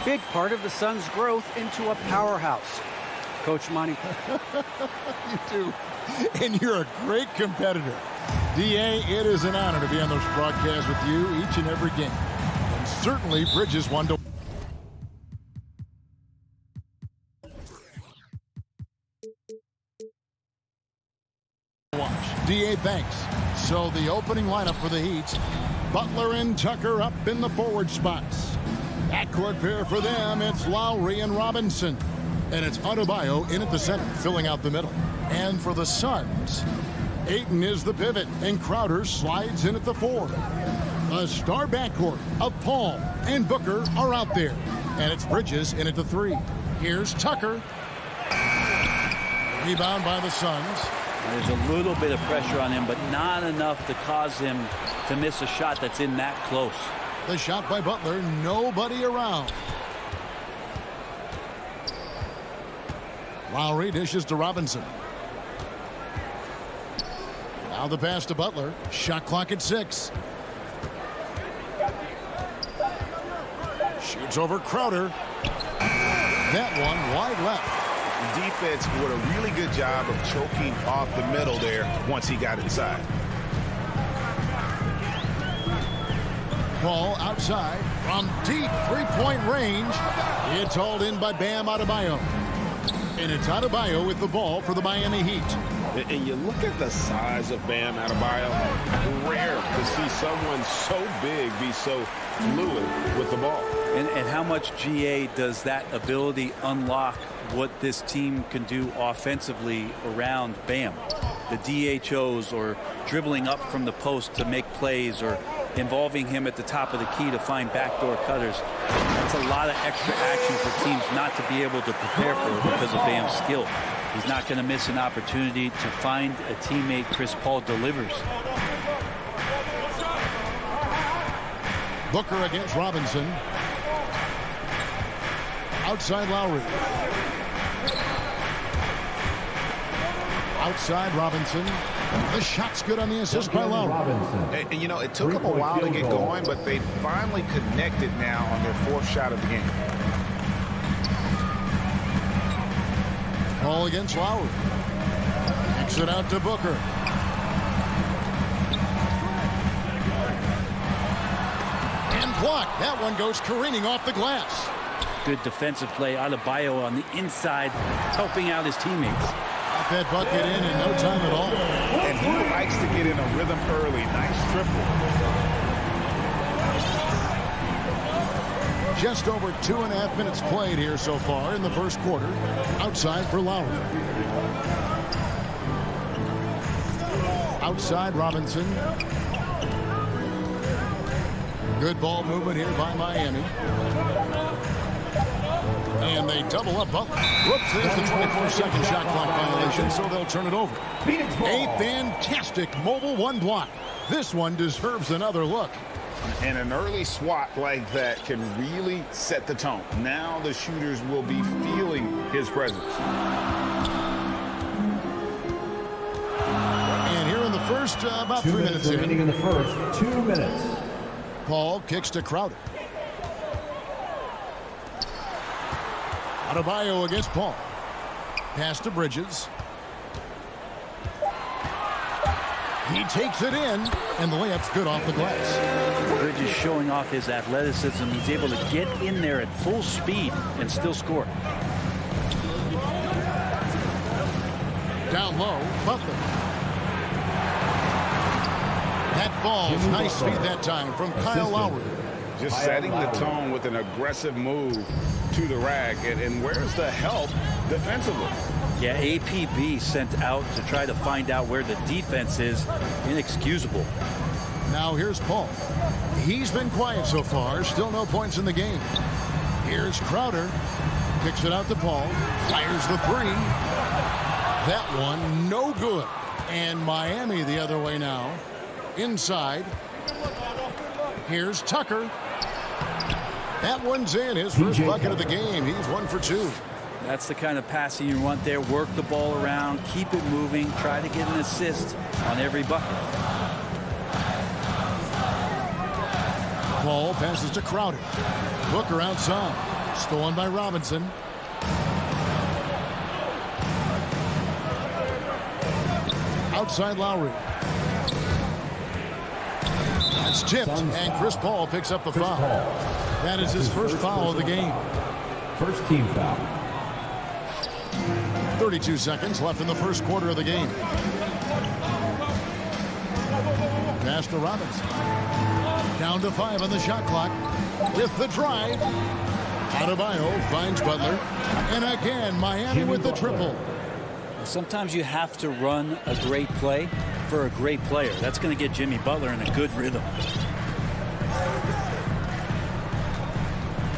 big part of the Suns' growth into a powerhouse. Coach Monty. You do. And you're a great competitor. D.A., it is an honor to be on this broadcast with you each and every game. And certainly Bridges one to watch. D.A. Banks. So the opening lineup for the Heat. Butler and Tucker up in the forward spots. Backcourt pair for them, it's Lowry and Robinson. And it's Adebayo in at the center, filling out the middle. And for the Suns, Ayton is the pivot, and Crowder slides in at the 4. A star backcourt of Paul and Booker are out there. And it's Bridges in at the 3. Here's Tucker. Rebound by the Suns. There's a little bit of pressure on him, but not enough to cause him to miss a shot that's in that close. The shot by Butler, nobody around. Lowry dishes to Robinson. Now the pass to Butler. Shot clock at 6. Shoots over Crowder. That one wide left. The defense did a really good job of choking off the middle there once he got inside. Ball outside from deep three-point range. It's hauled in by Bam Adebayo. And it's Adebayo with the ball for the Miami Heat. And you look at the size of Bam Adebayo. Rare to see someone so big be so fluid with the ball. And how much GA does that ability unlock what this team can do offensively around Bam? The DHOs or dribbling up from the post to make plays or involving him at the top of the key to find backdoor cutters. That's a lot of extra action for teams not to be able to prepare for because of Bam's skill. He's not going to miss an opportunity to find a teammate. Chris Paul delivers. Booker against Robinson. Outside Lowry. Outside Robinson. The shot's good on the assist by Lowry. And you know, it took them a while to get going, but they finally connected now on their 4th shot of the game. Ball against Lowry. Kicks it out to Booker. And blocked. That one goes careening off the glass. Good defensive play. Adebayo on the inside, helping out his teammates. Got that bucket in no time at all. And he likes to get in a rhythm early. Nice triple. Just over 2.5 minutes played here so far in the first quarter. Outside for Lowry. Outside Robinson. Good ball movement here by Miami. And they double up Butler. Whoops, there's the 24-second shot clock violation, so they'll turn it over. A fantastic mobile one block. This one deserves another look. And an early swat like that can really set the tone. Now the shooters will be feeling his presence. And here in the first, about 3 minutes in. Remaining in the first, 2 minutes. Paul kicks to Crowder. Adebayo against Paul. Pass to Bridges. He takes it in, and the layup's good off the glass. Bridges showing off his athleticism. He's able to get in there at full speed and still score. Down low, Butler. That falls. Nice speed that time from Kyle Lowry. Just setting the tone with an aggressive move to the rack. And where's the help defensively? Yeah, APB sent out to try to find out where the defense is. Inexcusable. Now here's Paul. He's been quiet so far. Still no points in the game. Here's Crowder. Kicks it out to Paul. Fires the 3. That one no good. And Miami the other way now. Inside. Here's Tucker. That one's in. His first bucket of the game. He's 1 for 2. That's the kind of passing you want there. Work the ball around, keep it moving, try to get an assist on every bucket. Paul passes to Crowder. Booker outside. Stolen by Robinson. Outside Lowry. That's tipped, and Chris Paul picks up the foul. That is his first foul of the game. First team foul. 32 seconds left in the first quarter of the game. Pass to Robinson. Down to 5 on the shot clock. With the drive. Adebayo finds Butler. And again, Miami with the triple. Sometimes you have to run a great play for a great player. That's going to get Jimmy Butler in a good rhythm.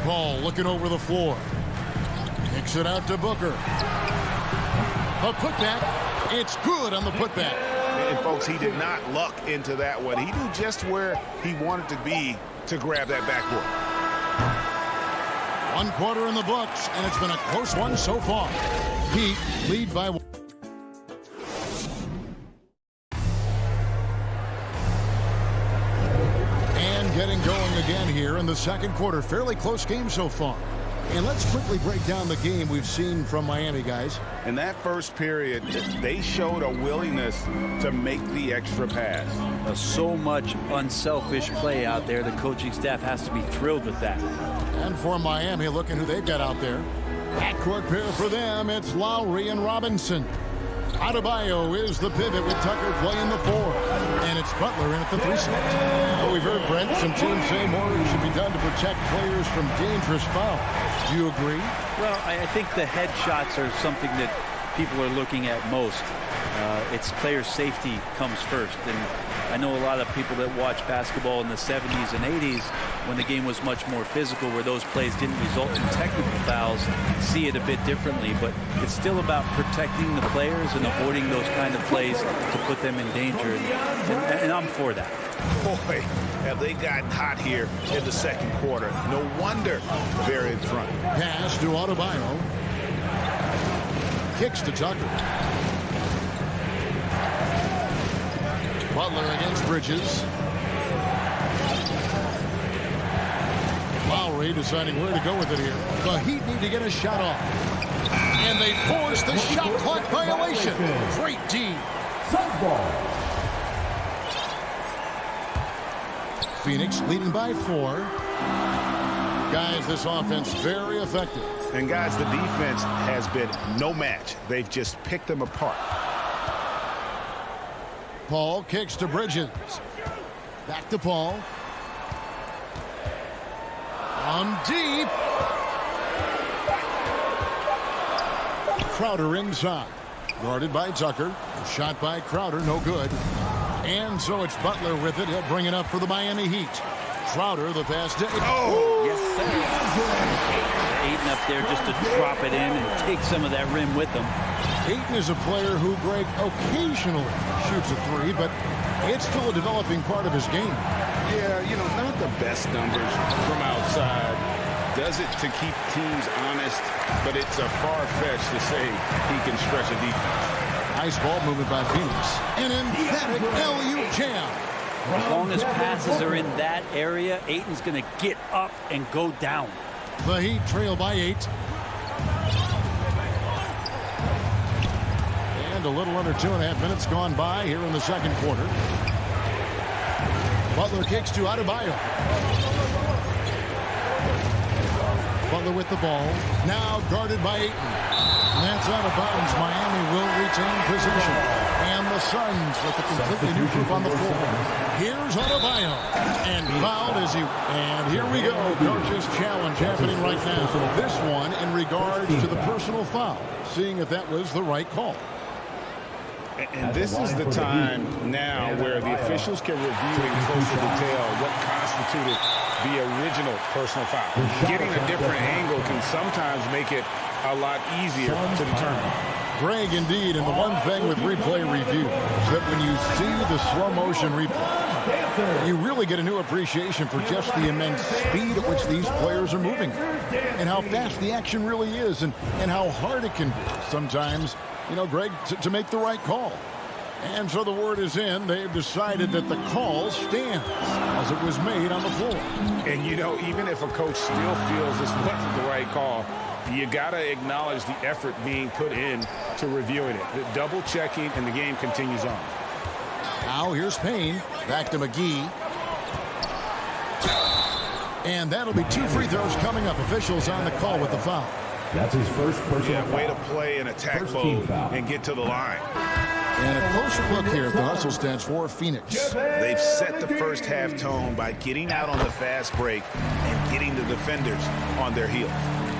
Paul looking over the floor. Kicks it out to Booker. A putback. It's good on the putback. And folks, he did not luck into that one. He knew just where he wanted to be to grab that backboard. 1 quarter in the books, and it's been a close one so far. Heat lead by 1. And getting going again here in the second quarter. Fairly close game so far. And let's quickly break down the game we've seen from Miami, guys. In that first period, they showed a willingness to make the extra pass. So much unselfish play out there. The coaching staff has to be thrilled with that. And for Miami, looking who they've got out there. Backcourt pair for them, it's Lowry and Robinson. Adebayo is the pivot with Tucker playing the 4. And it's Butler in at the 3 spot. Well, we've heard, Brent, some teams say more should be done to protect players from dangerous fouls. Do you agree? Well, I think the head shots are something that people are looking at most. It's player safety comes first. And I know a lot of people that watch basketball in the 70s and 80s when the game was much more physical, where those plays didn't result in technical fouls, see it a bit differently. But it's still about protecting the players and avoiding those kind of plays to put them in danger. And I'm for that. Boy, have they gotten hot here in the second quarter. No wonder they're in front. Pass to Adebayo. Kicks to Tucker. Butler against Bridges. Lowry deciding where to go with it here. The Heat need to get a shot off. And they force the shot clock violation. Great D. Phoenix leading by 4. Guys, this offense very effective. And guys, the defense has been no match. They've just picked them apart. Paul kicks to Bridges. Back to Paul. On deep. Crowder inside. Guarded by Tucker. Shot by Crowder, no good. And so it's Butler with it. He'll bring it up for the Miami Heat. Crowder, the pass to... Oh! Yes, sir. Ayton up there just to drop it in and take some of that rim with them. Ayton is a player who, Greg, occasionally shoots a 3, but it's still a developing part of his game. Yeah, you know, not the best numbers from outside. Does it to keep teams honest, but it's a far-fetch to say he can stretch a defense. Nice ball movement by Phoenix. An emphatic LU jam. As long as passes are in that area, Ayton's going to get up and go down. The Heat trail by 8. And a little under 2.5 minutes gone by here in the second quarter. Butler kicks to Adebayo. Butler with the ball. Now guarded by Ayton. And that's out of bounds. Miami will retain possession. And the Suns with a completely new group on the floor. Here's Adebayo. And fouled as he... And here we go. Coach's challenge happening right now. This one in regards to the personal foul. Seeing if that was the right call. And this is the time now where the officials can review in closer detail what constituted the original personal foul. Getting a different angle can sometimes make it a lot easier to determine. Greg, indeed, and the one thing with replay review is that when you see the slow motion replay, you really get a new appreciation for just the immense speed at which these players are moving and how fast the action really is and how hard it can be sometimes, you know, Greg, to make the right call. And so the word is in. They've decided that the call stands as it was made on the floor. And, you know, even if a coach still feels this wasn't the right call, you got to acknowledge the effort being put in to reviewing it. The double checking, and the game continues on. Now here's Payne. Back to McGee. And that'll be 2 free throws coming up. Officials on the call with the foul. That's his first personal foul. Way to play in attack mode and get to the line. And a closer look here at the hustle stats for Phoenix. They've set the first half tone by getting out on the fast break and getting the defenders on their heels.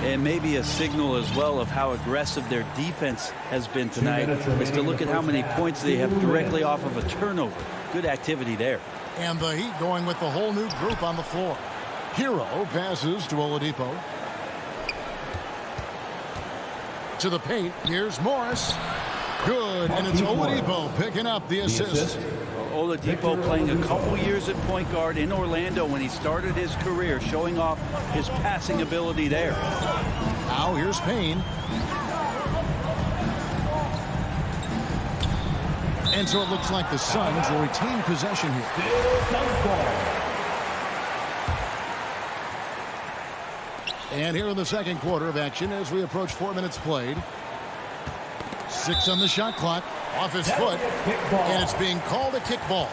And maybe a signal as well of how aggressive their defense has been tonight is to look at how many points they have directly off of a turnover. Good activity there. And the Heat going with the whole new group on the floor. Hero passes to Oladipo. To the paint. Here's Morris. Good, and it's Oladipo picking up the assist. Oladipo playing a couple years at point guard in Orlando when he started his career, showing off his passing ability there. Now here's Payne. And so it looks like the Suns will retain possession here. And here in the second quarter of action as we approach 4 minutes played. 6 on the shot clock. Off his foot. And it's being called a kickball.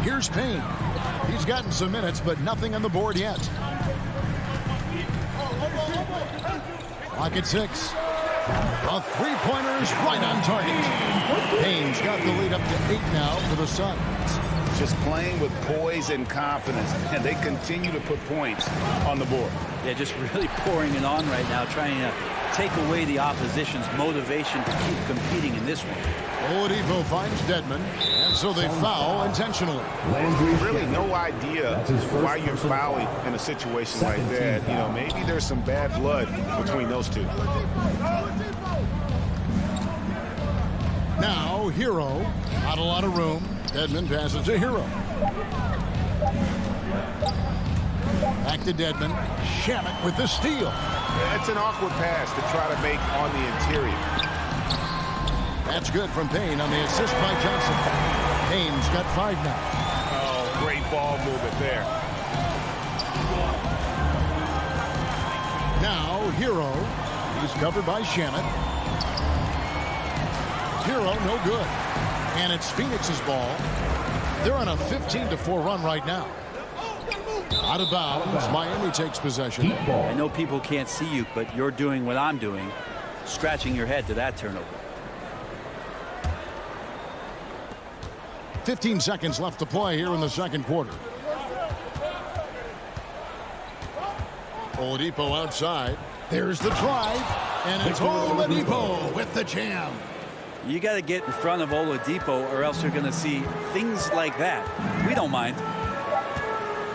Here's Payne. He's gotten some minutes, but nothing on the board yet. Clock at 6. A three-pointer's right on target. Payne's got the lead up to 8 now for the Suns. Just playing with poise and confidence, and they continue to put points on the board. Yeah, just really pouring it on right now, trying to take away the opposition's motivation to keep competing in this one. Oladipo finds Dedmon, and so they foul intentionally. Really no idea why you're fouling in a situation like that. You know, maybe there's some bad blood between those two. Now, Hero. Not a lot of room. Dedmon passes to Hero. Back to Dedmon. Shamet with the steal. That's an awkward pass to try to make on the interior. That's good from Payne on the assist by Johnson. Payne's got 5 now. Oh, great ball movement there. Now, Hero. He's covered by Shamet. Hero, no good. And it's Phoenix's ball. They're on a 15-4 run right now. Out of bounds, Miami takes possession. I know people can't see you, but you're doing what I'm doing, scratching your head to that turnover. 15 seconds left to play here in the second quarter. Oladipo outside. There's the drive. And it's Oladipo with the jam. You got to get in front of Oladipo or else you're going to see things like that. We don't mind.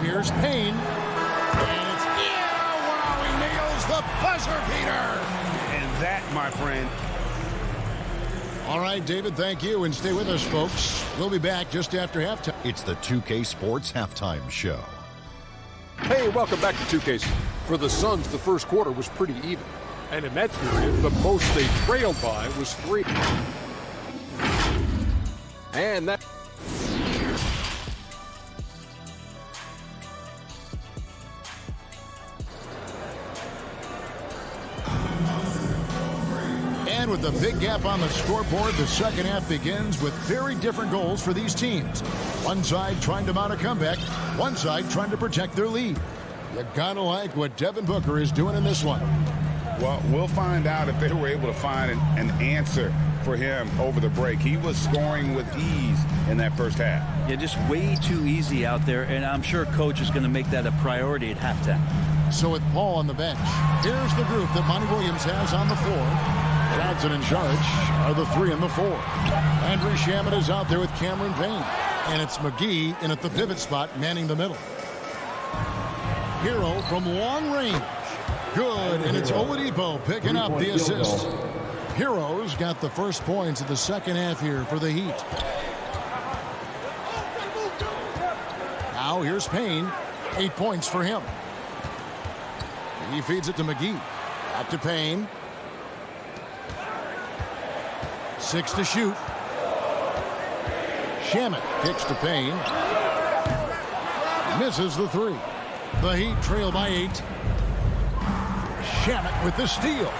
Here's Payne. And it's, wow, he nails the buzzer beater. And that, my friend. All right, David, thank you. And stay with us, folks. We'll be back just after halftime. It's the 2K Sports Halftime Show. Hey, welcome back to 2K. For the Suns, the first quarter was pretty even. And in that period, the most they trailed by was 3. And that... And with the big gap on the scoreboard, the second half begins with very different goals for these teams. One side trying to mount a comeback, one side trying to protect their lead. You gotta like what Devin Booker is doing in this one. Well, we'll find out if they were able to find an answer for him over the break. He was scoring with ease in that first half. Yeah, just way too easy out there, and I'm sure Coach is going to make that a priority at halftime. So with Paul on the bench, here's the group that Monty Williams has on the floor. Johnson in charge are the 3 and the 4. Andrew Shamet is out there with Cameron Payne. And it's McGee in at the pivot spot, manning the middle. Hero from long range. Good, and it's Oladipo picking up the assist. Hero's got the first points of the second half here for the Heat. Now here's Payne. 8 points for him. He feeds it to McGee. Back to Payne. 6 to shoot. Shamet kicks to Payne. Misses the 3. The Heat trail by 8. Shamet with the steal.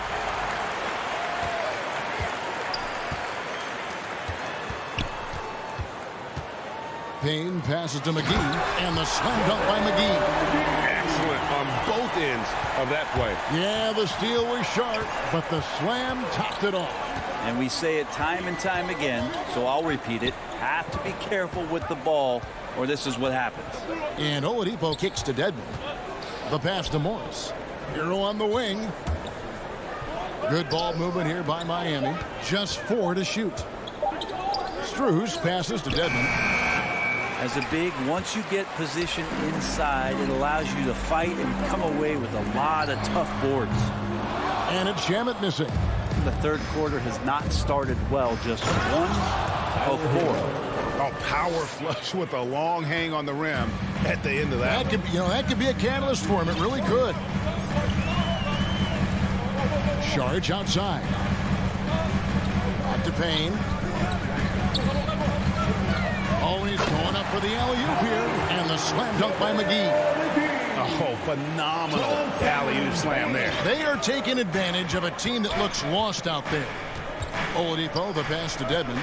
Payne passes to McGee, and the slam dunk by McGee. Excellent on both ends of that play. Yeah, the steal was sharp, but the slam topped it off. And we say it time and time again, so I'll repeat it. Have to be careful with the ball, or this is what happens. And Oladipo kicks to Dedmon. The pass to Morris. Hero on the wing. Good ball movement here by Miami. Just 4 to shoot. Strus passes to Dedmon. As a big, once you get position inside, it allows you to fight and come away with a lot of tough boards. And it's Shamet missing. The third quarter has not started well, just 1 of 4. Oh, power flush with a long hang on the rim at the end of that. That could be a catalyst for him. It really could. Sharge outside. Back to Payne. Oh, he's going up for the alley-oop here. And the slam dunk by McGee. Oh, phenomenal alley-oop slam there. They are taking advantage of a team that looks lost out there. Oladipo, the pass to Dedmon.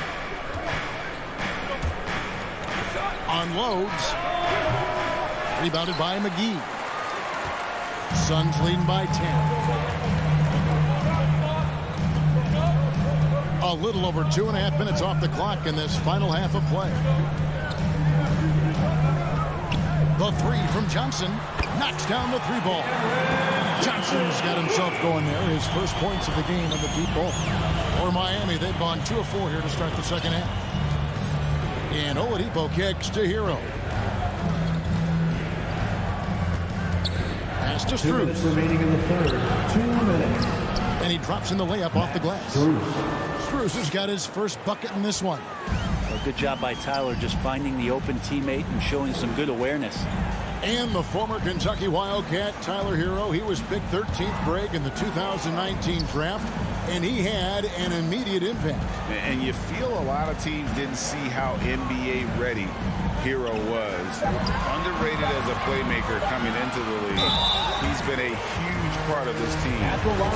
Unloads. Rebounded by McGee. Suns leading by 10. A little over 2.5 minutes off the clock in this final half of play. The 3 from Johnson knocks down the 3 ball. Johnson's got himself going there. His first points of the game on the deep ball. For Miami, they've gone 2 of 4 here to start the second half. And Oladipo kicks to Hero. Pass to 2 minutes Strus. remaining in the third. 2 minutes. And he drops in the layup off the glass. Strus has got his first bucket in this one. A good job by Tyler just finding the open teammate and showing some good awareness. And the former Kentucky Wildcat, Tyler Hero, he was picked 13th grade in the 2019 draft, and he had an immediate impact. And you feel a lot of teams didn't see how NBA ready Hero was. Underrated as a playmaker coming into the league. He's been a huge part of this team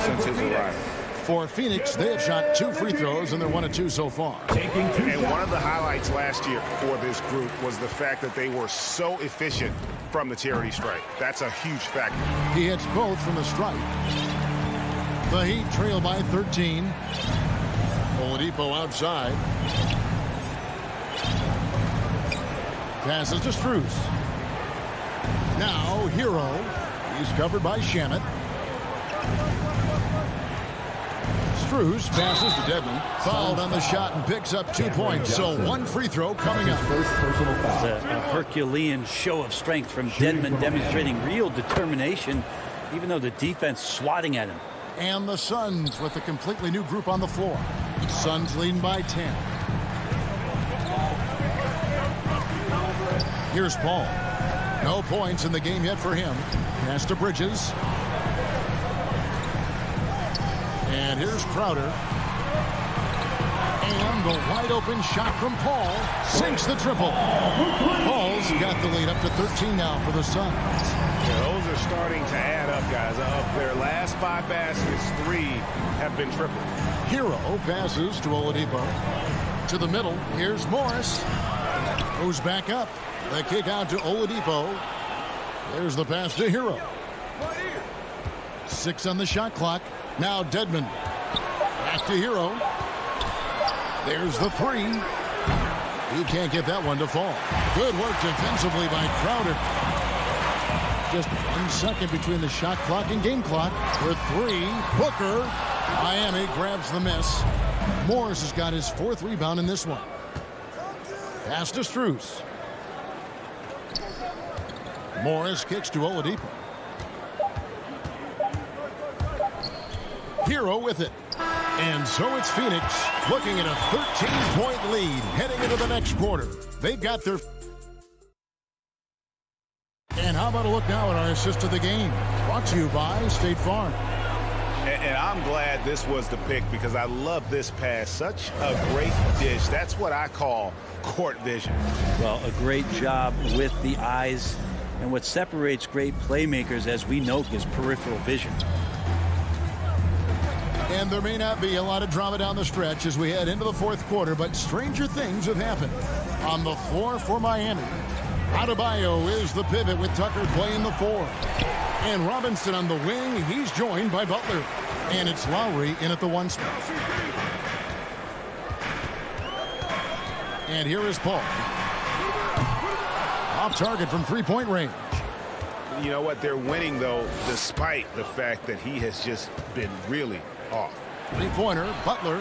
since his arrival. For Phoenix, they have shot 2 free throws, and they're 1 of 2 so far. And one of the highlights last year for this group was the fact that they were so efficient from the charity stripe. That's a huge factor. He hits both from the stripe. The Heat trail by 13. Oladipo outside. Passes to Strus. Now Hero. He's covered by Shamet. Strus passes to Dedmon. Fouled on the shot and picks up 2 points. So 1 free throw coming up. First personal foul. It's a Herculean show of strength from Dedmon, demonstrating real determination, even though the defense swatting at him. And the Suns with a completely new group on the floor. Suns leading by 10. Here's Paul. No points in the game yet for him. Pass to Bridges. And here's Crowder. And the wide open shot from Paul sinks the triple. Paul's got the lead up to 13 now for the Suns. Yeah, those are starting to add up, guys. Of their last 5 baskets, 3 have been tripled. Hero passes to Oladipo. To the middle. Here's Morris. Goes back up. The kick out to Oladipo. There's the pass to Hero. 6 on the shot clock. Now Dedmon. Back to Hero. There's the 3. He can't get that one to fall. Good work defensively by Crowder. Just 1 second between the shot clock and game clock. For 3. Booker. Miami grabs the miss. Morris has got his 4th rebound in this one. Pass to Strus. Morris kicks to Oladipo. Hero with it. And so it's Phoenix looking at a 13-point lead heading into the next quarter. They've got their... And how about a look now at our assist of the game? Brought to you by State Farm. And I'm glad this was the pick because I love this pass. Such a great dish. That's what I call court vision. Well, a great job with the eyes. And what separates great playmakers, as we know, is peripheral vision. And there may not be a lot of drama down the stretch as we head into the fourth quarter, but stranger things have happened. On the floor for Miami, Adebayo is the pivot with Tucker playing the 4. And Robinson on the wing. He's joined by Butler. And it's Lowry in at the 1 spot. And here is Paul. Off target from three-point range. You know what? They're winning, though, despite the fact that he has just been really off. Three-pointer, Butler,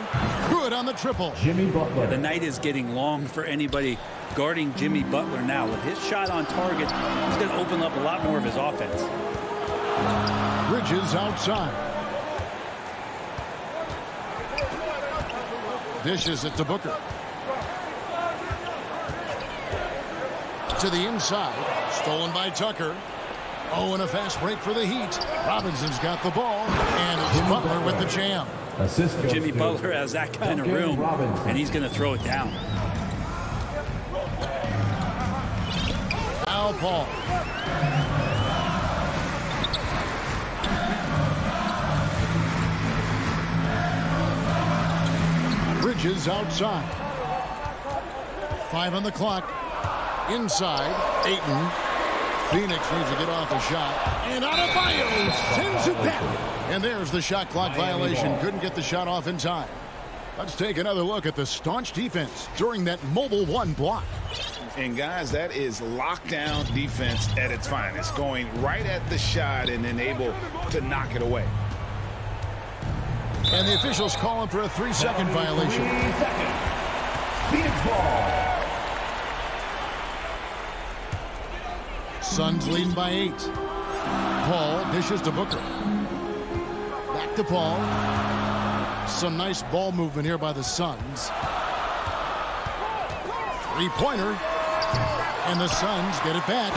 good on the triple. Jimmy Butler. The night is getting long for anybody guarding Jimmy Butler now. With his shot on target, he's going to open up a lot more of his offense. Bridges outside. Dishes it to Booker. To the inside. Stolen by Tucker. Oh, and a fast break for the Heat. Robinson's got the ball. And it's Butler with the jam. Jimmy Butler has that kind of room, and he's going to throw it down. Al Paul. Bridges outside. 5 on the clock. Inside. Ayton. Phoenix needs to get off the shot. And Adebayo sends it back. And there's the shot clock violation. Couldn't get the shot off in time. Let's take another look at the staunch defense during that mobile 1 block. And, guys, that is lockdown defense at its finest. Going right at the shot and then able to knock it away. And the officials calling for a 3-second violation. 3 seconds. Phoenix ball. Suns leading by 8. Paul dishes to Booker. Back to Paul. Some nice ball movement here by the Suns. 3-pointer. And the Suns get it back.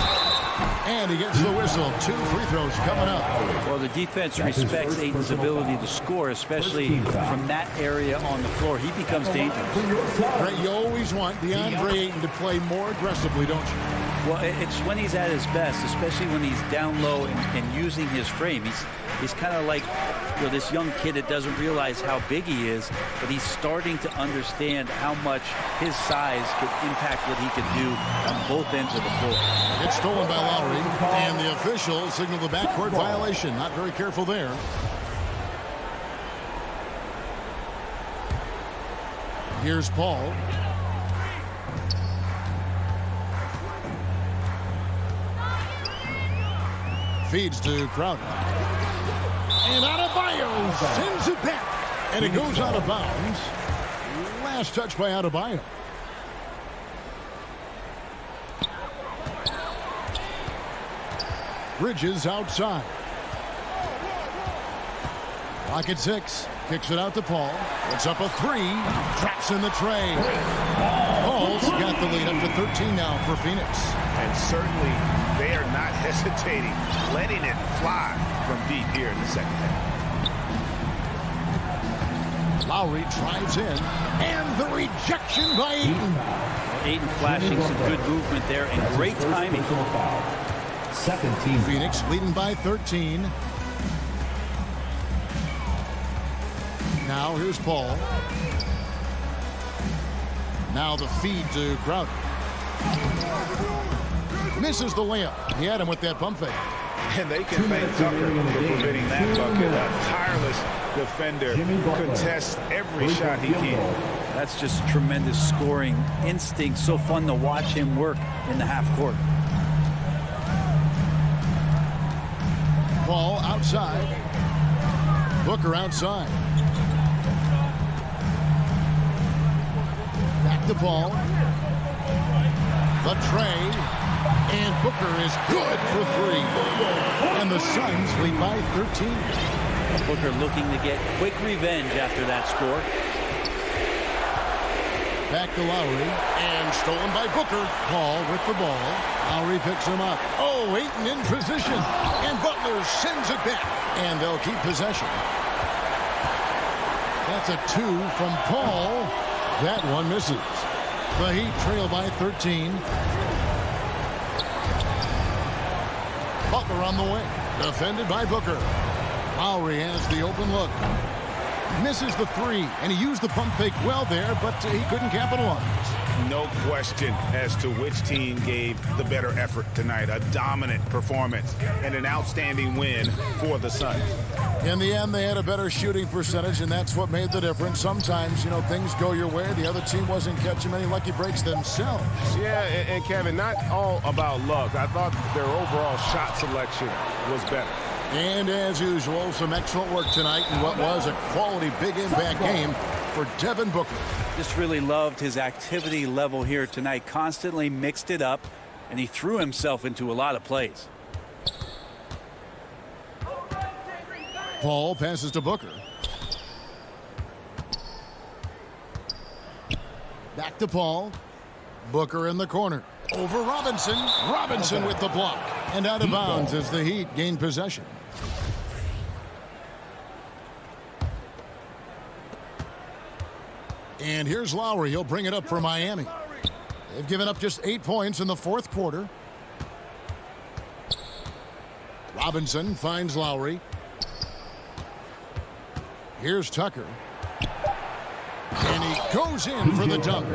And he gets the whistle. 2 free throws coming up. Well, the defense respects Ayton's ability to score, especially from that area on the floor. He becomes dangerous. Right, you always want DeAndre Ayton to play more aggressively, don't you? Well, it's when he's at his best, especially when he's down low and using his frame. He's kind of like, you know, this young kid that doesn't realize how big he is, but he's starting to understand how much his size could impact what he can do on both ends of the floor. It's stolen by Lowry, and the officials signal the backcourt violation. Not very careful there. Here's Paul. Feeds to Crowder. And Adebayo sends it back. And it goes out of bounds. Last touch by Adebayo. Bridges outside. Clock at 6. Kicks it out to Paul. It's up a 3. Traps in the tray. Paul's got the lead up to 13 now for Phoenix. And certainly they are not hesitating, letting it fly from deep here in the second half. Lowry drives in. And the rejection by Ayton. Ayton flashing some good movement there and great timing. Second team. Phoenix leading by 13. Now here's Paul. Now the feed to Crowder. Misses the layup. He had him with that pump fake. And they can thank Tucker for preventing that bucket. A tireless defender contests every shot he can. That's just tremendous scoring instinct. So fun to watch him work in the half court. Paul outside. Booker outside. Back to Paul. The tray. And Booker is good for 3. And the Suns lead by 13. Booker looking to get quick revenge after that score. Back to Lowry. And stolen by Booker. Paul with the ball. Lowry picks him up. Oh, Ayton in position. And Butler sends it back. And they'll keep possession. That's a 2 from Paul. That one misses. The Heat trail by 13. Butler on the way. Defended by Booker. Lowry has the open look. Misses the 3, and he used the pump fake well there, but he couldn't capitalize. No question as to which team gave the better effort tonight. A dominant performance and an outstanding win for the Suns. In the end, they had a better shooting percentage, and that's what made the difference. Sometimes, things go your way. The other team wasn't catching many lucky breaks themselves. Yeah, and Kevin, not all about luck. I thought their overall shot selection was better. And as usual, some excellent work tonight in what was a quality big impact game for Devin Booker. Just really loved his activity level here tonight. Constantly mixed it up, and he threw himself into a lot of plays. Paul passes to Booker. Back to Paul. Booker in the corner. Over Robinson. Robinson with the block. And out of bounds as the Heat gain possession. And here's Lowry. He'll bring it up for Miami. They've given up just 8 points in the fourth quarter. Robinson finds Lowry. Here's Tucker. And he goes in for the dunk.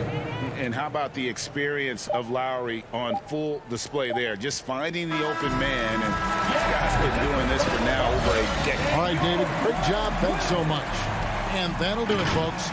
And how about the experience of Lowry on full display there? Just finding the open man. And these guys been doing this for now over a decade. All right, David, great job. Thanks so much. And that'll do it, folks.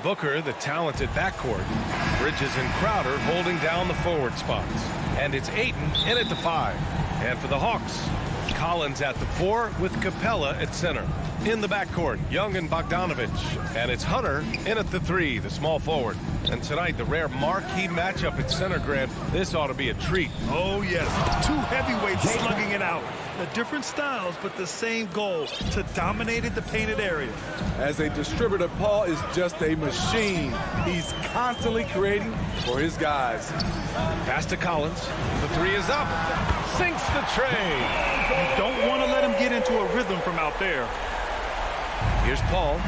Booker, the talented backcourt. Bridges and Crowder holding down the forward spots. And it's Ayton in at the 5. And for the Hawks, Collins at the 4 with Capella at center. In the backcourt, Young and Bogdanovich. And it's Hunter in at the 3, the small forward. And tonight, the rare marquee matchup at center, Grant. This ought to be a treat. Oh, yes. 2 heavyweights slugging it out. The different styles, but the same goal, to dominate in the painted area. As a distributor, Paul is just a machine. He's constantly creating for his guys. Pass to Collins. The 3 is up. Sinks the tray. You don't want to let him get into a rhythm from out there. Here's Paul.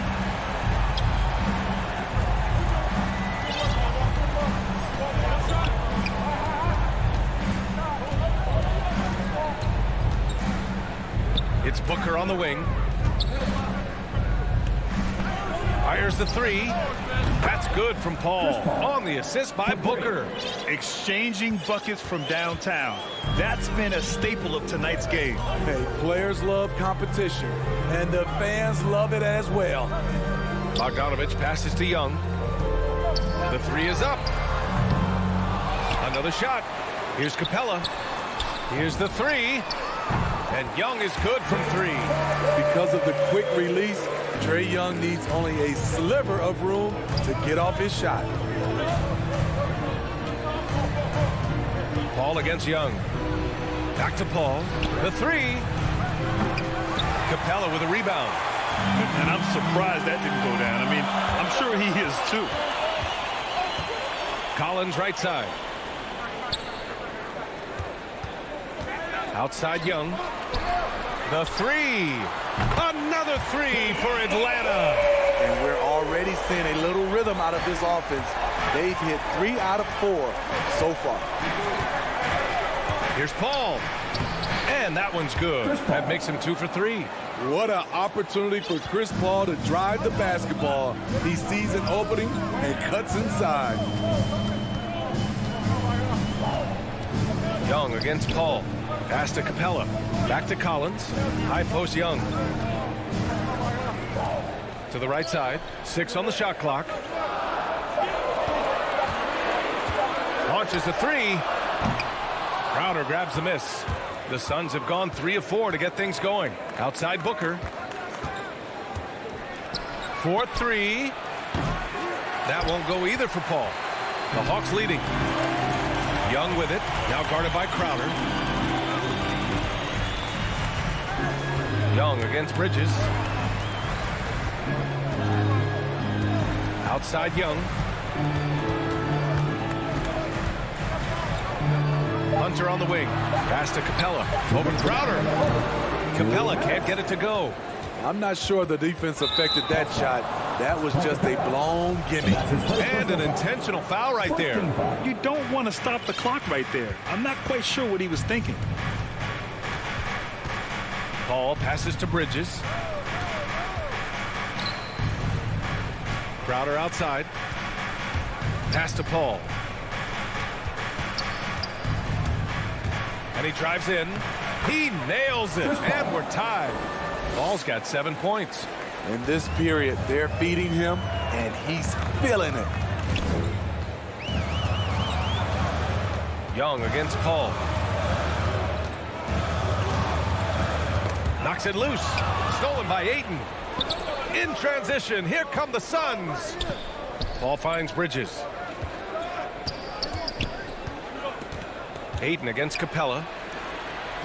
It's Booker on the wing. Fires the 3. That's good from Paul. On the assist by Booker. Exchanging buckets from downtown. That's been a staple of tonight's game. Hey, players love competition, and the fans love it as well. Bogdanovich passes to Young. The 3 is up. Another shot. Here's Capella. Here's the 3. And Young is good from 3. Because of the quick release, Trae Young needs only a sliver of room to get off his shot. Paul against Young. Back to Paul. The 3. Capella with a rebound. And I'm surprised that didn't go down. I mean, I'm sure he is too. Collins right side. Outside Young. The 3. Another 3 for Atlanta. And we're already seeing a little rhythm out of this offense. They've hit 3 out of 4 so far. Here's Paul. And that one's good. That makes him 2 for 3. What an opportunity for Chris Paul to drive the basketball. He sees an opening and cuts inside. Young against Paul. Pass to Capella. Back to Collins. High post Young. To the right side. 6 on the shot clock. Launches a 3. Crowder grabs the miss. The Suns have gone 3 of 4 to get things going. Outside Booker. 4-3. That won't go either for Paul. The Hawks leading. Young with it. Now guarded by Crowder. Young against Bridges. Outside Young. Hunter on the wing. Pass to Capella. Over Crowder. Capella can't get it to go. I'm not sure the defense affected that shot. That was just a blown gimme. And an intentional foul right there. You don't want to stop the clock right there. I'm not quite sure what he was thinking. Paul passes to Bridges. Crowder outside. Pass to Paul. And he drives in. He nails it. And we're tied. Paul's got 7 points. In this period, they're feeding him, and he's feeling it. Young against Paul. Knocks it loose. Stolen by Ayton. In transition, here come the Suns. Paul finds Bridges. Ayton against Capella.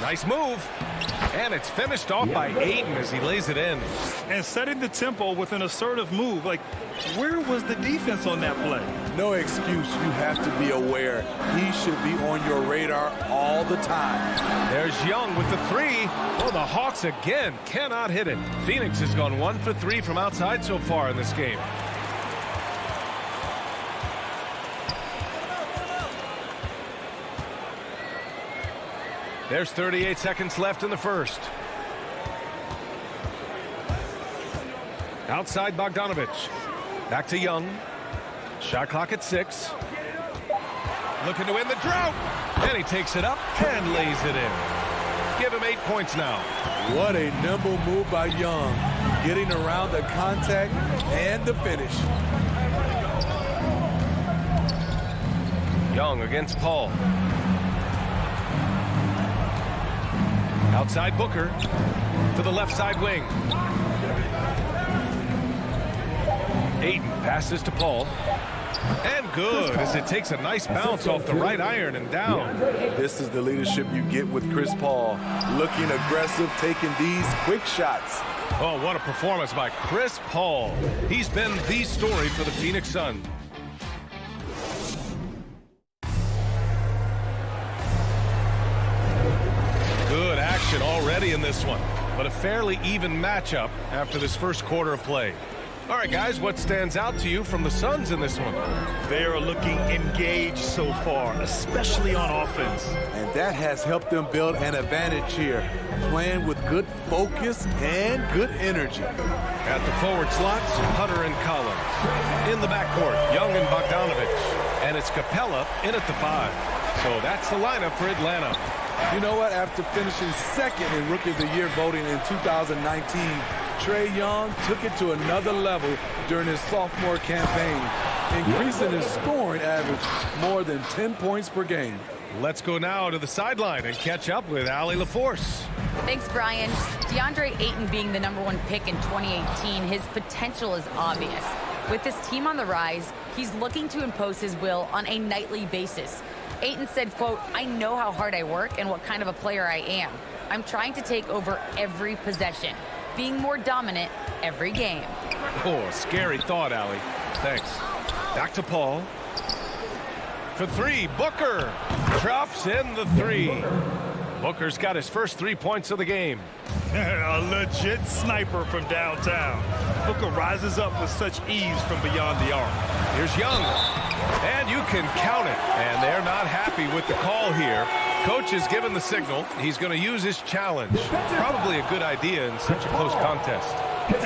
Nice move. And it's finished off by Ayton as he lays it in. And setting the tempo with an assertive move. Like, where was the defense on that play? No excuse. You have to be aware. He should be on your radar all the time. There's Young with the 3. Oh, the Hawks again cannot hit it. Phoenix has gone 1 for 3 from outside so far in this game. There's 38 seconds left in the first. Outside Bogdanovich. Back to Young. Shot clock at 6. Looking to win the drought. And he takes it up and lays it in. Give him 8 points now. What a nimble move by Young. Getting around the contact and the finish. Young against Paul. Outside Booker to the left side wing. Ayton passes to Paul. And good, as it takes a nice bounce off the right iron and down. This is the leadership you get with Chris Paul. Looking aggressive, taking these quick shots. Oh, what a performance by Chris Paul. He's been the story for the Phoenix Suns. Good action already in this one, but a fairly even matchup after this first quarter of play. All right, guys, what stands out to you from the Suns in this one? They are looking engaged so far, especially on offense. And that has helped them build an advantage here, playing with good focus and good energy. At the forward slots, Hunter and Collins. In the backcourt, Young and Bogdanovich. And it's Capella in at the 5. So that's the lineup for Atlanta. You know what? After finishing second in Rookie of the Year voting in 2019, Trae Young took it to another level during his sophomore campaign, increasing his scoring average more than 10 points per game. Let's go now to the sideline and catch up with Allie LaForce. Thanks, Brian. DeAndre Ayton being the #1 pick in 2018, his potential is obvious. With this team on the rise, he's looking to impose his will on a nightly basis. Ayton said, quote, "I know how hard I work and what kind of a player I am. I'm trying to take over every possession, being more dominant every game." Oh, scary thought, Allie. Thanks. Back to Paul. For 3, Booker drops in the 3. Booker's got his first 3 points of the game. A legit sniper from downtown. Booker rises up with such ease from beyond the arc. Here's Young. And you can count it. And they're not happy with the call here. Coach has given the signal. He's going to use his challenge. Probably a good idea in such a close contest.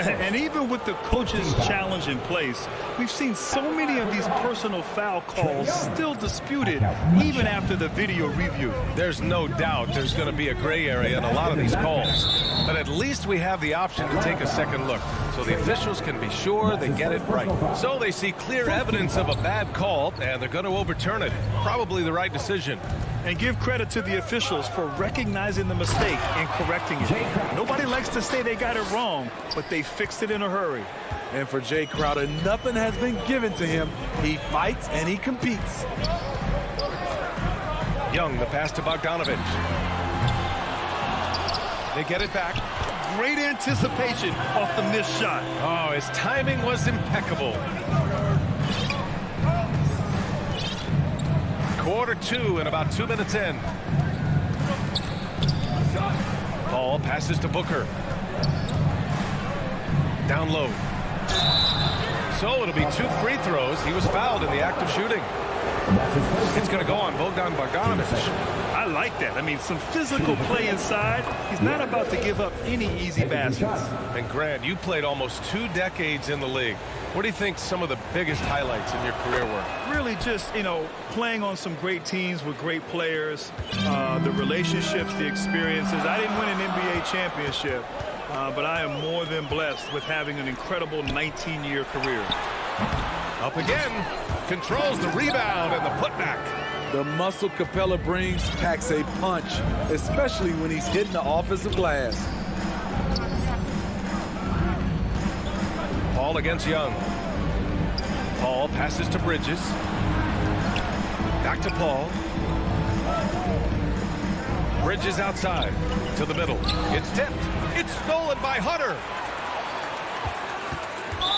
And even with the coach's challenge in place, we've seen so many of these personal foul calls still disputed even after the video review. There's no doubt there's going to be a gray area in a lot of these calls. But at least we have the option to take a second look, so the officials can be sure they get it right. So they see clear evidence of a bad call, and they're going to overturn it. Probably the right decision. And give credit to the officials for recognizing the mistake and correcting it. Nobody likes to say they got it wrong, but they fixed it in a hurry. And for Jay Crowder, nothing has been given to him. He fights and he competes. Young, the pass to Bogdanovich. They get it back. Great anticipation off the missed shot. Oh, his timing was impeccable. Quarter 2 and about 2 minutes in. Paul passes to Booker. Down low. So it'll be 2 free throws. He was fouled in the act of shooting. It's going to go on Bogdanovich. I like that. I mean, some physical play inside. He's not about to give up any easy baskets. And Grant, you played almost 2 decades in the league. What do you think some of the biggest highlights in your career were? Really just, playing on some great teams with great players, the relationships, the experiences. I didn't win an NBA championship, but I am more than blessed with having an incredible 19-year career. Up again. Controls the rebound and the putback. The muscle Capella brings packs a punch, especially when he's hitting the offensive glass. Paul against Young. Paul passes to Bridges. Back to Paul. Bridges outside to the middle. It's tipped. It's stolen by Hunter.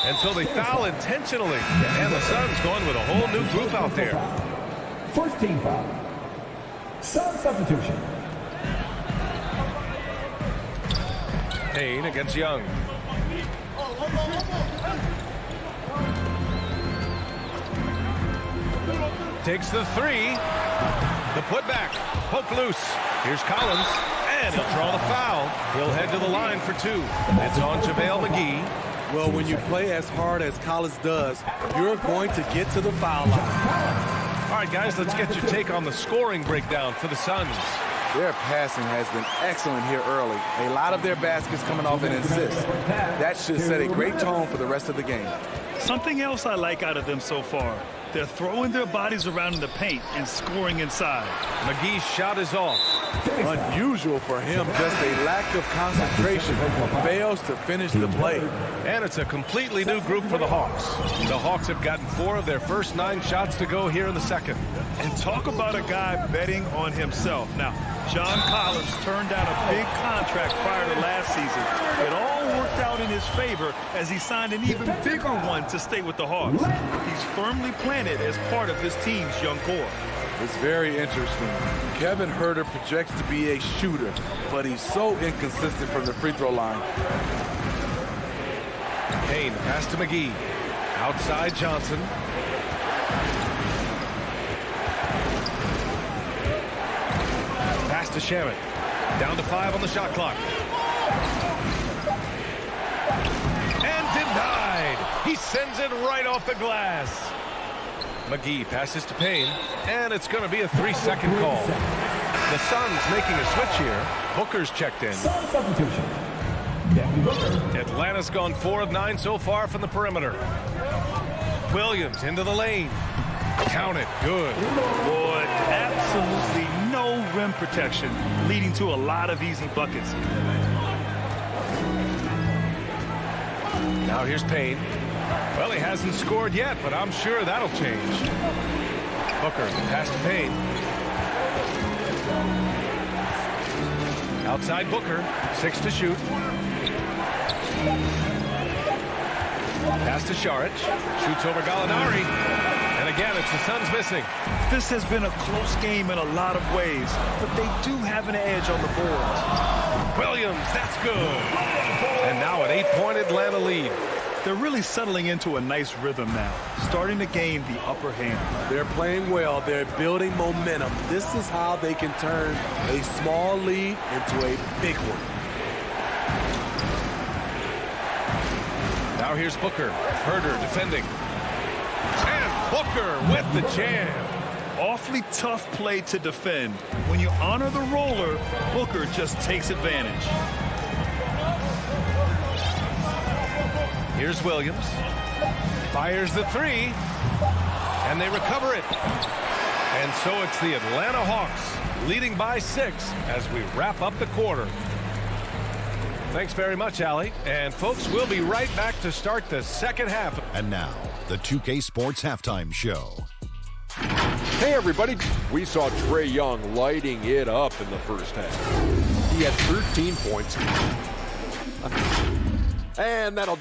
And so they foul intentionally. And the Suns going with a whole new group out there. First team foul. Sun substitution. Payne against Young. Takes the 3. The putback. Poke loose. Here's Collins. And he'll draw the foul. He'll head to the line for 2. It's on JaVale McGee. Well, when you play as hard as Collins does, you're going to get to the foul line. All right, guys, let's get your take on the scoring breakdown for the Suns. Their passing has been excellent here early. A lot of their baskets coming off an assist. That should set a great tone for the rest of the game. Something else I like out of them so far. They're throwing their bodies around in the paint and scoring inside. McGee's shot is off. Unusual for him, just a lack of concentration. Fails to finish the play. And it's a completely new group for the Hawks. The Hawks have gotten 4 of their first 9 shots to go here in the second. And talk about a guy betting on himself. Now, John Collins turned down a big contract prior to last season. It all worked out in his favor as he signed an even bigger one to stay with the Hawks. He's firmly planted as part of this team's young core. It's very interesting. Kevin Huerter projects to be a shooter, but he's so inconsistent from the free throw line. Payne, pass to McGee. Outside Johnson. Pass to Shamet. Down to 5 on the shot clock. And denied. He sends it right off the glass. McGee passes to Payne, and it's going to be a 3-second call. The Suns making a switch here. Booker's checked in. Substitution. Atlanta's gone 4 of 9 so far from the perimeter. Williams into the lane. Count it. Good. Boy, absolutely no rim protection, leading to a lot of easy buckets. Now here's Payne. Well, he hasn't scored yet, but I'm sure that'll change. Booker, pass to Payne. Outside Booker, 6 to shoot. Pass to Šarić. Shoots over Gallinari. And again, it's the Suns missing. This has been a close game in a lot of ways, but they do have an edge on the boards. Williams, that's good. And now an 8-point Atlanta lead. They're really settling into a nice rhythm now, starting to gain the upper hand. They're playing well. They're building momentum. This is how they can turn a small lead into a big one. Now here's Booker. Huerter defending. And Booker with the jam. Awfully tough play to defend. When you honor the roller, Booker just takes advantage. Here's Williams. Fires the 3. And they recover it. And so it's the Atlanta Hawks leading by 6 as we wrap up the quarter. Thanks very much, Allie. And folks, we'll be right back to start the second half. And now, the 2K Sports Halftime Show. Hey, everybody. We saw Trae Young lighting it up in the first half. He had 13 points. And that'll...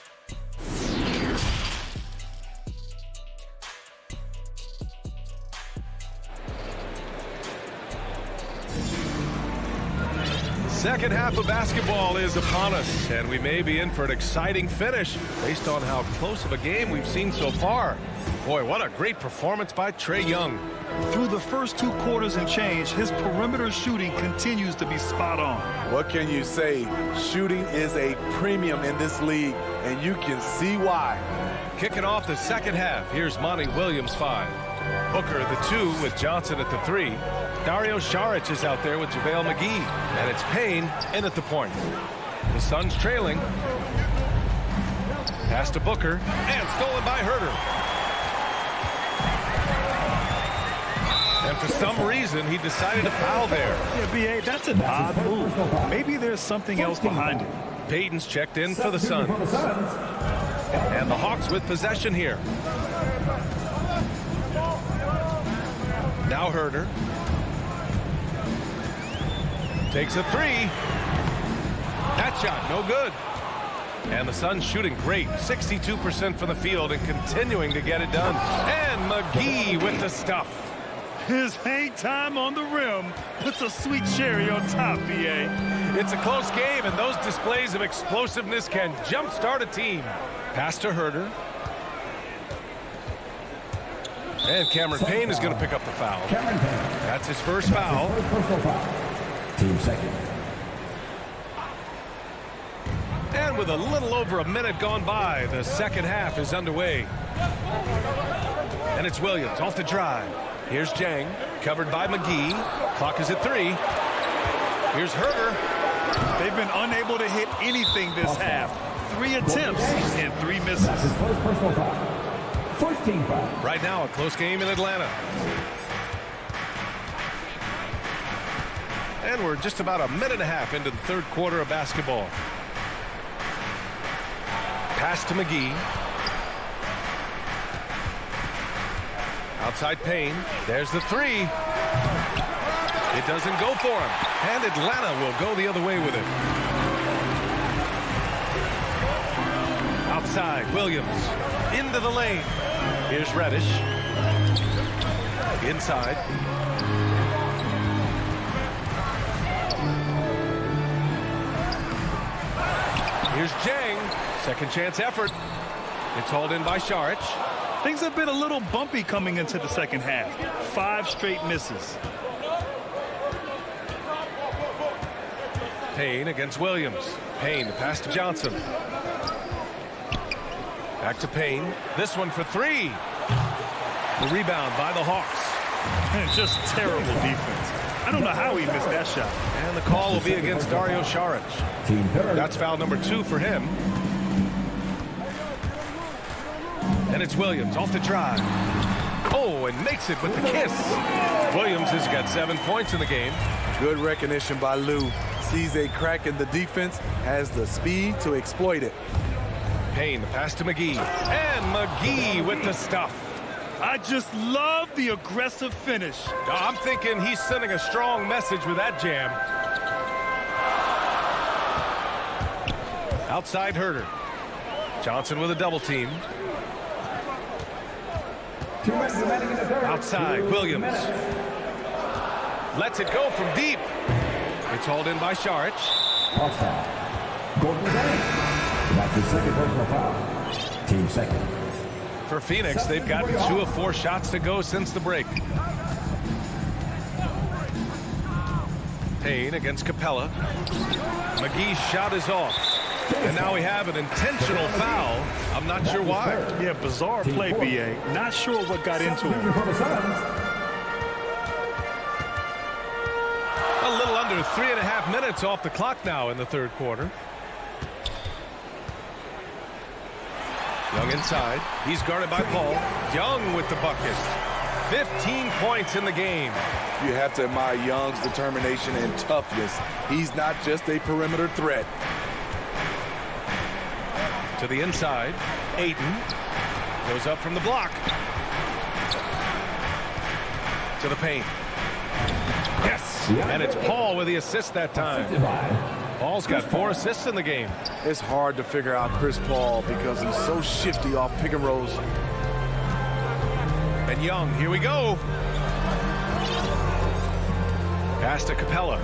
Second half of basketball is upon us, and we may be in for an exciting finish based on how close of a game we've seen so far. Boy, what a great performance by Trae Young. Through the first 2 quarters and change, his perimeter shooting continues to be spot on. What can you say? Shooting is a premium in this league, and you can see why. Kicking off the second half, here's Monty Williams 5. Booker the 2 with Johnson at the 3. Dario Šarić is out there with JaVale McGee. And it's Payne in at the point. The Suns trailing. Pass to Booker. And stolen by Huerter. And for some reason, he decided to foul there. Yeah, B.A., that's an odd move. Maybe there's something else behind it. Payton's checked in for the Suns. And the Hawks with possession here. Now Huerter. Takes a 3. That shot, no good. And the Suns shooting great. 62% from the field and continuing to get it done. And McGee with the stuff. His hang time on the rim puts a sweet cherry on top, B.A. It's a close game, and those displays of explosiveness can jumpstart a team. Pass to Huerter. And Cameron Payne is going to pick up the foul. That's his first foul. Team second. And with a little over a minute gone by, the second half is underway. And it's Williams off the drive. Here's Jang, covered by McGee. Clock is at 3. Here's Huerter. They've been unable to hit anything this half. 3 attempts and 3 misses. First team foul. Right now, a close game in Atlanta. And we're just about a minute and a half into the third quarter of basketball. Pass to McGee. Outside Payne. There's the three. It doesn't go for him. And Atlanta will go the other way with it. Outside, Williams. Into the lane. Here's Reddish. Inside. Here's Jang. Second chance effort. It's hauled in by Saric. Things have been a little bumpy coming into the second half. 5 straight misses. Payne against Williams. Payne to pass to Johnson. Back to Payne. This one for 3. The rebound by the Hawks. Just terrible defense. I don't know how he missed that shot. And the call will be against Dario Saric. That's foul number 2 for him. And it's Williams off the drive. Oh, and makes it with the kiss. Williams has got 7 points in the game. Good recognition by Lou. Sees a crack in the defense, has the speed to exploit it. Payne, the pass to McGee. And McGee with the stuff. I just love the aggressive finish. I'm thinking he's sending a strong message with that jam. Outside Herter. Johnson with a double team. Outside, Williams. Lets it go from deep. It's hauled in by Saric. That's his second personal foul. Team second. For Phoenix, they've got 2 of 4 shots to go since the break. Payne against Capella. McGee's shot is off. And now we have an intentional foul. I'm not sure why. Yeah, bizarre play, B.A. Not sure what got into him. A little under 3.5 minutes off the clock now in the third quarter. Young inside. He's guarded by Paul. Young with the bucket. 15 points in the game. You have to admire Young's determination and toughness. He's not just a perimeter threat. To the inside. Ayton goes up from the block. To the paint. Yes. And it's Paul with the assist that time. Paul's got 4 assists in the game. It's hard to figure out Chris Paul because he's so shifty off pick and rolls. And Young, here we go. Pass to Capella.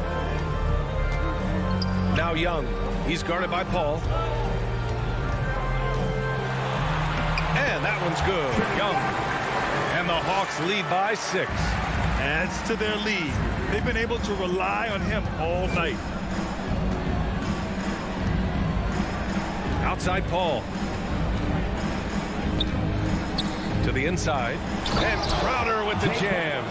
Now Young. He's guarded by Paul. And that one's good. Young. And the Hawks lead by 6. Adds to their lead. They've been able to rely on him all night. Outside Paul. To the inside. And Crowder with the jam.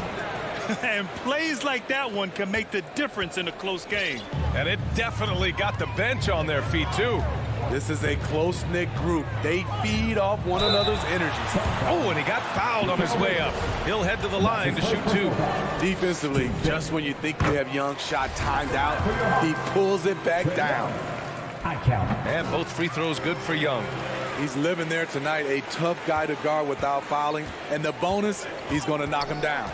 And plays like that one can make the difference in a close game. And it definitely got the bench on their feet, too. This is a close-knit group. They feed off one another's energies. Oh, and he got fouled on his way up. He'll head to the line to shoot 2. Defensively, just when you think you have Young's shot timed out, he pulls it back down. I count. And both free throws good for Young. He's living there tonight, a tough guy to guard without fouling. And the bonus, he's going to knock him down.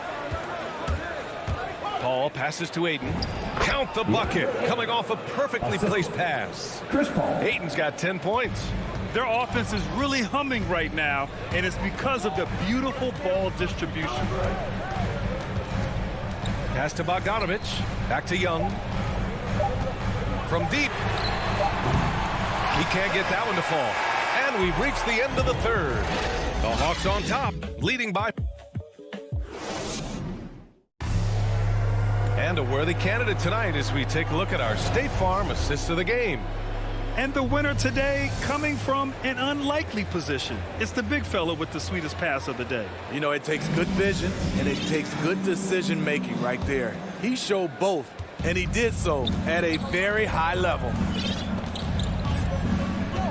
Paul passes to Ayton. Count the bucket. Coming off a perfectly placed pass. Chris Paul. Ayton's got 10 points. Their offense is really humming right now, and it's because of the beautiful ball distribution. Pass to Bogdanovich. Back to Young. From deep. He can't get that one to fall. And we've reached the end of the third. The Hawks on top, leading by. And a worthy candidate tonight as we take a look at our State Farm assist of the game. And the winner today coming from an unlikely position. It's the big fella with the sweetest pass of the day. You know, it takes good vision and it takes good decision making right there. He showed both, and he did so at a very high level.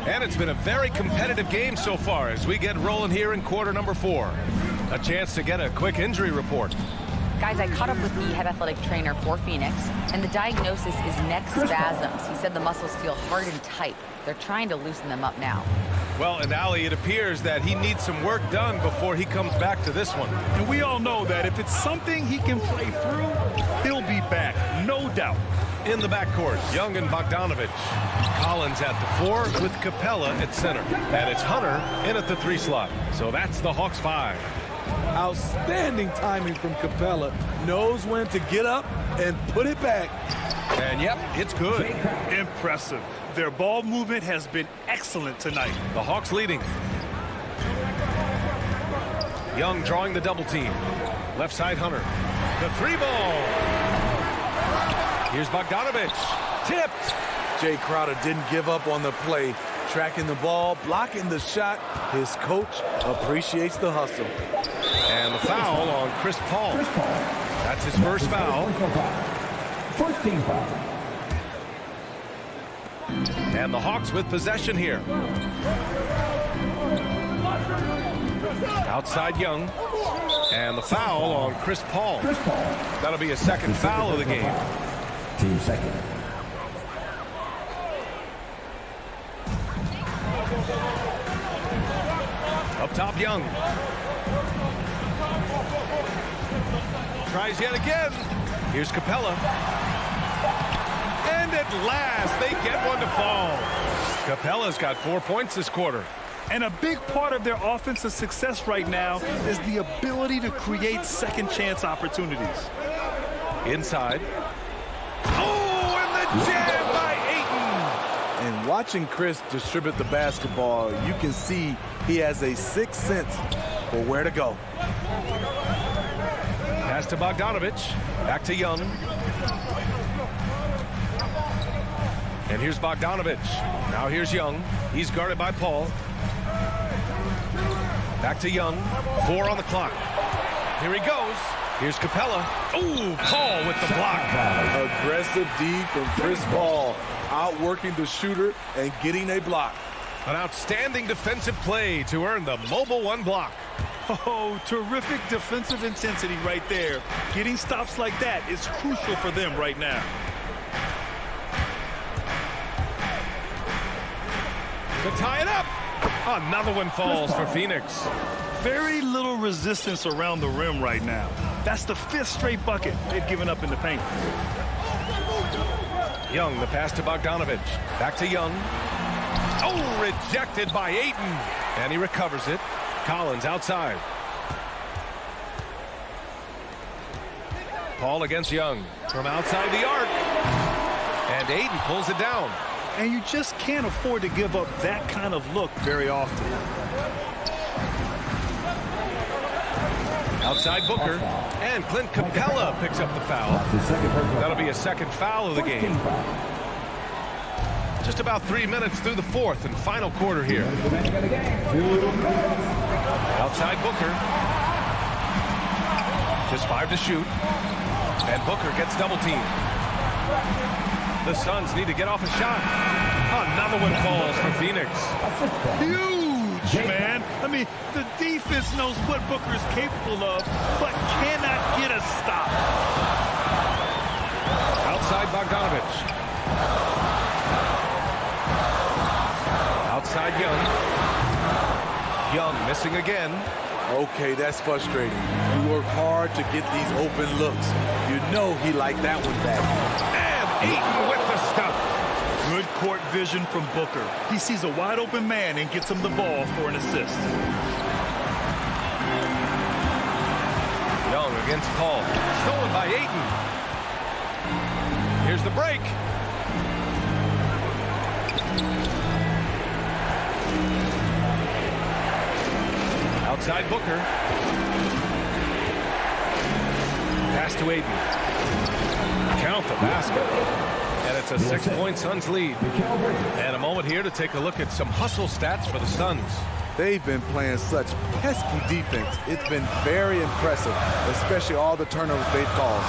And it's been a very competitive game so far as we get rolling here in quarter number 4. A chance to get a quick injury report. Guys, I caught up with the head athletic trainer for Phoenix, and the diagnosis is neck spasms. He said the muscles feel hard and tight. They're trying to loosen them up now. Well, and Ali, it appears that he needs some work done before he comes back to this one. And we all know that if it's something he can play through, he'll be back, no doubt. In the backcourt, Young and Bogdanovich. Collins at the 4 with Capella at center. And it's Hunter in at the 3 slot. So that's the Hawks 5. Outstanding timing from Capella. Knows when to get up and put it back. And yep, it's good. Impressive. Their ball movement has been excellent tonight. The Hawks leading. Young drawing the double team. Left side Hunter. The 3 ball. Here's Bogdanovich. Tipped. Jay Crowder didn't give up on the play. Tracking the ball, blocking the shot. His coach appreciates the hustle. And the foul on Chris Paul. That's his first foul. First team foul. And the Hawks with possession here. Outside Young. And the foul on Chris Paul. That'll be a second foul of the game. Team second. Up top, Young. Tries yet again. Here's Capella. And at last, they get one to fall. Capella's got 4 points this quarter. And a big part of their offensive success right now is the ability to create second chance opportunities. Inside. Oh, and the jam by Ayton. And watching Chris distribute the basketball, you can see he has a sixth sense for where to go. Pass to Bogdanovich. Back to Young. And here's Bogdanovich. Now here's Young. He's guarded by Paul. Back to Young. 4 on the clock. Here he goes. Here's Capella. Ooh, Paul with the block. Aggressive D from Chris Paul. Outworking the shooter and getting a block. An outstanding defensive play to earn the Mobile 1 block. Oh, terrific defensive intensity right there. Getting stops like that is crucial for them right now. To tie it up. Another one falls for Phoenix. Very little resistance around the rim right now. That's the 5th straight bucket they've given up in the paint. Young, the pass to Bogdanovich. Back to Young. Oh, rejected by Ayton. And he recovers it. Collins outside. Paul against Young. From outside the arc. And Ayton pulls it down. And you just can't afford to give up that kind of look very often. Outside Booker. And Clint Capella picks up the foul. That'll be a second foul of the game. Just about 3 minutes through the 4th and final quarter here. Outside Booker. Just 5 to shoot. And Booker gets double teamed. The Suns need to get off a shot. Another one falls for Phoenix. Huge, man. I mean, the defense knows what Booker is capable of, but cannot get a stop. Outside Bogdanovich. Outside Young. Young missing again. Okay, that's frustrating. You work hard to get these open looks. You know he liked that one back. And Ayton with the stuff. Good court vision from Booker. He sees a wide open man and gets him the ball for an assist. Young against Paul. Stolen by Ayton. Here's the break. Outside Booker. Pass to Ayton. Count the basket. And it's a 6-point Suns lead. And a moment here to take a look at some hustle stats for the Suns. They've been playing such pesky defense. It's been very impressive, especially all the turnovers they've caused.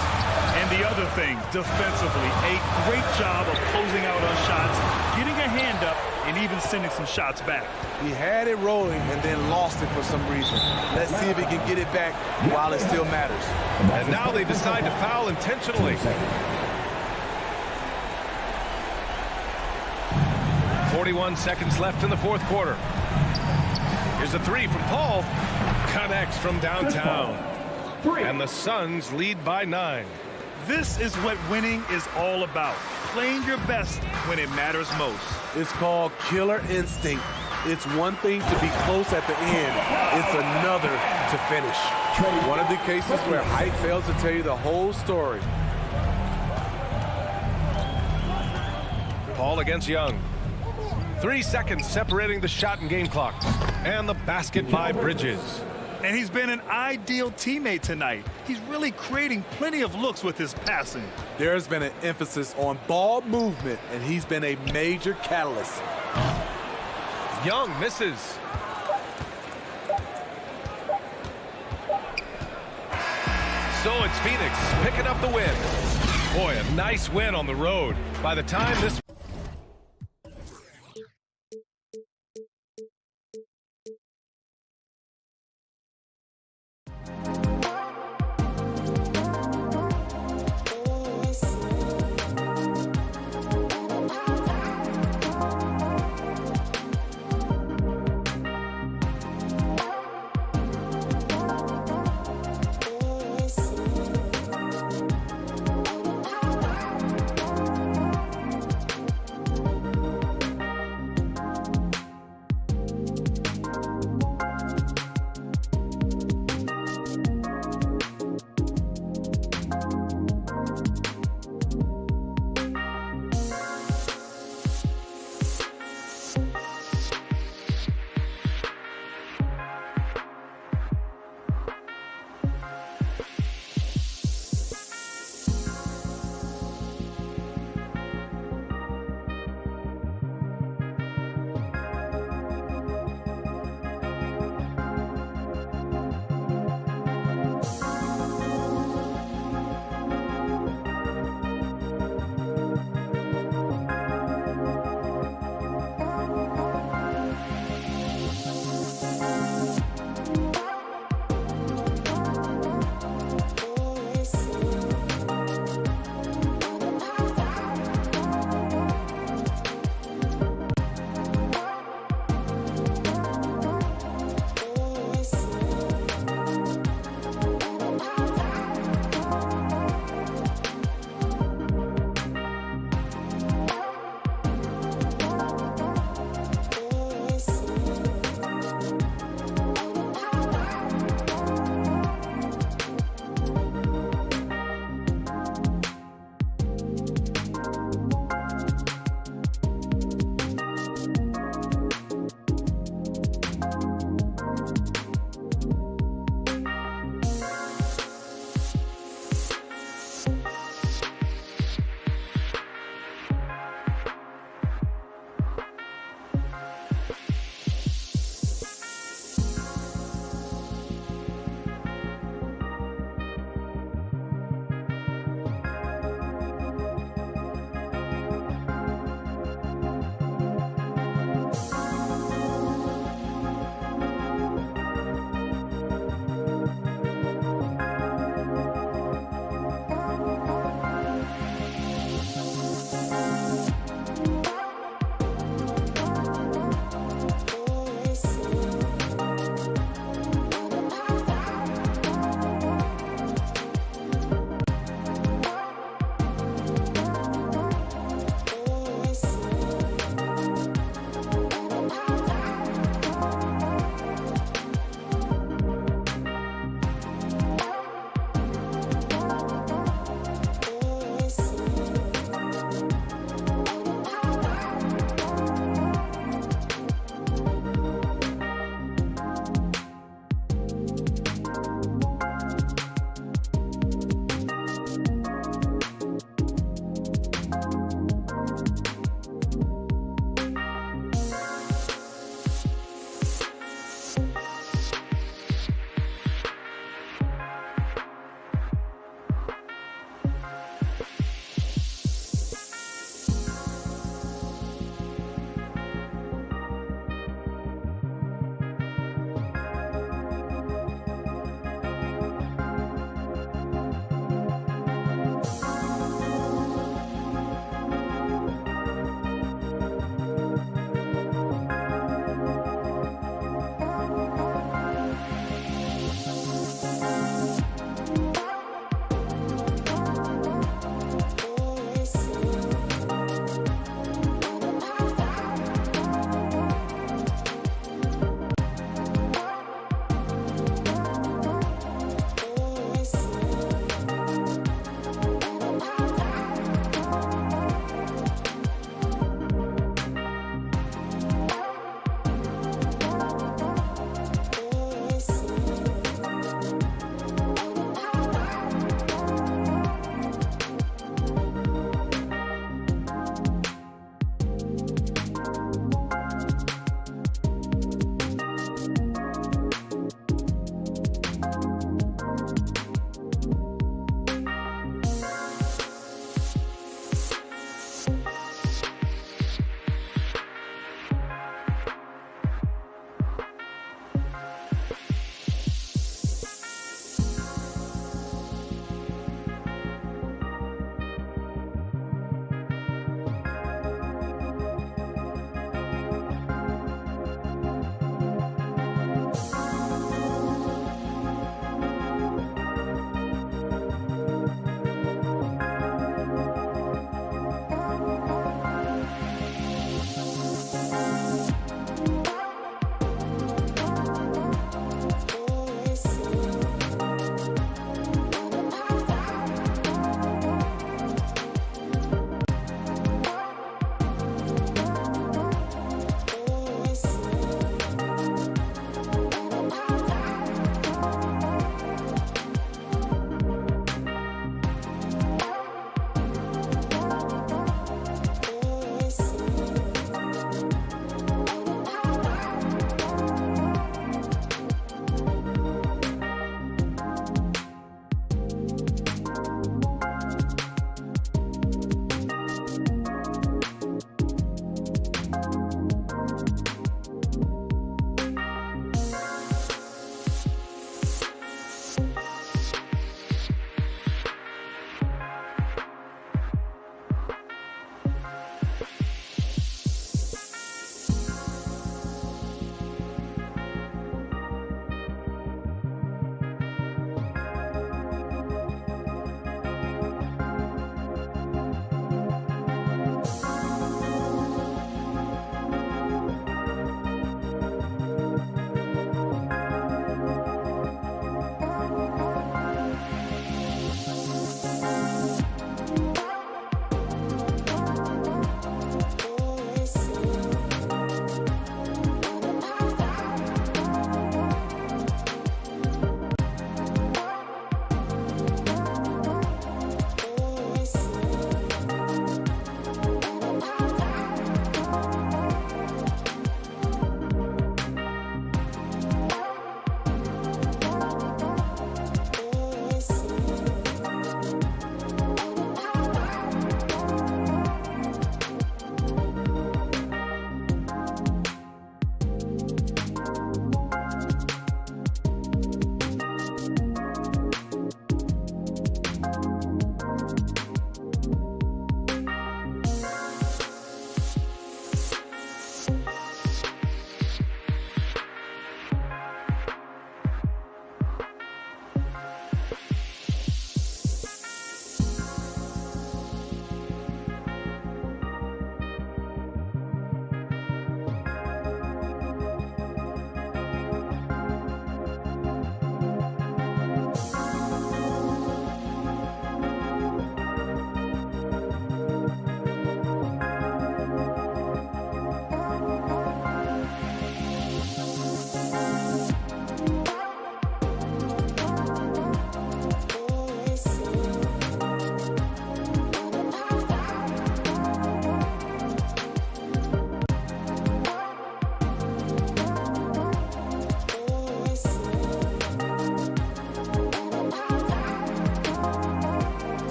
And the other thing, defensively, a great job of closing out on shots, getting a hand up and even sending some shots back. He had it rolling and then lost it for some reason. Let's see if he can get it back while it still matters. And now they decide to foul intentionally. 41 seconds left in the fourth quarter. Here's a three from Paul. Connects from downtown. And the Suns lead by 9. This is what winning is all about. Playing your best when it matters most. It's called killer instinct. It's one thing to be close at the end. It's another to finish. One of the cases where height fails to tell you the whole story. Paul against Young. 3 seconds separating the shot and game clock. And the basket by Bridges. And he's been an ideal teammate tonight. He's really creating plenty of looks with his passing. There's been an emphasis on ball movement, and he's been a major catalyst. Young misses. So it's Phoenix picking up the win. Boy, a nice win on the road. By the time this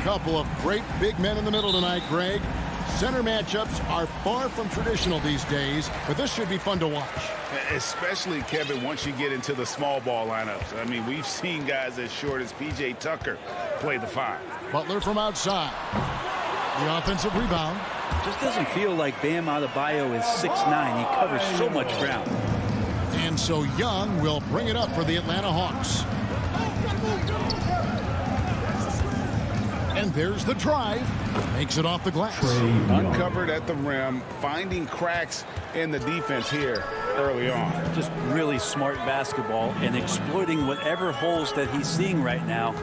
couple of great big men in the middle tonight, Greg. Center matchups are far from traditional these days, but this should be fun to watch. Especially, Kevin, once you get into the small ball lineups. I mean, we've seen guys as short as P.J. Tucker play the 5. Butler from outside. The offensive rebound. Just doesn't feel like Bam Adebayo is 6'9". He covers so much ground. And so Young will bring it up for the Atlanta Hawks. And there's the drive. Makes it off the glass. Uncovered at the rim, finding cracks in the defense here early on. Just really smart basketball and exploiting whatever holes that he's seeing right now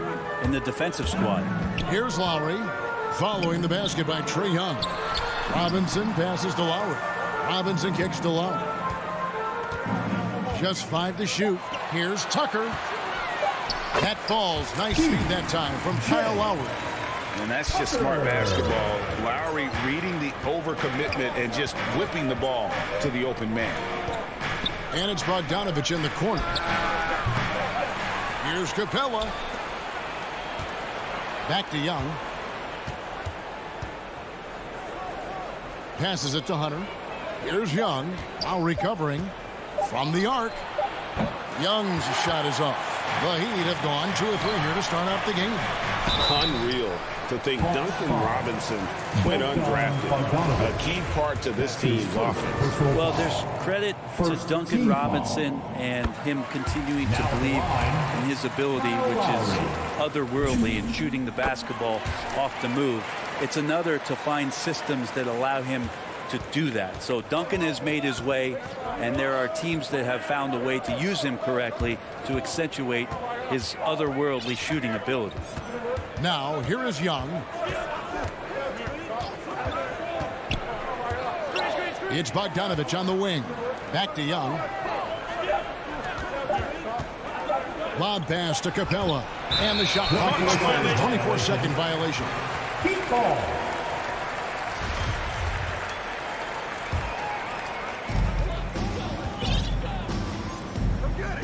in the defensive squad. Here's Lowry following the basket by Trae Young. Robinson passes to Lowry. Robinson kicks to Lowry. Just 5 to shoot. Here's Tucker. That falls. Nice feed that time from Kyle Lowry. And that's just smart basketball. Lowry reading the overcommitment and just whipping the ball to the open man. And it's Bogdanovich in the corner. Here's Capella. Back to Young. Passes it to Hunter. Here's Young. Lowry covering from the arc. Young's shot is off. The Heat have gone 2 or 3 here to start out the game. Unreal to think Duncan Robinson went undrafted. A key part to this team's offense. Well, there's credit to Duncan Robinson and him continuing to believe in his ability, which is otherworldly in shooting the basketball off the move. It's another to find systems that allow him to do that. So Duncan has made his way, and there are teams that have found a way to use him correctly to accentuate his otherworldly shooting ability. Now, here is Young. It's Bogdanovich on the wing. Back to Young. Lob pass to Capella. And the shot clock expired. 24-second violation. Heat ball.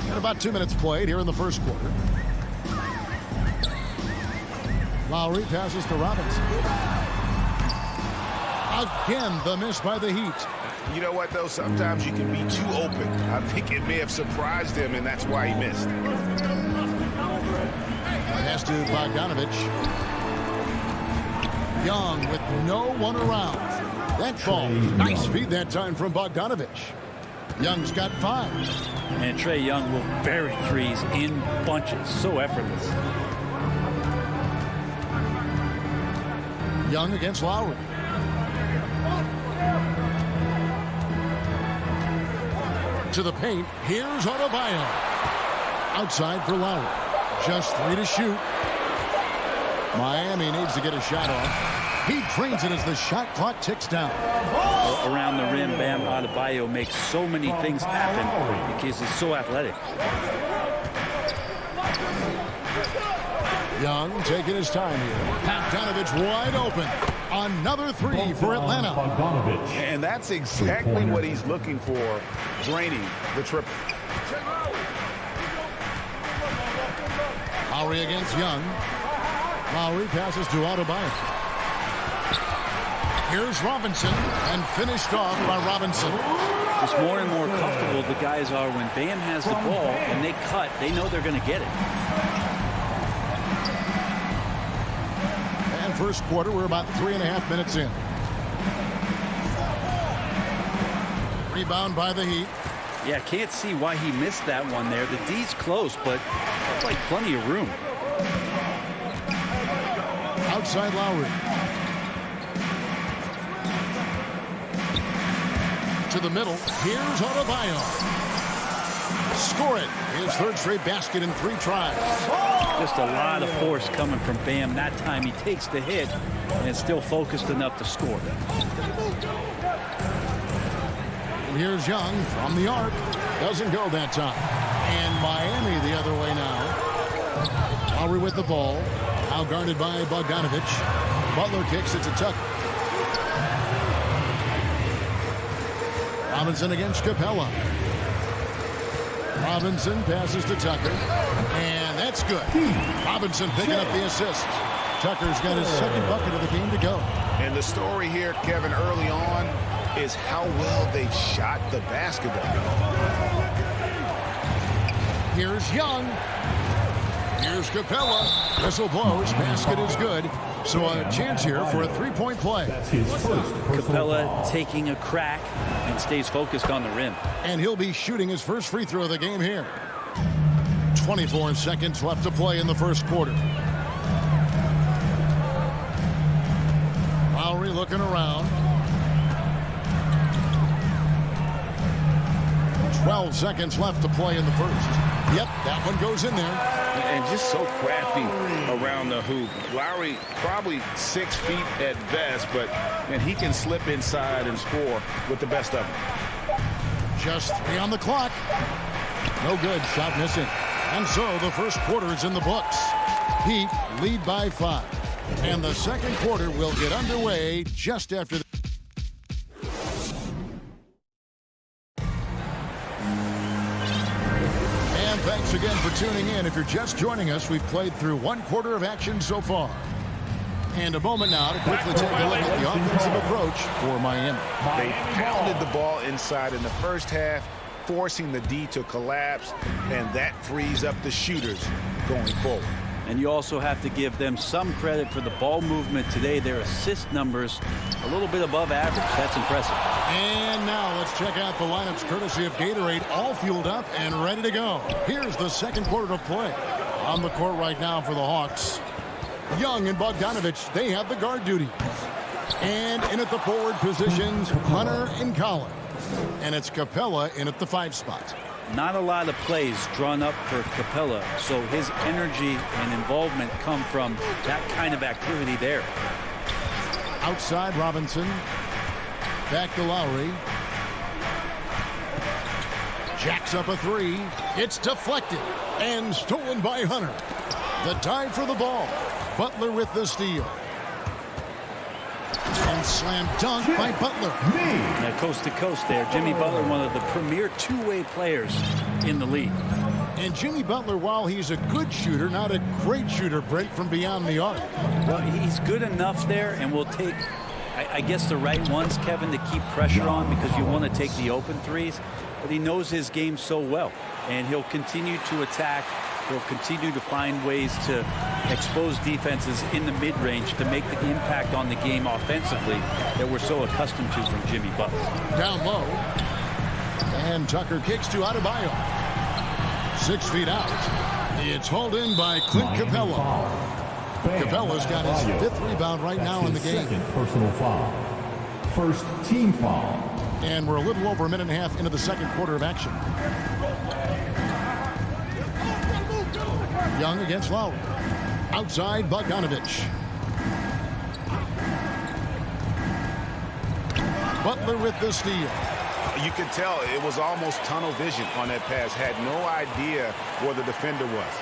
And about 2 minutes played here in the first quarter. Lowry passes to Robinson. Again, the miss by the Heat. You know what, though? Sometimes you can be too open. I think it may have surprised him, and that's why he missed. Pass to Bogdanovich. Young with no one around. That falls. Nice feed that time from Bogdanovich. Young's got 5. And Trae Young will bury threes in bunches. So effortless. Young against Lowry. To the paint. Here's Adebayo. Outside for Lowry. Just 3 to shoot. Miami needs to get a shot off. He drains it as the shot clock ticks down. Around the rim, Bam Adebayo makes so many things happen because he's so athletic. Young taking his time here. Bogdanovich wide open. Another 3 for Atlanta. And that's exactly what he's looking for, draining the triple. Lowry against Young. Lowry passes to Adebayo. Here's Robinson, and finished off by Robinson. Just more and more comfortable the guys are when Bam has the ball and they cut. They know they're going to get it. And first quarter, we're about 3.5 minutes in. Rebound by the Heat. Yeah, can't see why he missed that one there. The D's close, but it's like plenty of room. Outside Lowry. To the middle. Here's Adebayo. Score it. His 3rd straight basket in 3 tries. Just a lot of force coming from Bam. That time he takes the hit and still focused enough to score. And here's Young from the arc. Doesn't go that time. And Miami the other way now. Lowry with the ball. Now guarded by Bogdanovich. Butler kicks it to Tucker. Robinson against Capella. Robinson passes to Tucker. And that's good. Robinson picking up the assist. Tucker's got his second bucket of the game to go. And the story here, Kevin, early on is how well they've shot the basketball. Here's Young. Here's Capella. Whistle blows. Basket is good. So a chance here for a three-point play. Capella taking a crack and stays focused on the rim. And he'll be shooting his first free throw of the game here. 24 seconds left to play in the first quarter. Lowry looking around. 12 seconds left to play in the first. Yep, that one goes in there. And just so crafty around the hoop. Lowry probably 6 feet at best, and he can slip inside and score with the best of them. Just 3 on the clock. No good, shot missing. And so the first quarter is in the books. Heat lead by 5. And the second quarter will get underway just after the... And thanks again for tuning in. If you're just joining us, we've played through 1 quarter of action so far. And a moment now to quickly take a look at the offensive approach for Miami. They pounded the ball inside in the first half, forcing the D to collapse, and that frees up the shooters going forward. And you also have to give them some credit for the ball movement today. Their assist numbers a little bit above average. That's impressive. And now let's check out the lineups courtesy of Gatorade, all fueled up and ready to go. Here's the second quarter of play. On the court right now for the Hawks. Young and Bogdanovich, they have the guard duty. And in at the forward positions, Hunter and Collins. And it's Capella in at the 5 spot. Not a lot of plays drawn up for Capella, so his energy and involvement come from that kind of activity there. Outside Robinson. Back to Lowry. Jacks up a 3. It's deflected and stolen by Hunter. The tie for the ball. Butler with the steal. And slam dunk by Butler. Now, coast to coast there. Jimmy Butler, one of the premier two-way players in the league. And Jimmy Butler, while he's a good shooter, not a great shooter, Brent, from beyond the arc. Well, he's good enough there, and will take, I guess, the right ones, Kevin, to keep pressure on, because you want to take the open threes. But he knows his game so well, and he'll continue to attack. He'll continue to find ways to expose defenses in the mid-range to make the impact on the game offensively that we're so accustomed to from Jimmy Butler. Down low. And Tucker kicks to Adebayo. 6 feet out. It's hauled in by Clint Capella. Capella's got his 5th rebound right now in the game. Second personal foul. First team foul. And we're a little over a minute and a half into the second quarter of action. Young against Lowry. Outside Bogdanovich. Butler with the steal. You could tell it was almost tunnel vision on that pass. Had no idea where the defender was.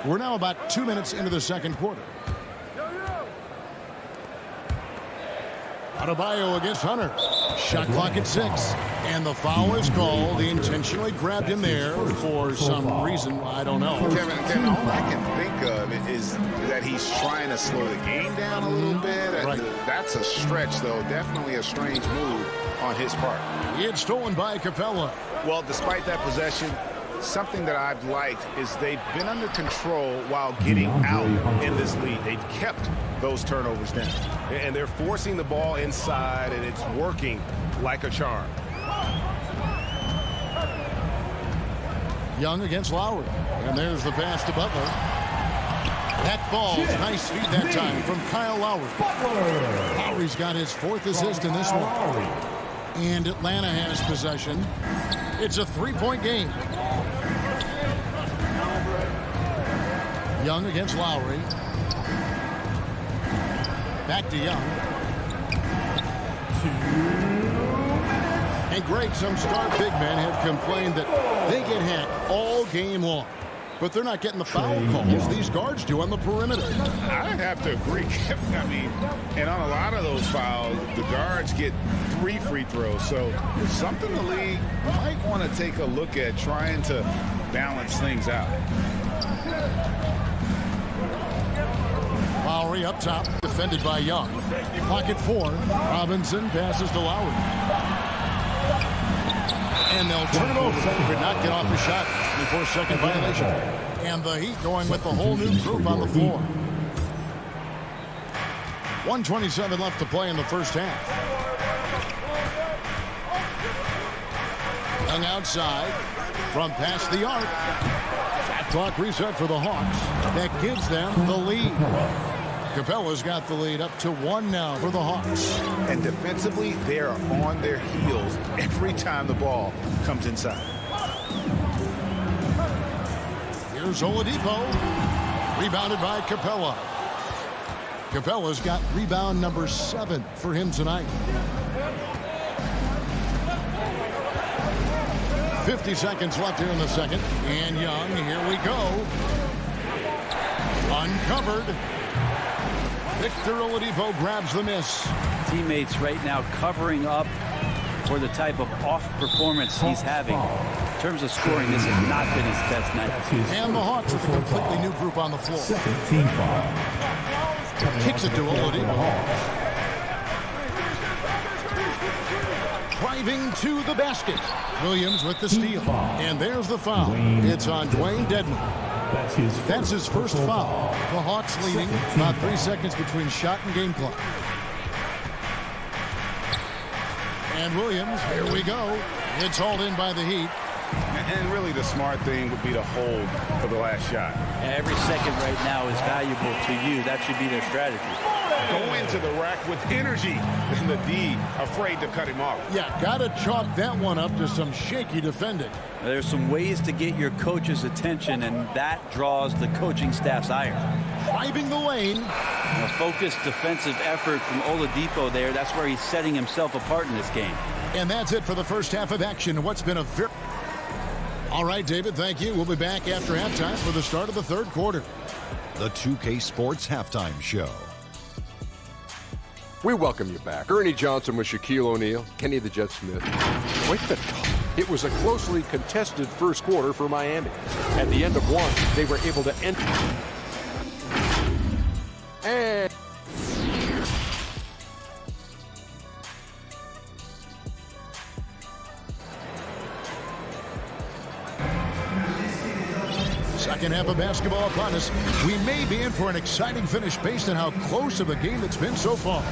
We're now about 2 minutes into the second quarter. Adebayo against Hunter. Shot clock at 6. And the foul is called. He intentionally grabbed him there for some reason. I don't know. Kevin, all I can think of is that he's trying to slow the game down a little bit. Right. That's a stretch, though. Definitely a strange move on his part. It's stolen by Capella. Well, despite that possession, something that I've liked is they've been under control while getting out in this lead. They've kept those turnovers down. And they're forcing the ball inside, and it's working like a charm. Young against Lowry. And there's the pass to Butler. That ball, nice feed that time from Kyle Lowry. Lowry's got his 4th assist in this one. And Atlanta has possession. It's a 3-point game. Young against Lowry. Back to Young. And Greg, some star big men have complained that they get hit all game long. But they're not getting the foul calls these guards do on the perimeter. I have to agree. I mean, and on a lot of those fouls, the guards get 3 free throws. So it's something the league might want to take a look at, trying to balance things out. Lowry up top, defended by Young. Pocket 4. Robinson passes to Lowry. And they'll turn it over. Could not get off the shot before second violation. And the Heat going with the whole new group on the floor. 1:27 left to play in the first half. Young outside from past the arc. Shot clock reset for the Hawks. That gives them the lead. Capella's got the lead up to 1 now for the Hawks. And defensively, they are on their heels every time the ball comes inside. Here's Oladipo. Rebounded by Capella. Capella's got rebound number 7 for him tonight. 50 seconds left here in the second. And Young, here we go. Uncovered. Victor Oladipo grabs the miss. Teammates right now covering up for the type of off performance he's having. In terms of scoring, this has not been his best night. And the Hawks with a completely new group on the floor. Second team foul. Kicks it to Oladipo. Driving to the basket. Williams with the steal. And there's the foul. It's on Dwayne Dedmon. That's his first foul. The Hawks leading. About 3 seconds between shot and game clock. And Williams, here we go. It's hauled in by the Heat. And really the smart thing would be to hold for the last shot. Every second right now is valuable to you. That should be their strategy. Go into the rack with energy. And the D afraid to cut him off. Yeah, got to chalk that one up to some shaky defending. There's some ways to get your coach's attention, and that draws the coaching staff's ire. Driving the lane. A focused defensive effort from Oladipo there. That's where he's setting himself apart in this game. And that's it for the first half of action. What's been a very... All right, David, thank you. We'll be back after halftime for the start of the third quarter. The 2K Sports Halftime Show. We welcome you back. Ernie Johnson with Shaquille O'Neal, Kenny the Jet Smith. Wait the talk. It was a closely contested first quarter for Miami. At the end of one, they were able to end. And second half of basketball upon us. We may be in for an exciting finish based on how close of a game it's been so far.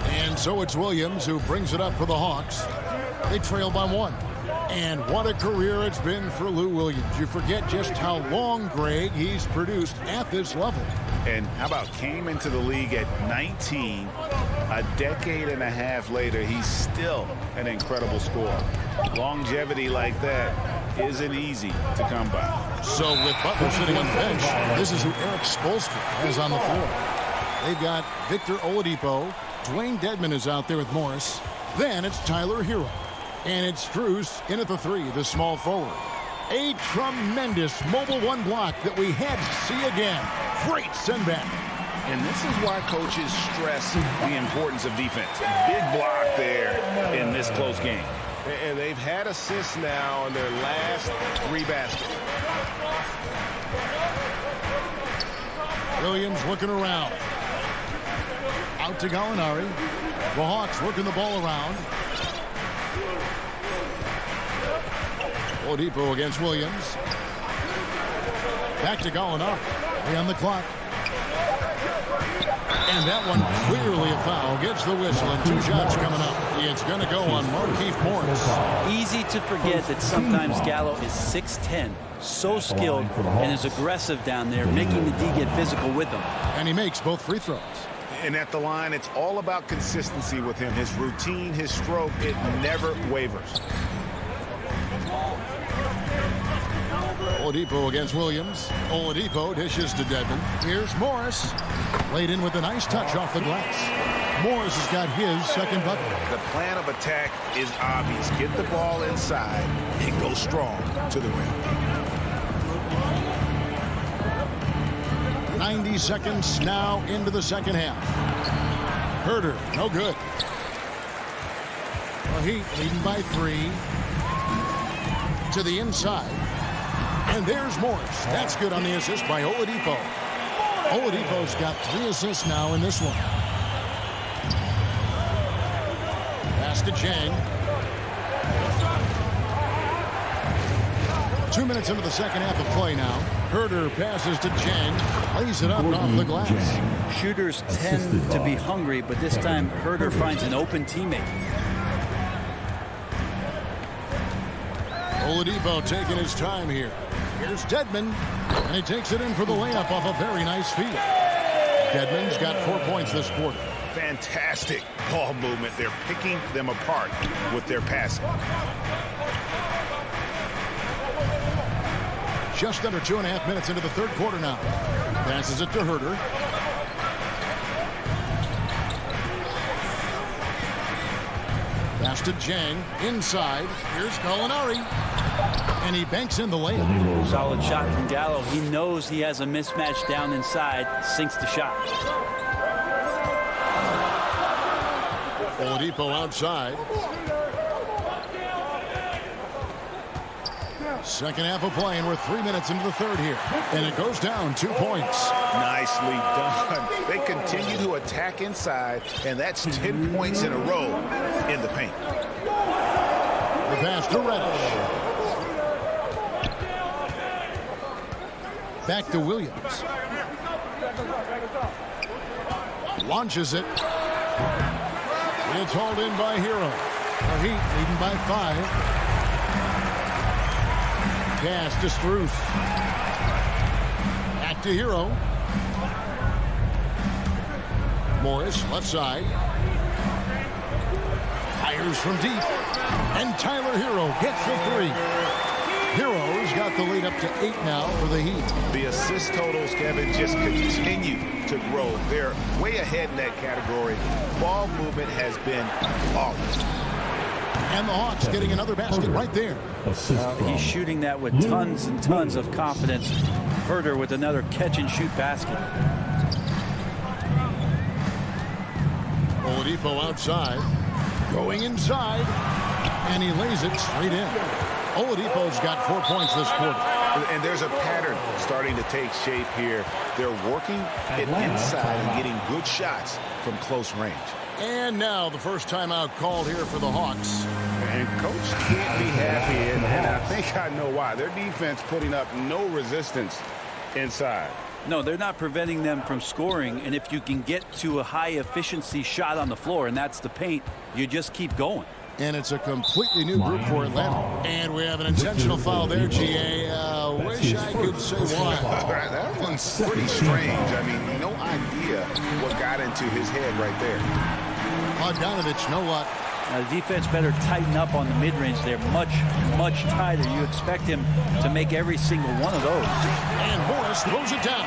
And so it's Williams who brings it up for the Hawks. They trail by 1. And what a career it's been for Lou Williams. You forget just how long, Greg, he's produced at this level. And how about came into the league at 19, a decade and a half later, he's still an incredible scorer. Longevity like that isn't easy to come by. So with Butler sitting on the bench, this is who Eric Spoelstra has on the floor. They've got Victor Oladipo. Dwayne Dedmon is out there with Morris. Then it's Tyler Hero. And it's Strus in at the 3, the small forward. A tremendous mobile 1 block that we had to see again. Great send back. And this is why coaches stress the importance of defense. Big block there in this close game. And they've had assists now in their last 3 baskets. Williams looking around. Out to Gallinari. The Hawks working the ball around. Oladipo against Williams. Back to Gallinari. On the clock. And that one clearly a foul. Gets the whistle and 2 shots coming up. It's going to go on Markieff Morris. Easy to forget that sometimes Gallo is 6'10", so skilled and is aggressive down there, making the D get physical with him. And he makes both free throws. And at the line, it's all about consistency with him. His routine, his stroke, it never wavers. Oladipo against Williams. Oladipo dishes to Dedmon. Here's Morris. Laid in with a nice touch off the glass. Morris has got his second bucket. The plan of attack is obvious. Get the ball inside and go strong to the rim. 90 seconds now into the second half. Herter, no good. The Heat leading by 3. to the inside. And there's Morris. That's good on the assist by Oladipo. Oladipo's got 3 assists now in this one. Pass to Chang. 2 minutes into the second half of play now. Herder passes to Chang. Lays it up off the glass. Shooters tend to be hungry, but this time Herder finds an open teammate. Oladipo taking his time here. Here's Dedmon, and he takes it in for the layup off a very nice feed. Dedmon's got 4 points this quarter. Fantastic ball movement. They're picking them apart with their passing. Just under 2.5 minutes into the third quarter now. Passes it to Herder. Pass to Jang. Inside. Here's Gallinari. And he banks in the layup. Solid shot from Gallo. He knows he has a mismatch down inside. Sinks the shot. Oladipo outside. Second half of play, and we're 3 minutes into the third here. And it goes down 2 points. Nicely done. They continue to attack inside, and that's 10 points in a row in the paint. The pass to Reddish. Back to Williams. Launches it. It's hauled in by Hero. The Heat leading by 5. Pass to Struth. Back to Hero. Morris, left side. Fires from deep. And Tyler Hero gets the 3. Hero's got the lead up to 8 now for the Heat. The assist totals, Kevin, just continue to grow. They're way ahead in that category. Ball movement has been flawless. And the Hawks getting another basket right there. He's shooting that with tons and tons of confidence. Herder with another catch-and-shoot basket. Oladipo outside. Going inside. And he lays it straight in. Oladipo's got 4 points this quarter. And there's a pattern starting to take shape here. They're working it inside and getting good shots from close range. And now the first timeout called here for the Hawks. And coach can't be happy, and I think I know why. Their defense putting up no resistance inside. No, they're not preventing them from scoring, and if you can get to a high-efficiency shot on the floor, and that's the paint, you just keep going. And it's a completely new group for Atlanta. And we have an intentional foul there, GA. Wish I could say why. That one's pretty strange. I mean, no idea what got into his head right there. Bogdanovich, no luck. The defense better tighten up on the mid-range. They're much, much tighter. You expect him to make every single one of those. And Morris throws it down.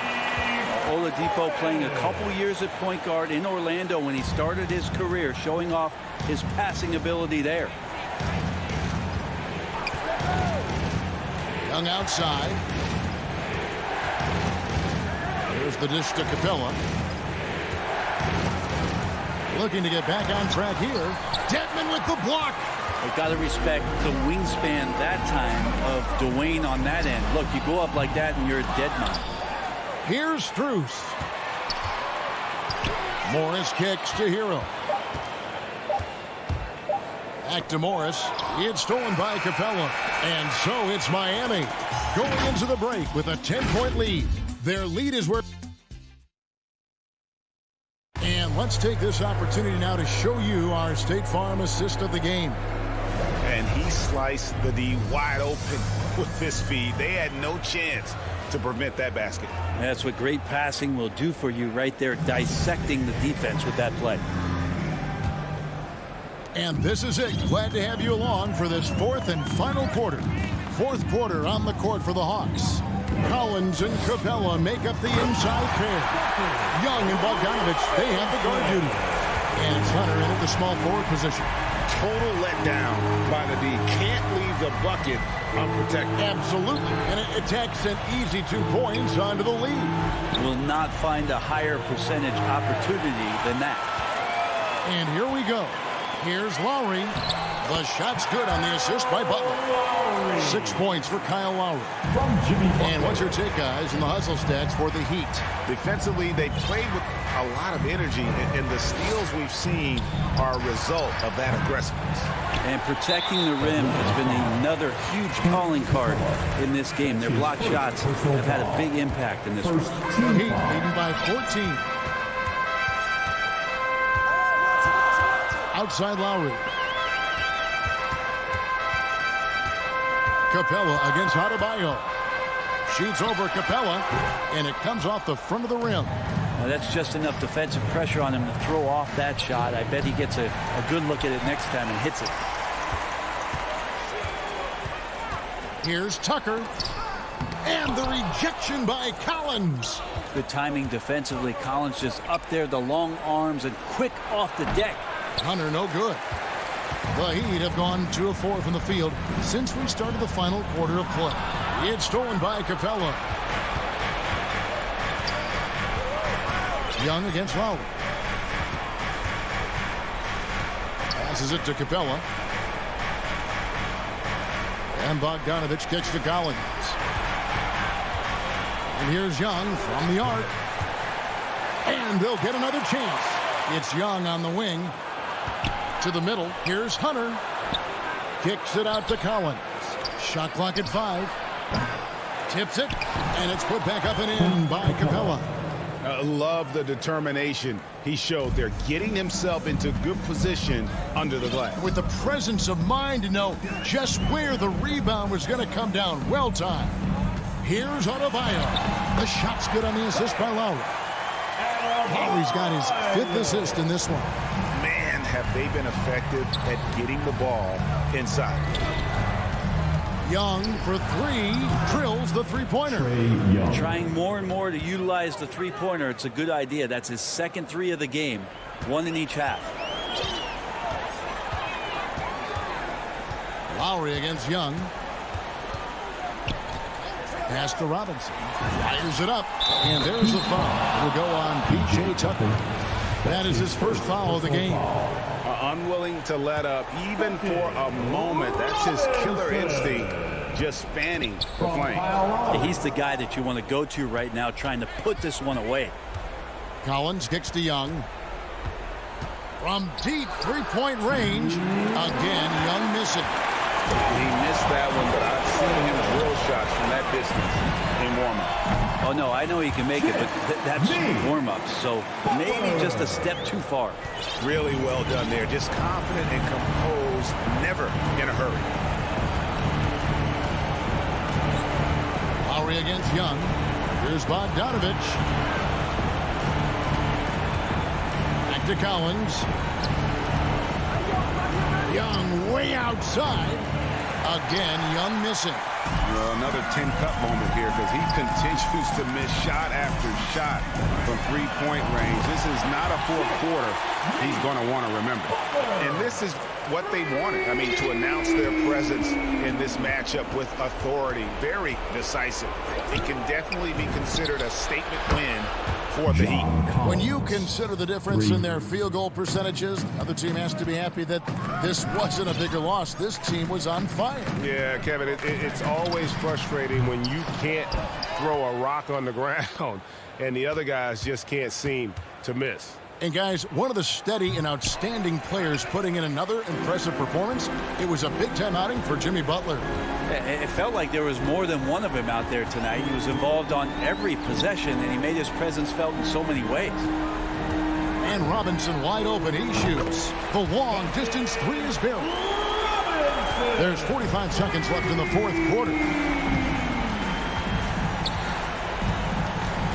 Oladipo playing a couple years at point guard in Orlando when he started his career, showing off his passing ability there. Young outside. Here's the dish to Capella. Looking to get back on track here. Dedmon with the block. They've got to respect the wingspan that time of Dwayne on that end. Look, you go up like that and you're a dead man. Here's Struth. Morris kicks to Hero. Back to Morris. It's stolen by Capella. And so it's Miami going into the break with a 10-point lead. Their lead is where... And let's take this opportunity now to show you our State Farm assist of the game. And he sliced the D wide open with this feed. They had no chance to prevent that basket. That's what great passing will do for you right there, dissecting the defense with that play. And this is it. Glad to have you along for this fourth and final quarter. Fourth quarter on the court for the Hawks. Collins and Capella make up the inside pair. Young and Bogdanovich, they have the guard duty. And it's Hunter in at the small forward position. Total letdown by the D. Can't leave the bucket unprotected. Absolutely. And it takes an easy 2 points onto the lead. Will not find a higher percentage opportunity than that. And here we go. Here's Lowry. The shot's good on the assist by Butler. 6 points for Kyle Lowry. And what's your take, guys, in the hustle stats for the Heat? Defensively, they played with a lot of energy, and the steals we've seen are a result of that aggressiveness. And protecting the rim has been another huge calling card in this game. Their block shots have had a big impact in this one. Heat leading by 14. Outside Lowry. Capella against Adebayo. Shoots over Capella, and it comes off the front of the rim. Now that's just enough defensive pressure on him to throw off that shot. I bet he gets a good look at it next time and hits it. Here's Tucker. And the rejection by Collins. Good timing defensively. Collins just up there, the long arms, and quick off the deck. Hunter, no good. The Heat have gone 2 of 4 from the field since we started the final quarter of play. It's stolen by Capella. Young against Lowry. Passes it to Capella. And Bogdanovich kicks to Collins. And here's Young from the arc. And they'll get another chance. It's Young on the wing. To the middle. Here's Hunter. Kicks it out to Collins. Shot clock at 5. Tips it. And it's put back up and in by Capella. Love the determination he showed there, getting himself into good position under the glass. With the presence of mind to know just where the rebound was going to come down. Well timed. Here's Adebayo. The shot's good on the assist by Lowry. Lowry's got his 5th assist in this one. Man, have they been effective at getting the ball inside. Young for 3, drills the three-pointer. Trying more and more to utilize the three-pointer. It's a good idea. That's his 2nd 3 of the game. 1 in each half. Lowry against Young. Pass to Robinson. Fires it up. And there's the foul. It'll go on P.J. Tucker. That is his first foul of the game. Unwilling to let up even for a moment. That's his killer instinct, just fanning the flame. He's the guy that you want to go to right now, trying to put this one away. Collins kicks to Young. From deep three-point range. Again, Young missing. He missed that one, but I've seen him drill shots from that distance in warm-up. Oh, no, I know he can make it, but that's warm-up, so maybe just a step too far. Really well done there. Just confident and composed, never in a hurry. Lowry against Young. Here's Bogdanovich. Back to Collins. Young way outside. Again, Young missing. Another 10-cut moment here because he continues to miss shot after shot from three-point range. This is not a fourth quarter he's going to want to remember. And this is what they wanted. I mean, to announce their presence in this matchup with authority. Very decisive. It can definitely be considered a statement win for the Heat. When you consider the difference in their field goal percentages, the other team has to be happy that this wasn't a bigger loss. This team was on fire. Yeah, Kevin, it's always frustrating when you can't throw a rock on the ground and the other guys just can't seem to miss. And guys, one of the steady and outstanding players putting in another impressive performance, it was a big-time outing for Jimmy Butler. It felt like there was more than one of him out there tonight. He was involved on every possession, and he made his presence felt in so many ways. And Robinson wide open. He shoots. The long-distance 3 is buried. There's 45 seconds left in the fourth quarter.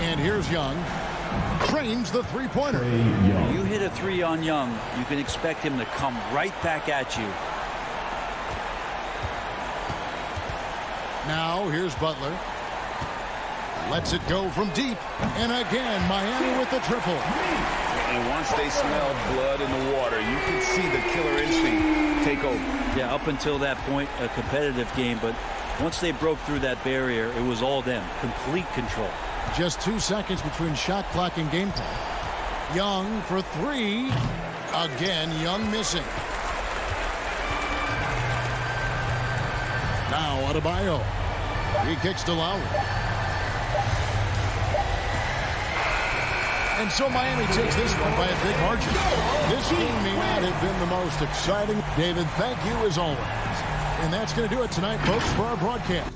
And here's Young. Trains the three-pointer. You hit a 3 on Young, you can expect him to come right back at you. Now here's Butler. Lets it go from deep. And again, Miami with the triple. And once they smelled blood in the water, you could see the killer instinct take over. Yeah, up until that point, a competitive game, but once they broke through that barrier, it was all them. Complete control. Just 2 seconds between shot clock and game time. Young for 3. Again, Young missing. Now Adebayo. He kicks to Lowry. And so Miami takes this one by a big margin. This game may not have been the most exciting. David, thank you as always. And that's going to do it tonight, folks, for our broadcast.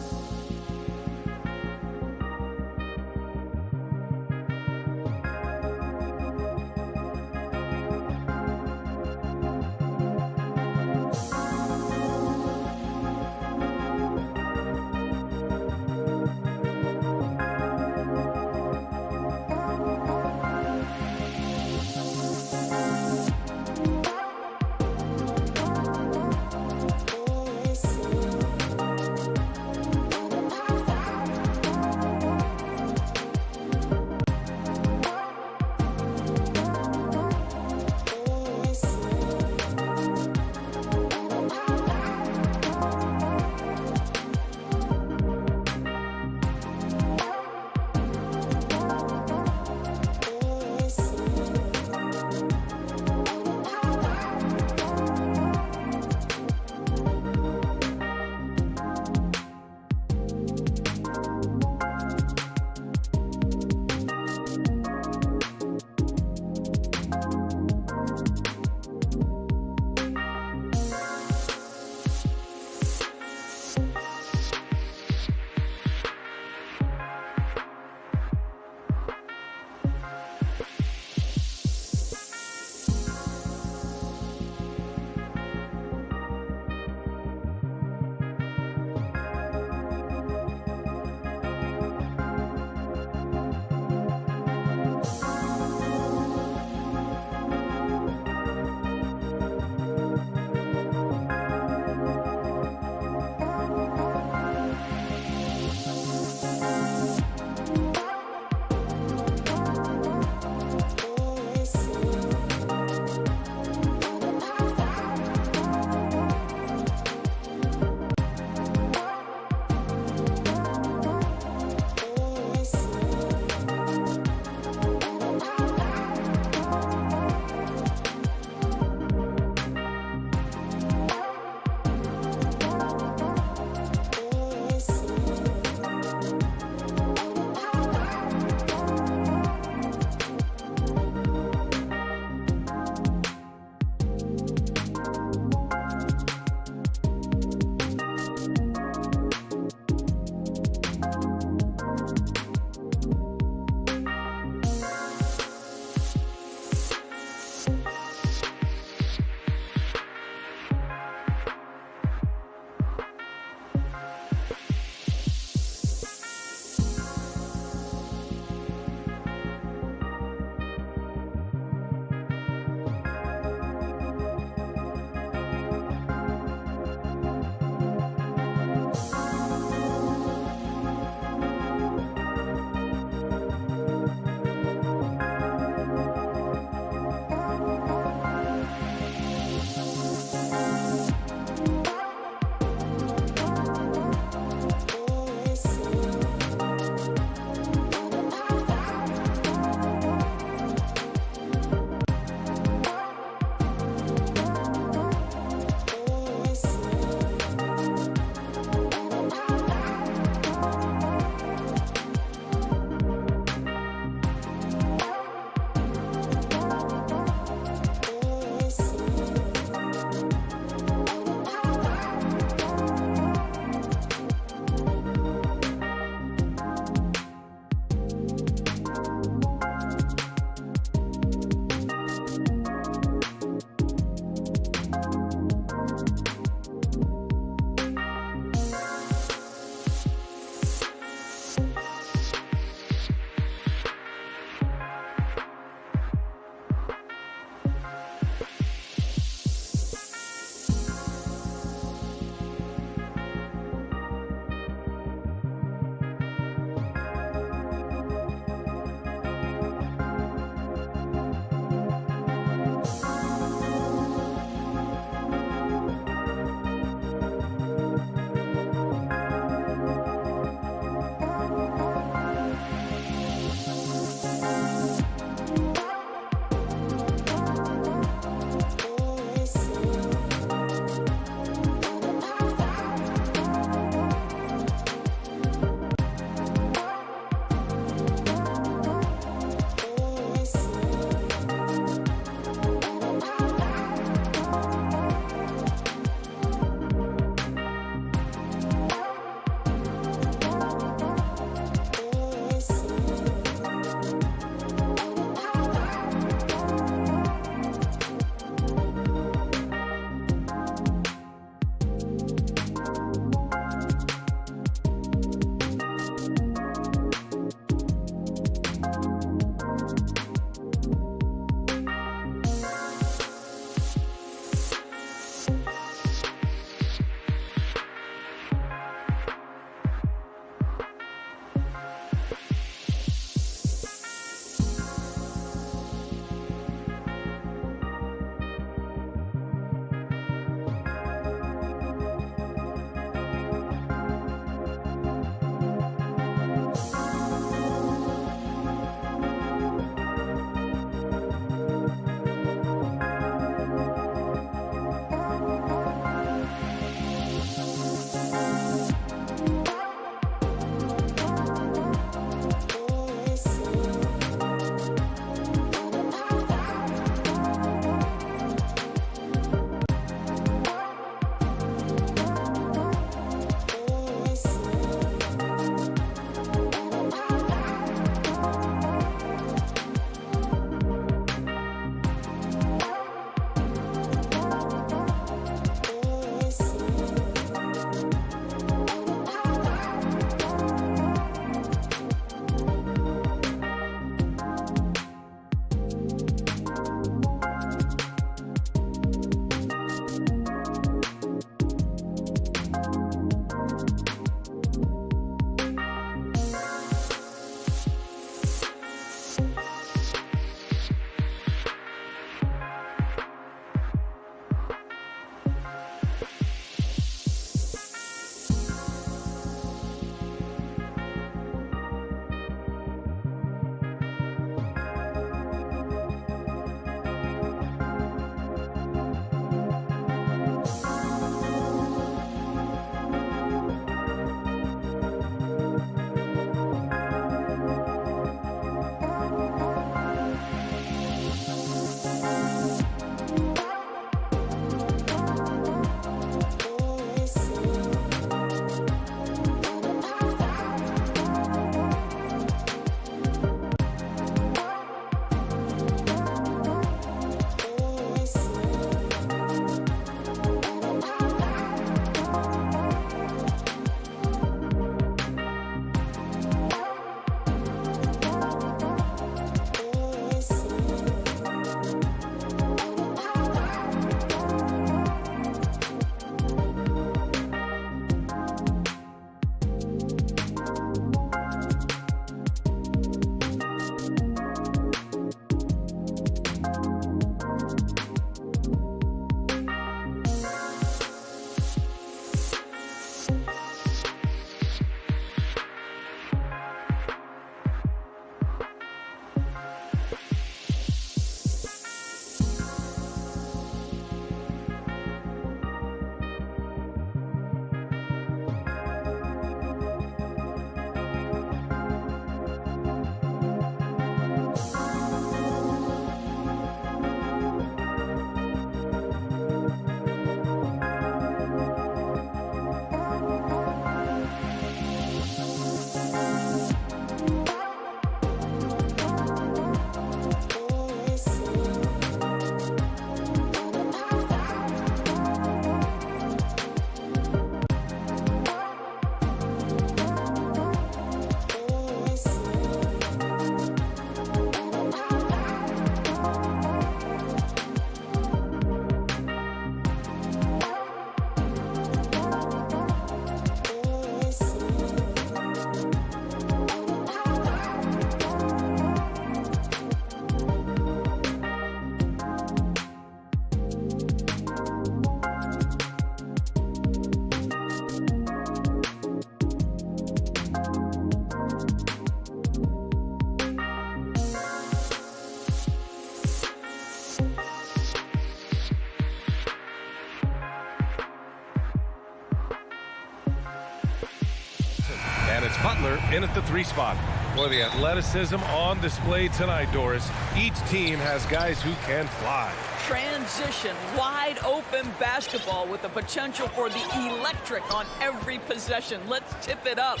it's Butler in at the 3 spot. Boy, the athleticism on display tonight, Doris. Each team has guys who can fly. Transition, wide open basketball with the potential for the electric on every possession. Let's tip it up.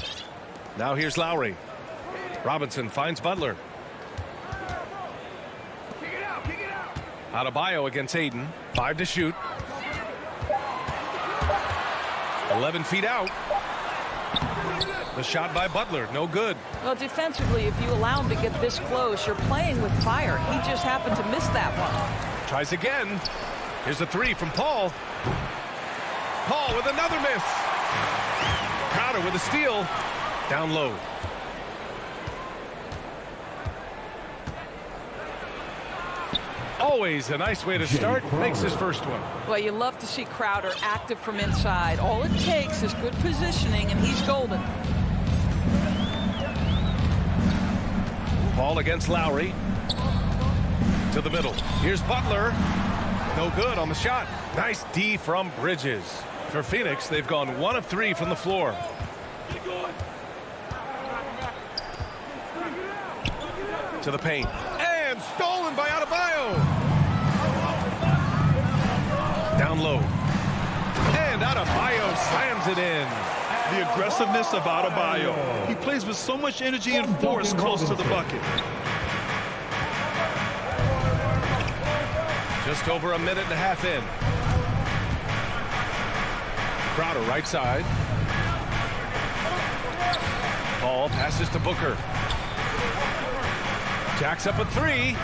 Now here's Lowry. Robinson finds Butler. Adebayo against Aiden. 5 to shoot. 11 feet out. The shot by Butler, no good. Well, defensively, if you allow him to get this close, you're playing with fire. He just happened to miss that one. Tries again. Here's a 3 from Paul. Paul with another miss. Crowder with a steal. Down low. Always a nice way to start. Makes his first one. Well, you love to see Crowder active from inside. All it takes is good positioning, and he's golden. Paul against Lowry. To the middle. Here's Butler. No good on the shot. Nice D from Bridges. For Phoenix, they've gone 1 of 3 from the floor. To the paint. And stolen by Adebayo. Down low. And Adebayo slams it in. The aggressiveness of Adebayo. He plays with so much energy and force close to the bucket. Just over a minute and a half in. Crowder right side. Paul passes to Booker. Jacks up a 3.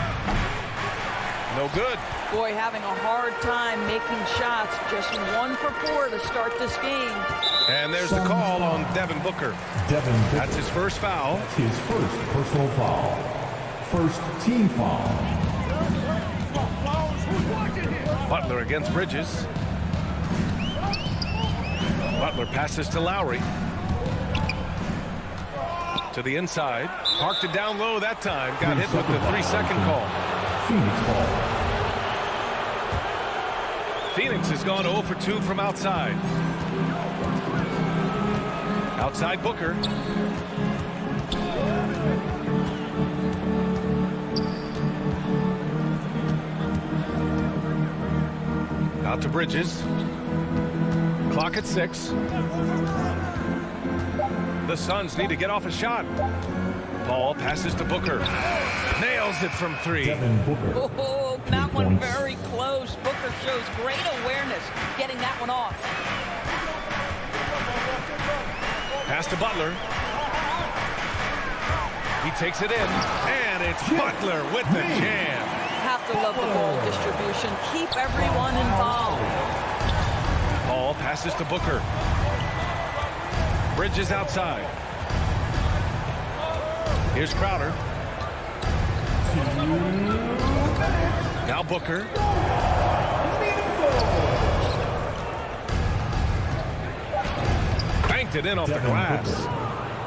No good. Boy, having a hard time making shots. Just 1 for 4 to start this game. And there's the call on Devin Booker. That's his first foul. That's his first personal foul. First team foul. Butler against Bridges. Butler passes to Lowry. To the inside. Parked it down low that time. Got hit with the 3-second call. Phoenix ball. Phoenix has gone 0 for 2 from outside. Outside Booker. Out to Bridges. Clock at 6. The Suns need to get off a shot. Paul passes to Booker. Nails it from 3. Oh, that one very close. Booker shows great awareness getting that one off. Pass to Butler. He takes it in. And it's Butler with the jam. Have to love the ball distribution. Keep everyone involved. Paul passes to Booker. Bridges outside. Here's Crowder. Now Booker. Banked it in off the glass.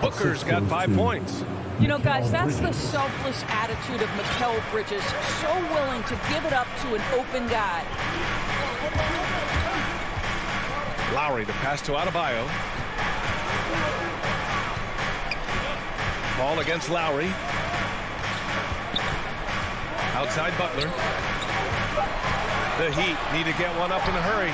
Booker's got 5 points. You know, guys, that's the selfless attitude of Mikal Bridges. So willing to give it up to an open guy. Lowry to pass to Adebayo. Ball against Lowry. Outside Butler. The Heat need to get one up in a hurry.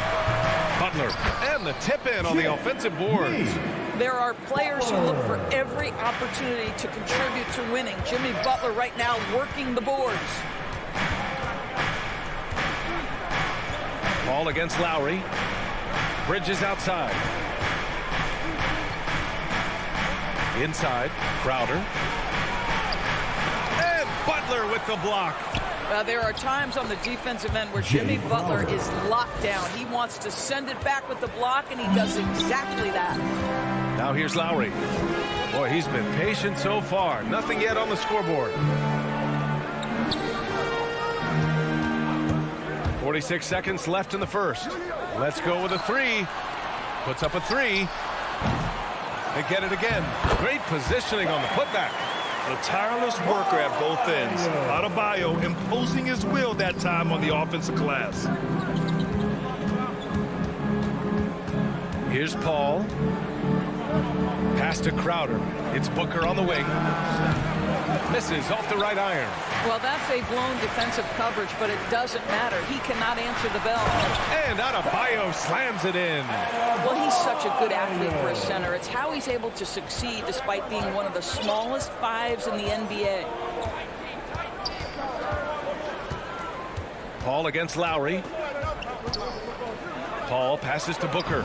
Butler and the tip in on the offensive boards. There are players who look for every opportunity to contribute to winning. Jimmy Butler right now working the boards. Ball against Lowry. Bridges outside. Inside, Crowder. And Butler with the block. There are times on the defensive end where Jimmy Butler is locked down. He wants to send it back with the block, and he does exactly that. Now here's Lowry. Boy, he's been patient so far. Nothing yet on the scoreboard. 46 seconds left in the first. Let's go with a 3. Puts up a 3. And get it again. Great positioning on the putback. A tireless worker at both ends. Adebayo imposing his will that time on the offensive glass. Here's Paul. Pass to Crowder. It's Booker on the wing. Misses off the right iron. Well, that's a blown defensive coverage, but it doesn't matter. He cannot answer the bell. And Adebayo slams it in. Well, he's such a good athlete for a center. It's how he's able to succeed despite being one of the smallest fives in the NBA. Paul against Lowry. Paul passes to Booker.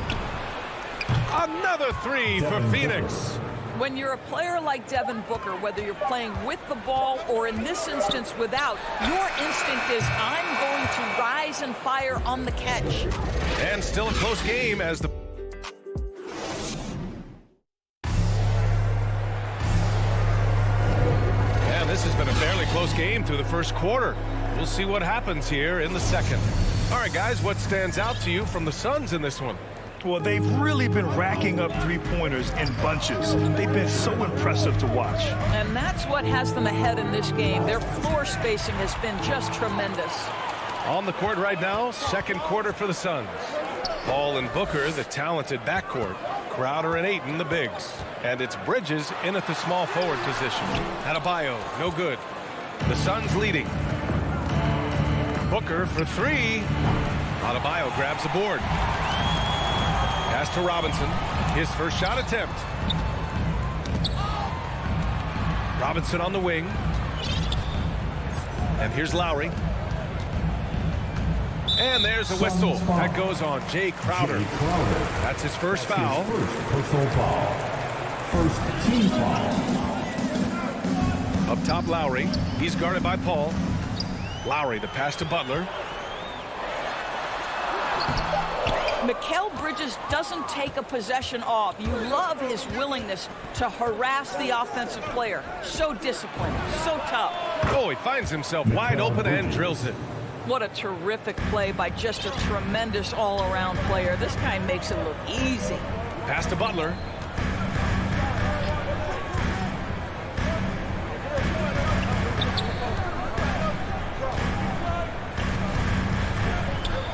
Another three for Phoenix. When you're a player like Devin Booker, whether you're playing with the ball or in this instance without, your instinct is, I'm going to rise and fire on the catch. And still a close game as the... And this has been a fairly close game through the first quarter. We'll see what happens here in the second. All right, guys, what stands out to you from the Suns in this one? Well, they've really been racking up three-pointers in bunches. They've been so impressive to watch. And that's what has them ahead in this game. Their floor spacing has been just tremendous. On the court right now, second quarter for the Suns. Paul and Booker, the talented backcourt. Crowder and Ayton, the bigs. And it's Bridges in at the small forward position. Adebayo, no good. The Suns leading. Booker for three. Adebayo grabs the board. Pass to Robinson. His first shot attempt. Robinson on the wing. And here's Lowry. And there's a whistle. That goes on Jay Crowder. That's his first foul. Personal foul. First team foul. Up top, Lowry. He's guarded by Paul. Lowry, the pass to Butler. Mikal Bridges doesn't take a possession off. You love his willingness to harass the offensive player. So disciplined, so tough. Oh, he finds himself wide open and drills it. What a terrific play by just a tremendous all-around player. This guy makes it look easy. Pass to Butler.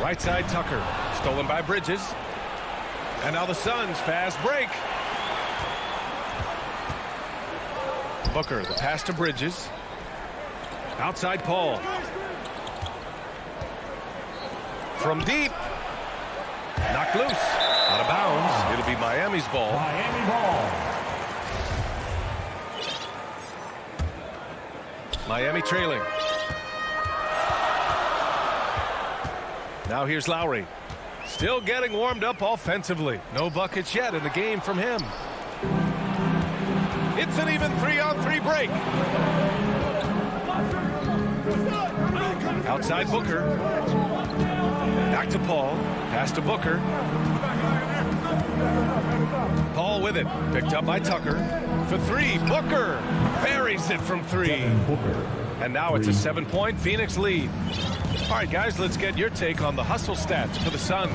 Right side, Tucker. Stolen by Bridges. And now the Suns fast break. Booker, the pass to Bridges. Outside Paul. From deep. Knocked loose. Out of bounds. It'll be Miami's ball. Miami ball. Miami trailing. Now here's Lowry. Still getting warmed up offensively. No buckets yet in the game from him. It's an even 3-on-3 break. Outside Booker. Back to Paul. Pass to Booker. Paul with it. Picked up by Tucker. For three. Booker buries it from three. And now it's a 7-point Phoenix lead. All right, guys, let's get your take on the hustle stats for the Suns.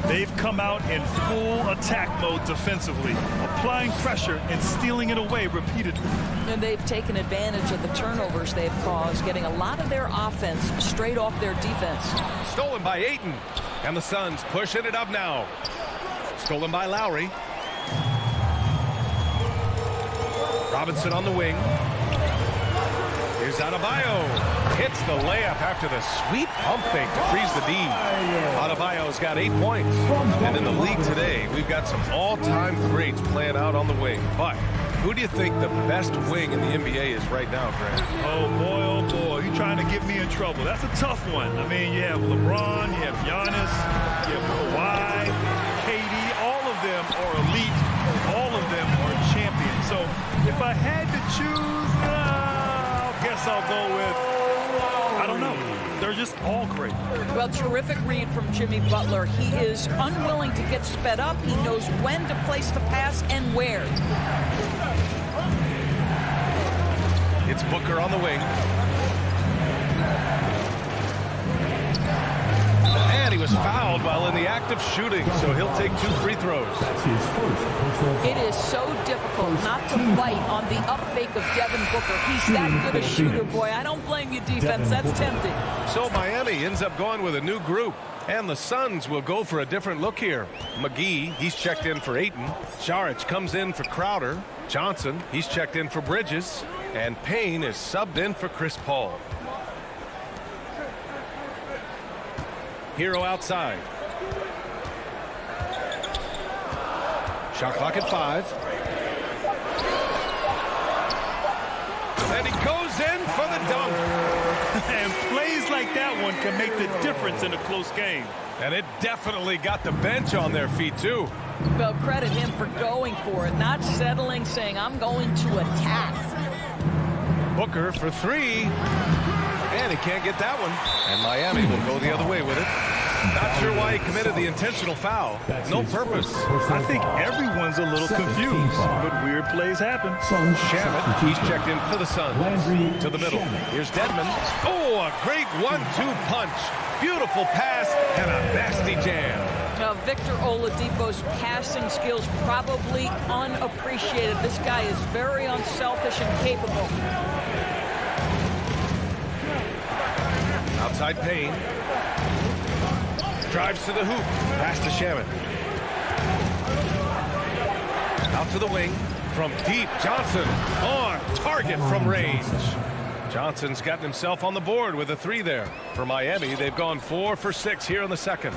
They've come out in full attack mode defensively, applying pressure and stealing it away repeatedly. And they've taken advantage of the turnovers they've caused, getting a lot of their offense straight off their defense. Stolen by Ayton. And the Suns pushing it up now. Stolen by Lowry. Robinson on the wing. Here's Adebayo. Hits the layup after the sweet pump fake to freeze the D. Adebayo's got 8 points. And in the league today, we've got some all-time greats playing out on the wing. But who do you think the best wing in the NBA is right now, Grant? Oh, boy, you're trying to get me in trouble. That's a tough one. I mean, you have LeBron, you have Giannis, you have Kawhi, KD. All of them are elite. All of them are champions. So if I had to choose, I guess I'll go with, I don't know. They're just all great. Well, terrific read from Jimmy Butler. He is unwilling to get sped up. He knows when to place the pass and where. It's Booker on the wing. And he he was fouled while in the act of shooting, so he'll take 2 free throws. It is so difficult not to fight on the up fake of Devin Booker. He's that good a shooter, boy. I don't blame you, defense. That's tempting. So Miami ends up going with a new group. And the Suns will go for a different look here. McGee, he's checked in for Ayton. Saric comes in for Crowder. Johnson, he's checked in for Bridges. And Payne is subbed in for Chris Paul. Hero outside. Shot clock at 5. And he goes in for the dunk. And plays like that one can make the difference in a close game. And it definitely got the bench on their feet, too. Well, credit him for going for it, not settling, saying, I'm going to attack. Booker for 3. And he can't get that one. And Miami will go the other way with it. Not sure why he committed the intentional foul. No purpose. I think everyone's a little confused, but weird plays happen. Shamet, he's checked in for the Suns. To the middle. Here's Dedmon. Oh, a great 1-2 punch. Beautiful pass and a nasty jam. Now, Victor Oladipo's passing skills probably unappreciated. This guy is very unselfish and capable. Outside Payne. Drives to the hoop. Pass to Shamet. Out to the wing. From deep, Johnson on target from range. Johnson's gotten himself on the board with a 3 there. For Miami, they've gone 4 for 6 here in the second.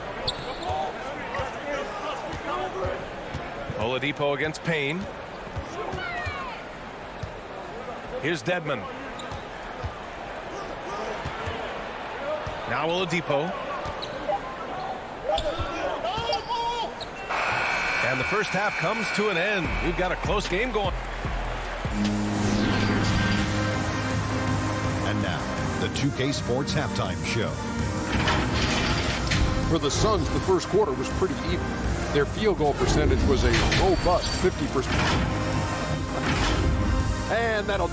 Oladipo against Payne. Here's Dedmon. Now Oladipo. And the first half comes to an end. We've got a close game going. And now, the 2K Sports Halftime Show. For the Suns, the first quarter was pretty even. Their field goal percentage was a robust 50%. And that'll...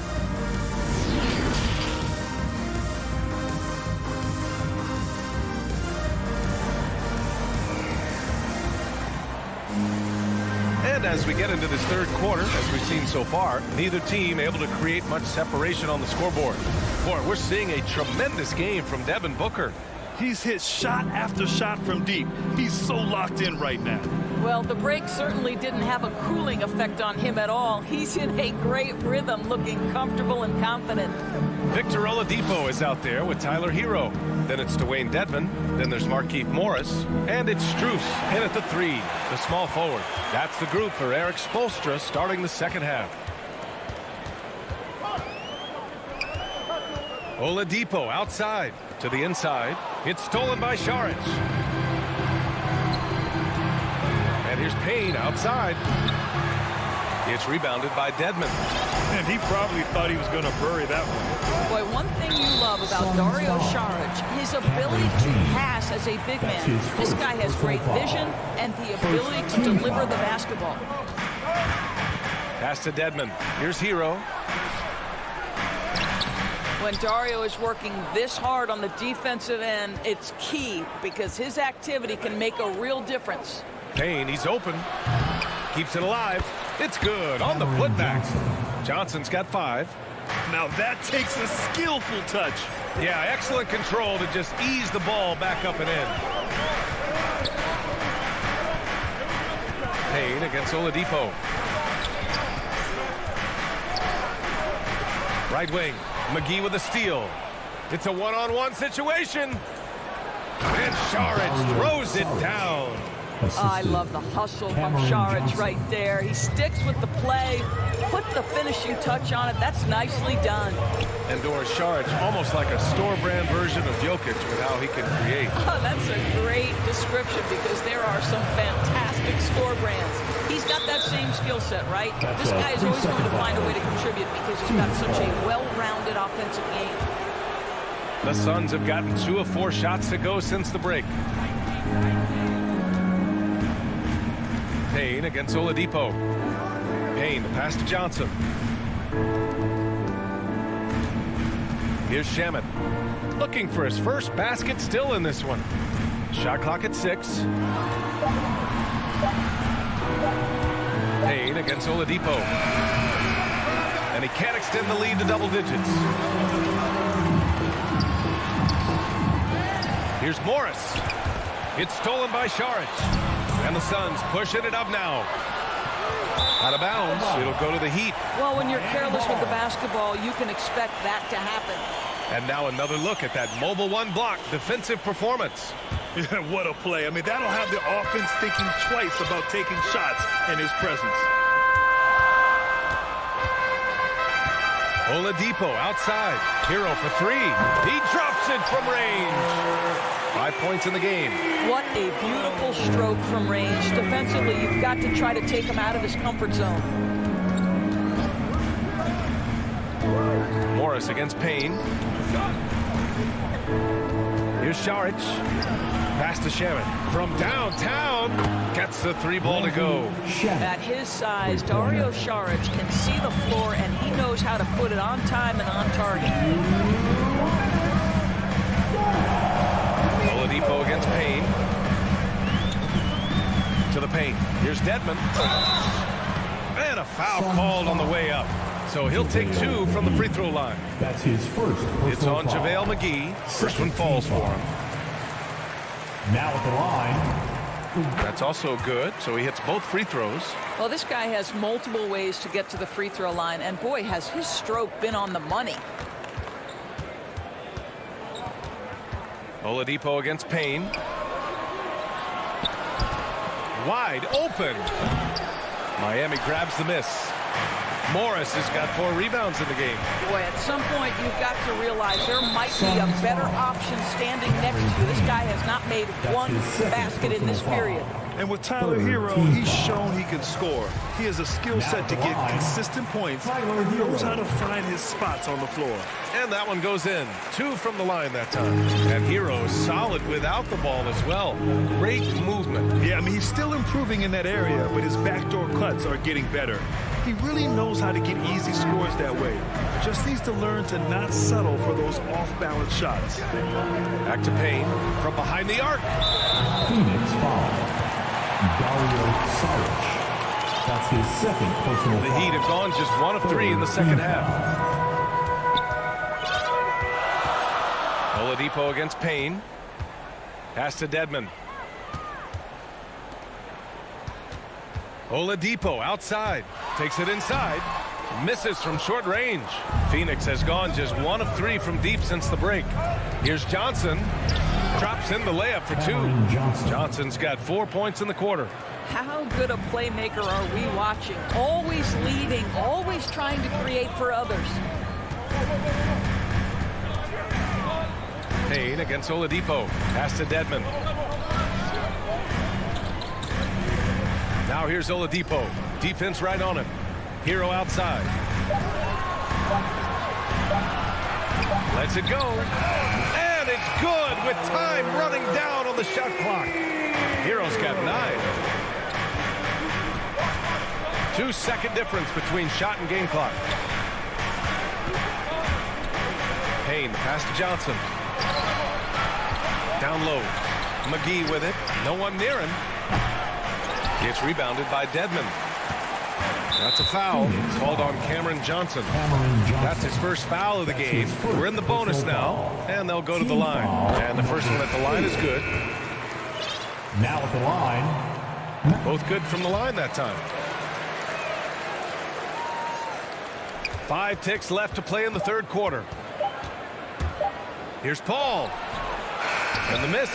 And as we get into this third quarter, as we've seen so far, neither team able to create much separation on the scoreboard. Boy, we're seeing a tremendous game from Devin Booker. He's hit shot after shot from deep. He's so locked in right now. Well, the break certainly didn't have a cooling effect on him at all. He's in a great rhythm, looking comfortable and confident. Victor Oladipo is out there with Tyler Hero. Then it's Dwayne Dedmon. Then there's Markieff Morris. And it's Strus in at the 3, the small forward. That's the group for Eric Spoelstra starting the second half. Oladipo outside to the inside. It's stolen by Saric. And here's Payne outside. It's rebounded by Dedmon. And he probably thought he was going to bury that one. Boy, one thing you love about Dario Saric, his ability to pass as a big man. This guy has great vision and the ability to deliver the basketball. Pass to Dedmon. Here's Hero. When Dario is working this hard on the defensive end, it's key because his activity can make a real difference. Payne, he's open. Keeps it alive. It's good on the putback. Johnson's got 5. Now that takes a skillful touch. Yeah, excellent control to just ease the ball back up and in. Payne against Oladipo. Right wing. McGee with a steal. It's a one-on-one situation. And Saric throws it down. I love the hustle from Saric right there. He sticks with the play, put the finishing touch on it. That's nicely done. And Doris Saric, almost like a store-brand version of Jokic with how he can create. Oh, that's a great description because there are some fantastic store brands. He's got that same skill set, right? This guy is always going to find a way to contribute because he's got such a well-rounded offensive game. The Suns have gotten 2 of 4 shots to go since the break. Payne against Oladipo. Payne, the pass to Johnson. Here's Shamet. Looking for his first basket still in this one. Shot clock at 6. Payne against Oladipo. And he can't extend the lead to double digits. Here's Morris. It's stolen by Saric. And the Suns pushing it up now. Out of bounds. It'll go to the Heat. Well, when you're careless with the basketball, you can expect that to happen. And now another look at that mobile one block defensive performance. What a play. I mean, that'll have the offense thinking twice about taking shots in his presence. Oladipo outside. Hero for 3. He drops it from range. 5 points in the game. What a beautiful stroke from range. Defensively, you've got to try to take him out of his comfort zone. Morris against Payne. Here's Saric. Pass to Shaman. From downtown. Gets the 3 ball to go. At his size, Dario Saric can see the floor, and he knows how to put it on time and on target. Oladipo against Payne. To the paint. Here's Dedmon. And a foul called on the way up. So he'll take 2 from the free throw line. That's his first. It's on JaVale McGee. First one falls for him. Now at the line. That's also good. So he hits both free throws. Well, this guy has multiple ways to get to the free throw line, and boy, has his stroke been on the money. Oladipo against Payne. Wide open. Miami grabs the miss. Morris has got 4 rebounds in the game. Boy, at some point, you've got to realize there might be a better option standing next to you. This guy has not made one basket in this period. And with Tyler Hero, he's shown he can score. He has a skill set to get consistent points. He knows how to find his spots on the floor. And that one goes in. 2 from the line that time. And Hero is solid without the ball as well. Great movement. Yeah, I mean, he's still improving in that area, but his backdoor cuts are getting better. He really knows how to get easy scores that way. Just needs to learn to not settle for those off-balance shots. Back to Payne from behind the arc. Phoenix foul. Dario Saric. That's his second personal The foul. Heat have gone just 1 of 3 in the second half. Oladipo against Payne. Pass to Dedmon. Oladipo outside. Takes it inside. Misses from short range. Phoenix has gone just 1 of 3 from deep since the break. Here's Johnson. Drops in the layup for 2. Johnson's got 4 points in the quarter. How good a playmaker are we watching? Always leading, always trying to create for others. Payne against Oladipo. Pass to Dedmon. Now here's Oladipo. Defense right on him. Hero outside. Lets it go. And it's good with time running down on the shot clock. Hero's got 9. 2-second difference between shot and game clock. Payne, pass to Johnson. Down low. McGee with it. No one near him. Gets rebounded by Dedmon. That's a foul. Called on Cameron Johnson. That's his first foul of the game. We're in the bonus now, and they'll go to the line. And the first one at the line is good. Now at the line. Both good from the line that time. 5 ticks left to play in the third quarter. Here's Paul. And the miss.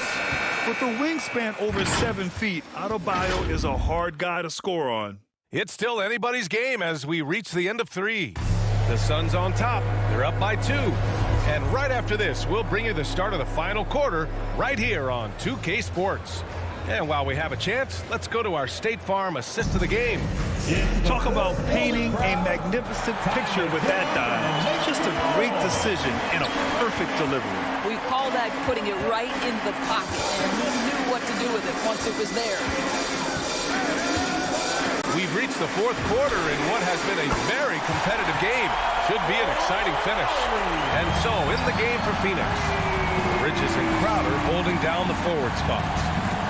With the wingspan over 7 feet, Adebayo is a hard guy to score on. It's still anybody's game as we reach the end of 3. The Suns on top. They're up by 2. And right after this, we'll bring you the start of the final quarter right here on 2K Sports. And while we have a chance, let's go to our State Farm assist of the game. Talk about painting a magnificent picture with that dive. Just a great decision and a perfect delivery. We call that putting it right in the pocket, and he knew what to do with it once it was there. We've reached the fourth quarter in what has been a very competitive game. Should be an exciting finish. And so, in the game for Phoenix, Bridges and Crowder holding down the forward spots.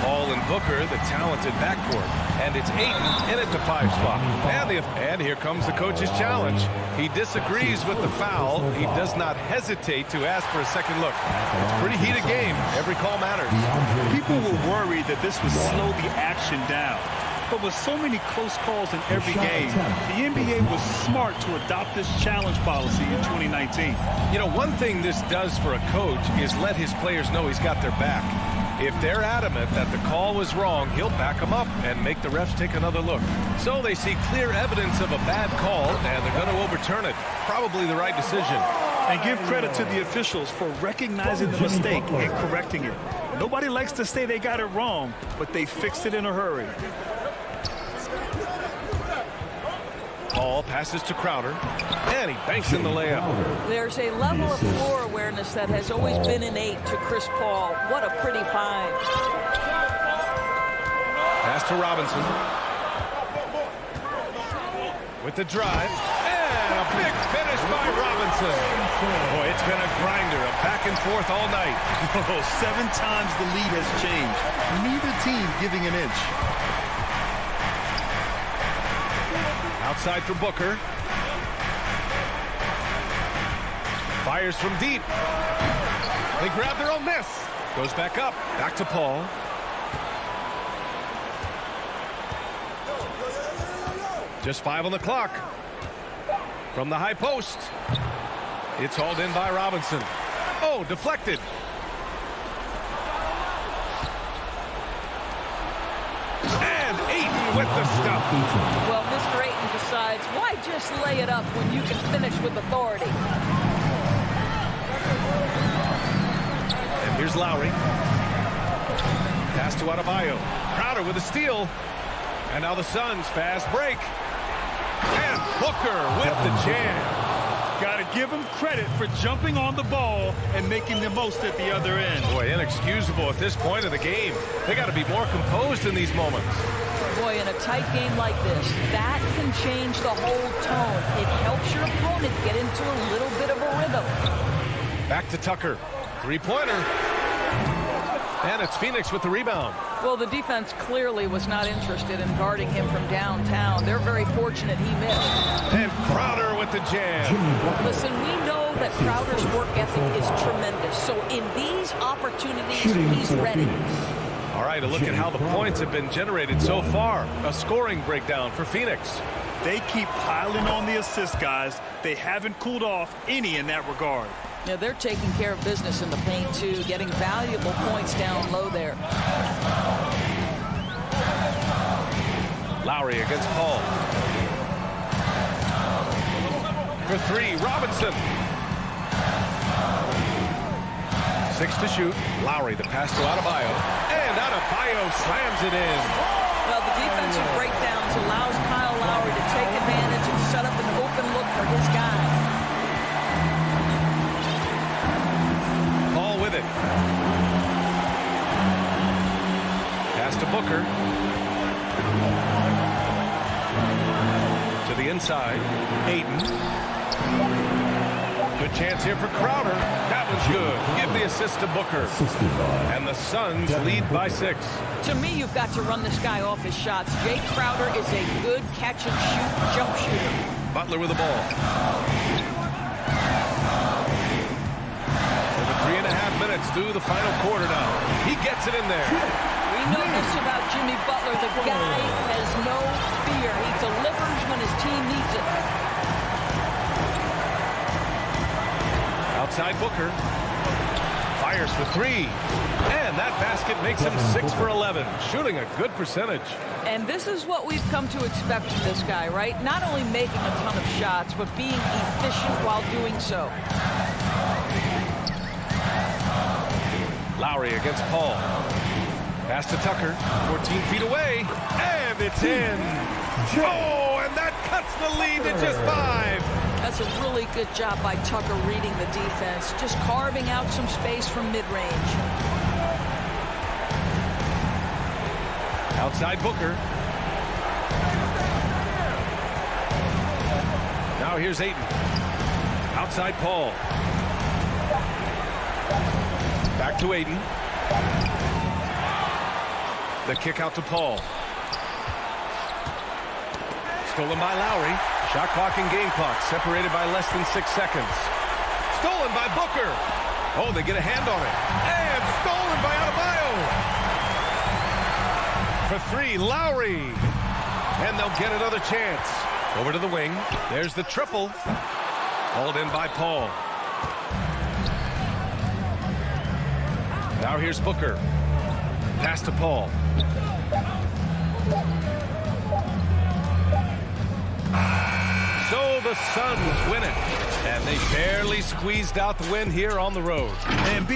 Paul and Booker, the talented backcourt. And it's Ayton in at the 5 spot. And here comes the coach's challenge. He disagrees with the foul. He does not hesitate to ask for a second look. It's a pretty heated game. Every call matters. People were worried that this would slow the action down. But with so many close calls in every game, the NBA was smart to adopt this challenge policy in 2019. You know, one thing this does for a coach is let his players know he's got their back. If they're adamant that the call was wrong, he'll back them up and make the refs take another look. So they see clear evidence of a bad call, and they're going to overturn it. Probably the right decision. And give credit to the officials for recognizing the mistake and correcting it. Nobody likes to say they got it wrong, but they fixed it in a hurry. Paul passes to Crowder, and he banks in the layup. There's a level of floor awareness that has always been innate to Chris Paul. What a pretty find. Pass to Robinson. With the drive, and a big finish by Robinson. Boy, it's been a grinder, a back and forth all night. 7 times the lead has changed. Neither team giving an inch. Outside for Booker. Fires from deep. They grab their own miss. Goes back up. Back to Paul. Just 5 on the clock. From the high post. It's hauled in by Robinson. Oh, deflected. And Ayton with the stuff. Well, Mr. Ayton decides, why just lay it up when you can finish with authority? And here's Lowry. Pass to Adebayo. Crowder with a steal. And now the Suns fast break. And Booker with the jam. Got to give him credit for jumping on the ball and making the most at the other end. Boy, inexcusable at this point of the game. They got to be more composed in these moments. Boy, in a tight game like this, that can change the whole tone. It helps your opponent get into a little bit of a rhythm. Back to Tucker. 3-pointer. And it's Phoenix with the rebound. Well, the defense clearly was not interested in guarding him from downtown. They're very fortunate he missed. And Crowder with the jam. Listen, we know that Crowder's work ethic is tremendous. So in these opportunities, he's ready. All right, a look at how the points have been generated so far. A scoring breakdown for Phoenix. They keep piling on the assist, guys. They haven't cooled off any in that regard. Yeah, they're taking care of business in the paint, too, getting valuable points down low there. Lowry against Paul. For 3, Robinson. 6 to shoot. Lowry, the pass to Adebayo. And Adebayo slams it in. Well, the defensive breakdowns allows Kyle Lowry to take advantage and set up an open look for his guy. Paul with it. Pass to Booker. To the inside. Ayton. Good chance here for Crowder. That was good. Give the assist to Booker. And the Suns lead by 6. To me, you've got to run this guy off his shots. Jay Crowder is a good catch-and-shoot jump shooter. Butler with the ball. Over 3.5 minutes through the final quarter now. He gets it in there. We know this about Jimmy Butler. The guy has no fear. He delivers when his team needs it. Outside Booker. Fires for 3. And that basket makes him 6 for 11. Shooting a good percentage. And this is what we've come to expect from this guy, right? Not only making a ton of shots, but being efficient while doing so. Lowry against Paul. Pass to Tucker. 14 feet away. And it's in. Oh, and that cuts the lead to just 5. That's a really good job by Tucker reading the defense, just carving out some space from mid-range. Outside Booker. Now here's Ayton. Outside Paul. Back to Ayton. The kick out to Paul. Stolen by Lowry. Shot clock and game clock separated by less than 6 seconds. Stolen by Booker. Oh, they get a hand on it. And stolen by Adebayo. For three, Lowry. And they'll get another chance. Over to the wing. There's the triple. Hauled in by Paul. Now here's Booker. Pass to Paul. So the Suns win it. And they barely squeezed out the win here on the road. And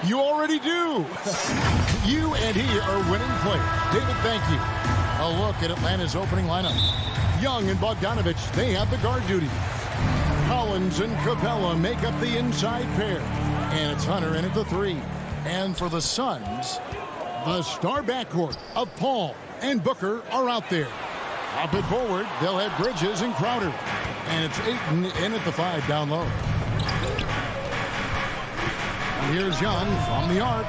You already do. You and he are winning players. David, thank you. A look at Atlanta's opening lineup. Young and Bogdanovich, they have the guard duty. Collins and Capella make up the inside pair. And it's Hunter in at the 3. And for the Suns, the star backcourt of Paul and Booker are out there. Up it forward, they'll have Bridges and Crowder. And it's Ayton in at the 5 down low. And here's Young from the arc.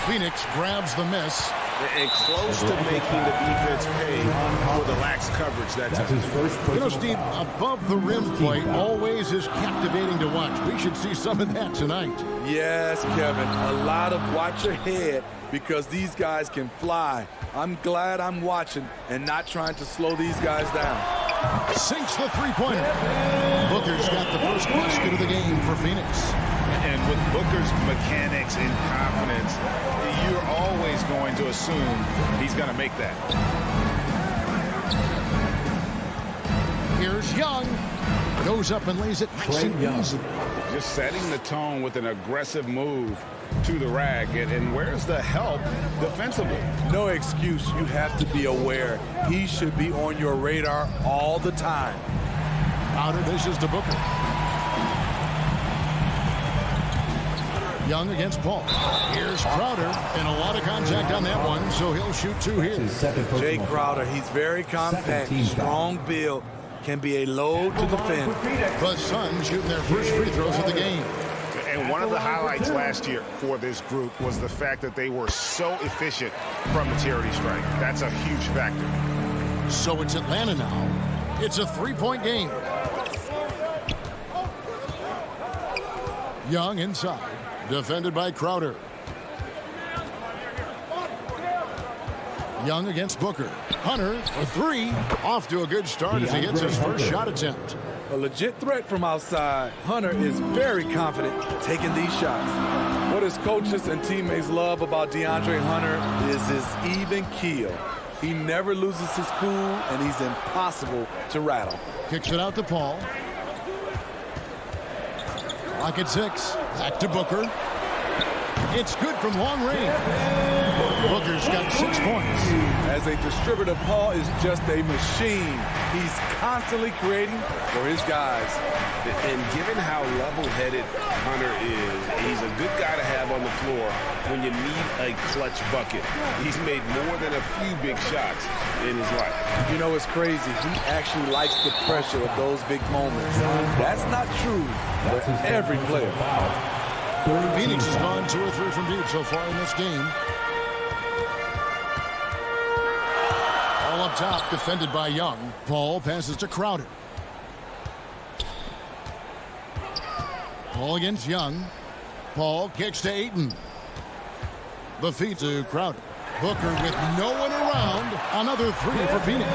Phoenix grabs the miss. And close to making the defense pay for the lax coverage that time. His first You know, Steve, above the rim play always is captivating to watch. We should see some of that tonight. Yes, Kevin, a lot of watch your head because these guys can fly. I'm glad I'm watching and not trying to slow these guys down. Sinks the three-pointer. Booker's got the first basket of the game for Phoenix. And with Booker's mechanics and confidence, you're always going to assume he's going to make that. Here's Young. Goes up and lays it nice and easy. Just setting the tone with an aggressive move to the rack. And where's the help defensively? No excuse. You have to be aware. He should be on your radar all the time. Outer dishes to Booker. Young against Paul. Here's Crowder, and a lot of contact on that one, so he'll shoot 2 here. Jay Crowder, he's very compact, strong build, can be a load to defend. The Suns shooting their first free throws of the game. And one of the highlights last year for this group was the fact that they were so efficient from the charity strike. That's a huge factor. So it's Atlanta now. It's a 3-point game. Young inside. Defended by Crowder. Young against Booker. Hunter, a 3. Off to a good start as he gets his first shot attempt. A legit threat from outside. Hunter is very confident taking these shots. What his coaches and teammates love about DeAndre Hunter is his even keel. He never loses his cool, and he's impossible to rattle. Kicks it out to Paul. Clock at 6. Back to Booker. It's good from long range. Booker's got 6 points. As a distributor, Paul is just a machine. He's constantly creating for his guys. And given how level-headed Hunter is, he's a good guy to have on the floor when you need a clutch bucket. He's made more than a few big shots in his life. You know, it's crazy. He actually likes the pressure of those big moments. That's not true for every player. Phoenix has gone 2 or 3 from deep so far in this game. All up top, defended by Young. Paul passes to Crowder. Paul against Young. Paul kicks to Ayton. The feed to Crowder. Booker with no one around. Another 3 for Phoenix.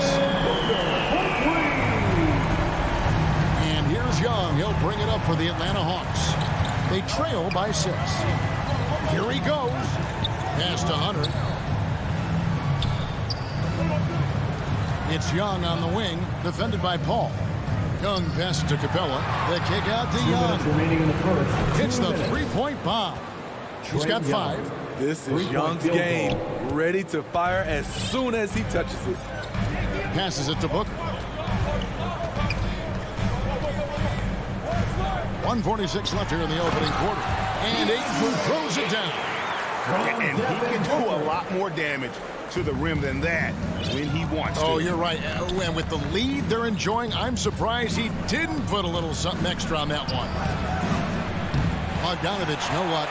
And here's Young. He'll bring it up for the Atlanta Hawks. They trail by 6. Here he goes. Pass to Hunter. It's Young on the wing, defended by Paul. Young passes to Capella. The kick out to Young. Hits the 3-point bomb. He's got 5. This is Young's game. Ready to fire as soon as he touches it. Passes it to Booker. 1:46 left here in the opening quarter. And Ayton throws it down. And he can do a lot more damage to the rim than that when he wants to. Oh, you're right. And with the lead they're enjoying, I'm surprised he didn't put a little something extra on that one. Bogdanovich, no luck.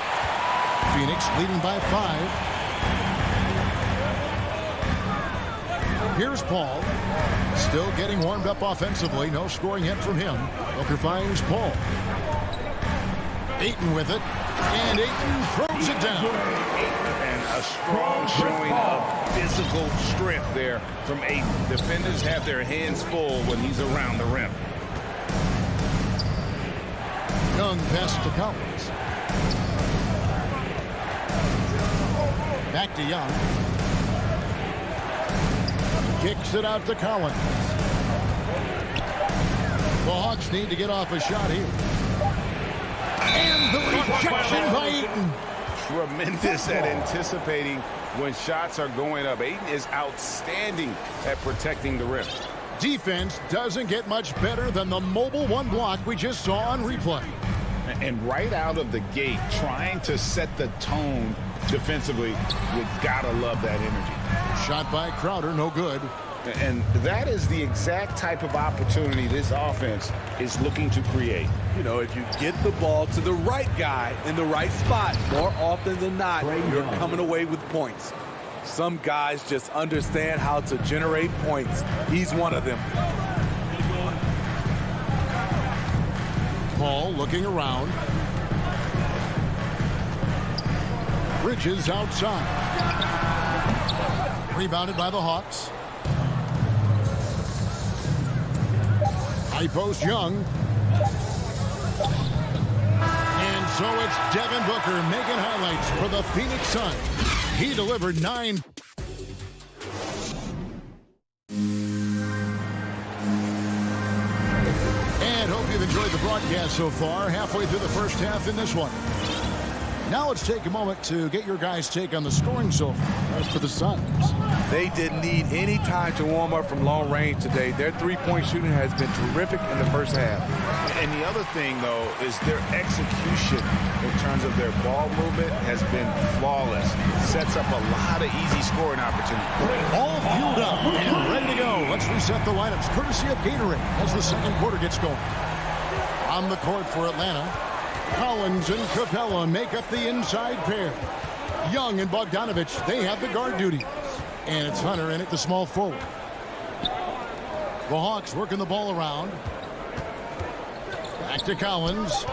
Phoenix leading by 5. Here's Paul. Still getting warmed up offensively. No scoring yet from him. Booker finds Paul. Ayton with it. And Ayton throws it down. And a strong showing of physical strength there from Ayton. Defenders have their hands full when he's around the rim. Young pass to Collins. Back to Young. Kicks it out to Collins. The Hawks need to get off a shot here. And the rejection by Ayton. Tremendous at anticipating when shots are going up. Ayton is outstanding at protecting the rim. Defense doesn't get much better than the mobile one block we just saw on replay. And right out of the gate, trying to set the tone defensively, you gotta love that energy. Shot by Crowder, no good. And that is the exact type of opportunity this offense is looking to create. You know, if you get the ball to the right guy in the right spot, more often than not, you're coming away with points. Some guys just understand how to generate points. He's one of them. Paul looking around. Bridges outside. Rebounded by the Hawks. High post Young. And so it's Devin Booker making highlights for the Phoenix Suns. He delivered 9. And hope you've enjoyed the broadcast so far. Halfway through the first half in this one. Now let's take a moment to get your guys' take on the scoring so far for the Suns. They didn't need any time to warm up from long range today. Their three-point shooting has been terrific in the first half. And the other thing, though, is their execution in terms of their ball movement has been flawless. Sets up a lot of easy scoring opportunities. All fueled up and ready to go. Let's reset the lineups courtesy of Gatorade as the second quarter gets going. On the court for Atlanta, Collins and Capella make up the inside pair. Young and Bogdanovich, they have the guard duty. And it's Hunter in at the small forward. The Hawks working the ball around. Back to Collins.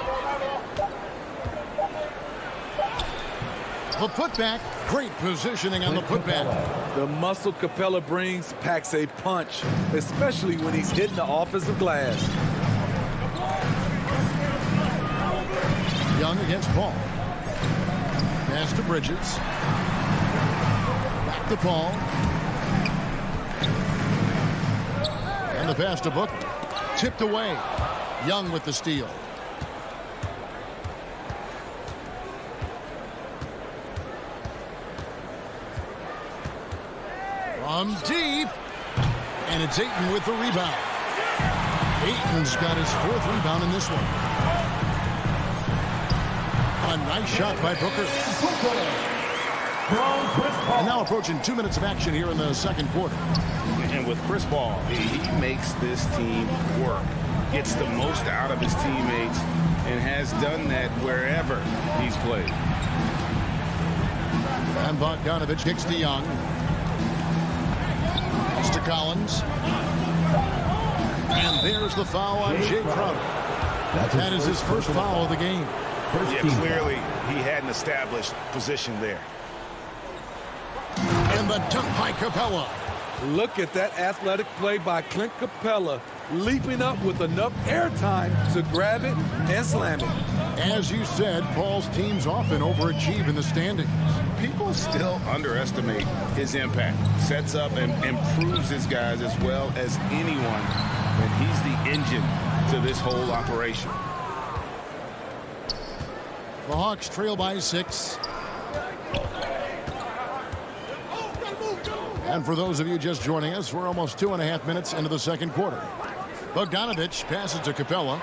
The putback. Great positioning on the putback. The muscle Capella brings packs a punch, especially when he's hitting the offensive glass. Young against Paul. Pass to Bridges. Back to Paul. And the pass to Booker. Tipped away. Young with the steal. From deep. And it's Ayton with the rebound. Ayton's got his 4th rebound in this one. A nice shot by Booker. And now approaching 2 minutes of action here in the second quarter. And with Chris Paul, he makes this team work. Gets the most out of his teammates and has done that wherever he's played. And Bogdanovich kicks to Young. It's to Collins. And there's the foul on Jay Crowder. That is his first foul of the game. Yeah, clearly he had an established position there. And the dunk by Capella. Look at that athletic play by Clint Capella, leaping up with enough airtime to grab it and slam it. As you said, Paul's teams often overachieve in the standings. People still underestimate his impact. Sets up and improves his guys as well as anyone. And he's the engine to this whole operation. The Hawks trail by 6. And for those of you just joining us, we're almost 2.5 minutes into the second quarter. Bogdanovich passes to Capella.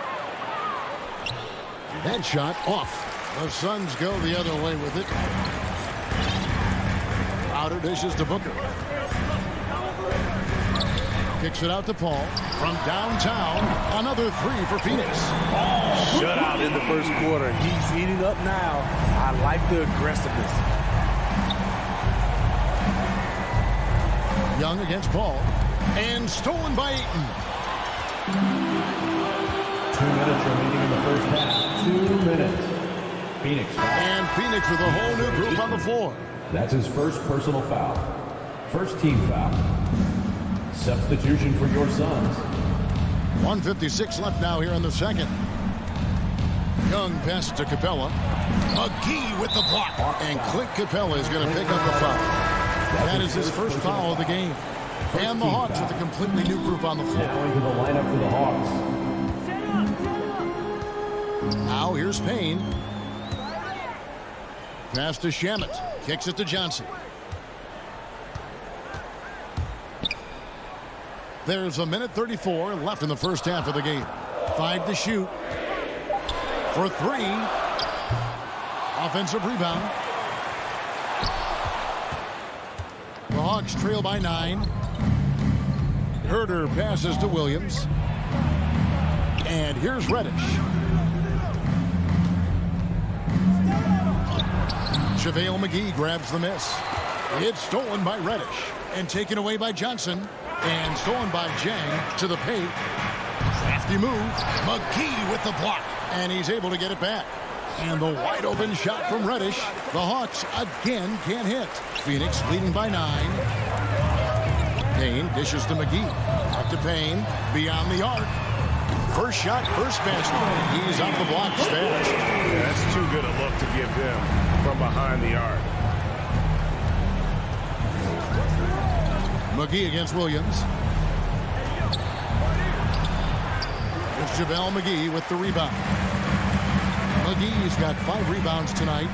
That shot off. The Suns go the other way with it. Crowder dishes to Booker. Kicks it out to Paul. From downtown, another 3 for Phoenix. Shutout in the first quarter. He's heating up now. I like the aggressiveness. Young against Paul. And stolen by Ayton. 2 minutes remaining in the first half. 2 minutes. Phoenix foul. And Phoenix with a whole new group on the floor. That's his first personal foul. First team foul. Substitution for your Suns. 1:56 left now here in the second. Young passes to Capella. McGee with the block. And Clint Capella is going to pick up the foul. That is his first foul of the game. And the Hawks with a completely new group on the floor. Now into the lineup for the Hawks. Now Now here's Payne. Pass to Shamet. Kicks it to Johnson. There's a minute 34 left in the first half of the game. 5 to shoot. For 3. Offensive rebound. The Hawks trail by 9. Herder passes to Williams. And here's Reddish. JaVale McGee grabs the miss. It's stolen by Reddish and taken away by Johnson. And stolen by Jang to the paint. Crafty move. McGee with the block. And he's able to get it back. And the wide open shot from Reddish. The Hawks again can't hit. Phoenix leading by 9. Payne dishes to McGee. Up to Payne. Beyond the arc. First shot, first basket. He's off the block fast. That's too good a look to give them from behind the arc. McGee against Williams. It's JaVale McGee with the rebound. McGee's got 5 rebounds tonight.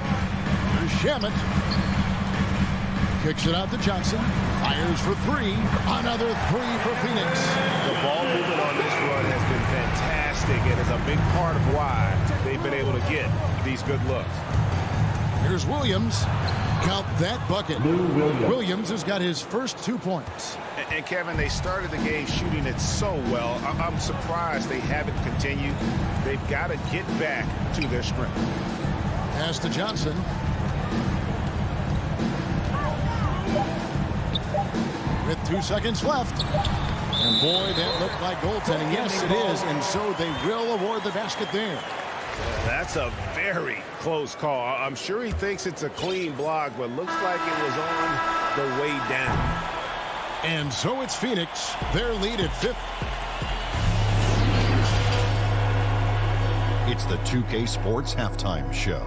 Here's Shamet. Kicks it out to Johnson. Fires for 3. Another 3 for Phoenix. The ball movement on this run has been fantastic and is a big part of why they've been able to get these good looks. Here's Williams. Count that bucket. Williams has got his first 2 points. And Kevin, they started the game shooting it so well. I'm surprised they haven't continued. They've got to get back to their sprint. Pass to Johnson. With 2 seconds left. And boy, that looked like goaltending. Yes, it is. And so they will award the basket there. That's a very close call. I'm sure he thinks it's a clean block, but looks like it was on the way down. And so it's Phoenix. Their lead at 5. It's the 2K Sports Halftime Show.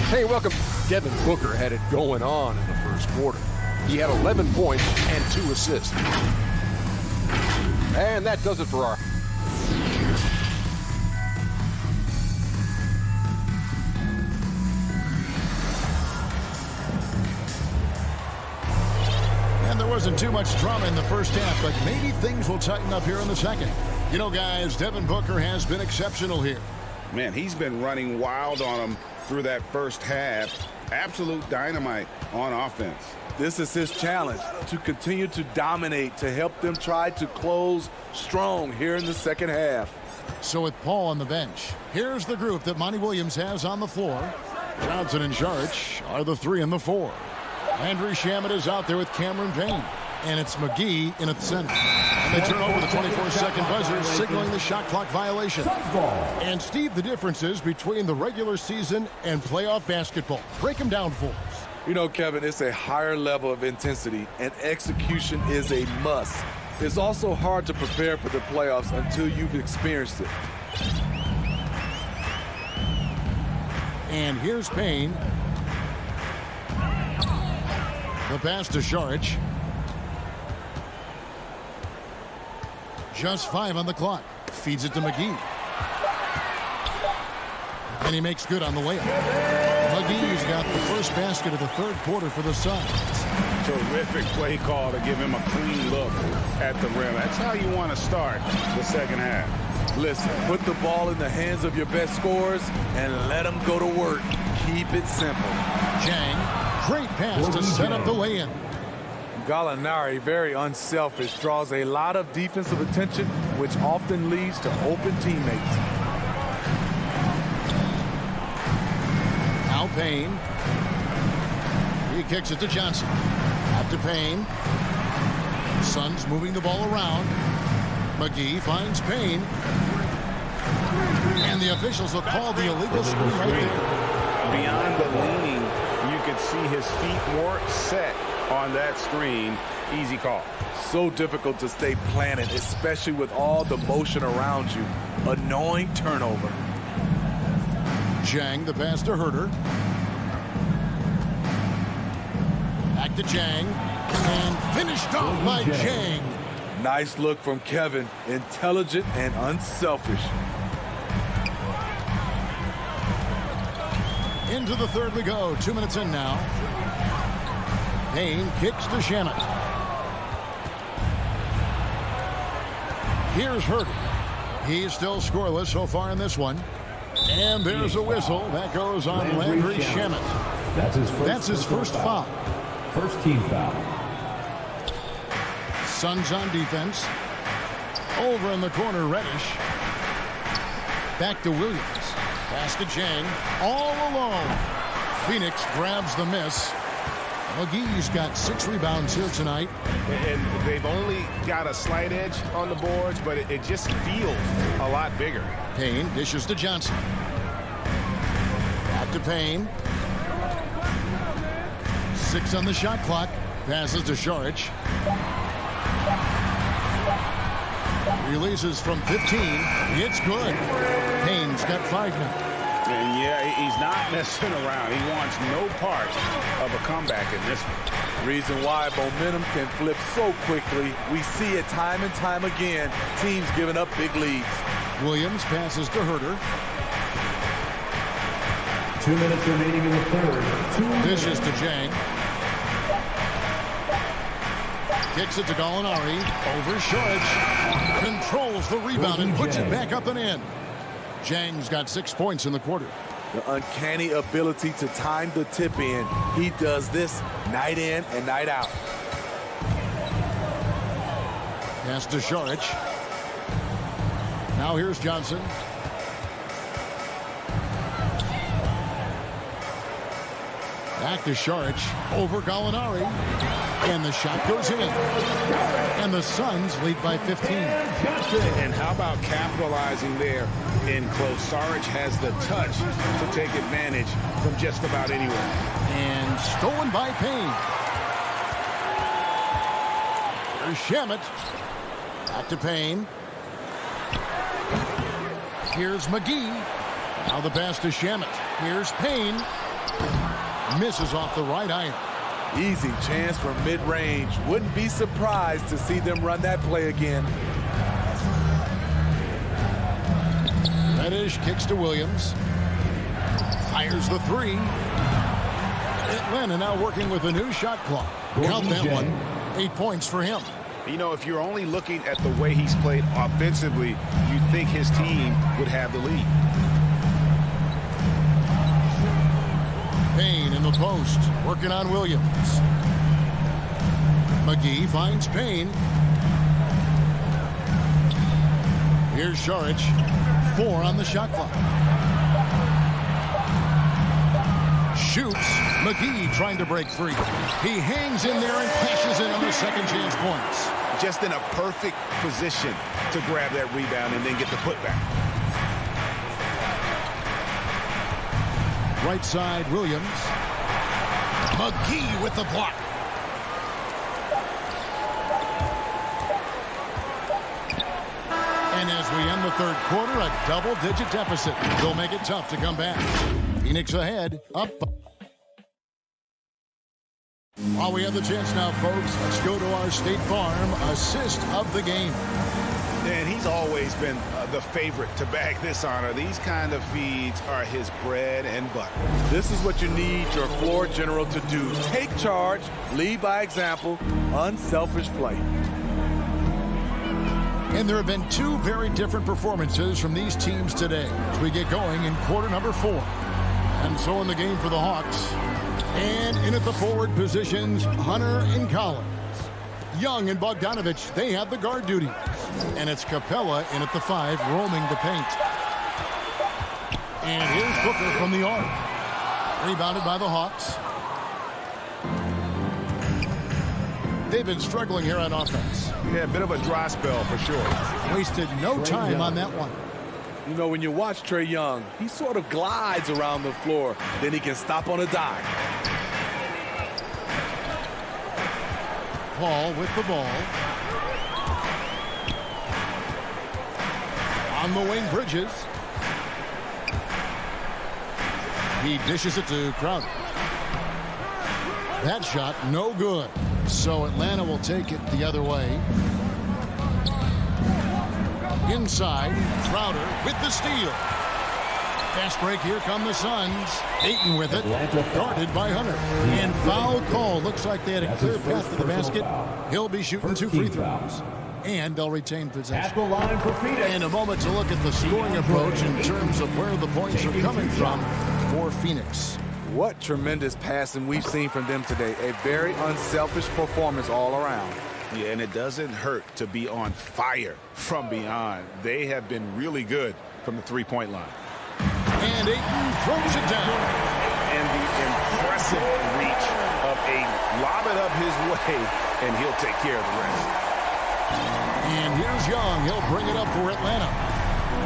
Hey, welcome. Devin Booker had it going on in the first quarter. He had 11 points and 2 assists. And that does it for our... And there wasn't too much drama in the first half, but maybe things will tighten up here in the second. You know, guys, Devin Booker has been exceptional here. Man, he's been running wild on them through that first half. Absolute dynamite on offense. This is his challenge, to continue to dominate, to help them try to close strong here in the second half. So with Paul on the bench, here's the group that Monty Williams has on the floor. Johnson and Saric are the 3 and the 4. Andrew Shamet is out there with Cameron Payne. And it's McGee in at the center. And they turn over the 24-second buzzer, signaling the shot clock violation. And Steve, the differences between the regular season and playoff basketball. Break them down for us. You know, Kevin, it's a higher level of intensity, and execution is a must. It's also hard to prepare for the playoffs until you've experienced it. And here's Payne. The pass to Saric. Just 5 on the clock. Feeds it to McGee. And he makes good on the layup. McGee's got the first basket of the third quarter for the Suns. Terrific play call to give him a clean look at the rim. That's how you want to start the second half. Listen, put the ball in the hands of your best scorers and let them go to work. Keep it simple. Jang, great pass to set up the lay-in. Gallinari, very unselfish, draws a lot of defensive attention, which often leads to open teammates. Now Payne. He kicks it to Johnson. Out to Payne. Suns moving the ball around. McGee finds Payne. And the officials will call the illegal screen right there. Beyond the leaning, you could see his feet more set on that screen. Easy call. So difficult to stay planted, especially with all the motion around you. Annoying turnover. Jang, the pass to Herder. Back to Jang. And finished off by Jang. Nice look from Kevin. Intelligent and unselfish. Into the third we go. 2 minutes in now. Payne kicks to Shamet. Here's Herder. He's still scoreless so far in this one. And there's a whistle. That goes on Landry Shamet. That's his first foul. First team foul. Suns on defense. Over in the corner, Reddish. Back to Williams. Pass to Jang. All alone. Phoenix grabs the miss. McGee's got 6 rebounds here tonight. And they've only got a slight edge on the boards, but it just feels a lot bigger. Payne dishes to Johnson. Back to Payne. 6 on the shot clock. Passes to Šarić. Releases from 15. It's good. Payne's got 5 now. And yeah, he's not messing around. He wants no part of a comeback in this one. Reason why momentum can flip so quickly. We see it time and time again. Teams giving up big leads. Williams passes to Herder. 2 minutes remaining in the third. Dishes to Jang. Kicks it to Gallinari. Over Šarić. Controls the rebound and puts it back up and in. Jang's got 6 points in the quarter. The uncanny ability to time the tip in. He does this night in and night out. Pass to Šarić. Now here's Johnson. Back to Šarić. Over Gallinari. And the shot goes in. And the Suns lead by 15. And how about capitalizing there in close? Šarić has the touch to take advantage from just about anywhere. And stolen by Payne. There's Shamet. Back to Payne. Here's McGee. Now the pass to Shamet. Here's Payne. Misses off the right iron. Easy chance from mid-range. Wouldn't be surprised to see them run that play again. Reddish kicks to Williams. Fires the 3. Atlanta now working with a new shot clock. Count that one. 8 points for him. You know, if you're only looking at the way he's played offensively, you'd think his team would have the lead. Payne in the post, working on Williams. McGee finds Payne. Here's Šarić. 4 on the shot clock. Shoots. McGee trying to break free. He hangs in there and cashes in on the second chance points. Just in a perfect position to grab that rebound and then get the putback. Right side, Williams. McGee with the block. And as we end the third quarter, a double-digit deficit. They'll make it tough to come back. Phoenix ahead, up. While we have the chance now, folks, let's go to our State Farm assist of the game. And he's always been the favorite to bag this honor. These kind of feeds are his bread and butter. This is what you need your floor general to do. Take charge, lead by example, unselfish play. And there have been 2 very different performances from these teams today as we get going in quarter number 4. And so in the game for the Hawks. And in at the forward positions, Hunter and Collins. Young and Bogdanovich, they have the guard duties. And it's Capella in at the 5, roaming the paint. And here's Booker from the arc. Rebounded by the Hawks. They've been struggling here on offense. Yeah, a bit of a dry spell for sure. Wasted no time on that one. You know, when you watch Trae Young, he sort of glides around the floor. Then he can stop on a dime. Paul with the ball. On the wing, Bridges. He dishes it to Crowder. That shot, no good. So Atlanta will take it the other way. Inside, Crowder with the steal. Fast break, here come the Suns. Ayton with it, guarded by Hunter. And foul call. Looks like they had a clear path to the basket. He'll be shooting 2 free throws. And they'll retain possession. At the line for Phoenix. And a moment to look at the scoring approach in terms of where the points are coming from for Phoenix. What tremendous passing we've seen from them today. A very unselfish performance all around. Yeah, and it doesn't hurt to be on fire from beyond. They have been really good from the three-point line. And Ayton throws it down. And the impressive reach of Ayton. Lob it up his way, and he'll take care of the rest. And here's Young. He'll bring it up for Atlanta.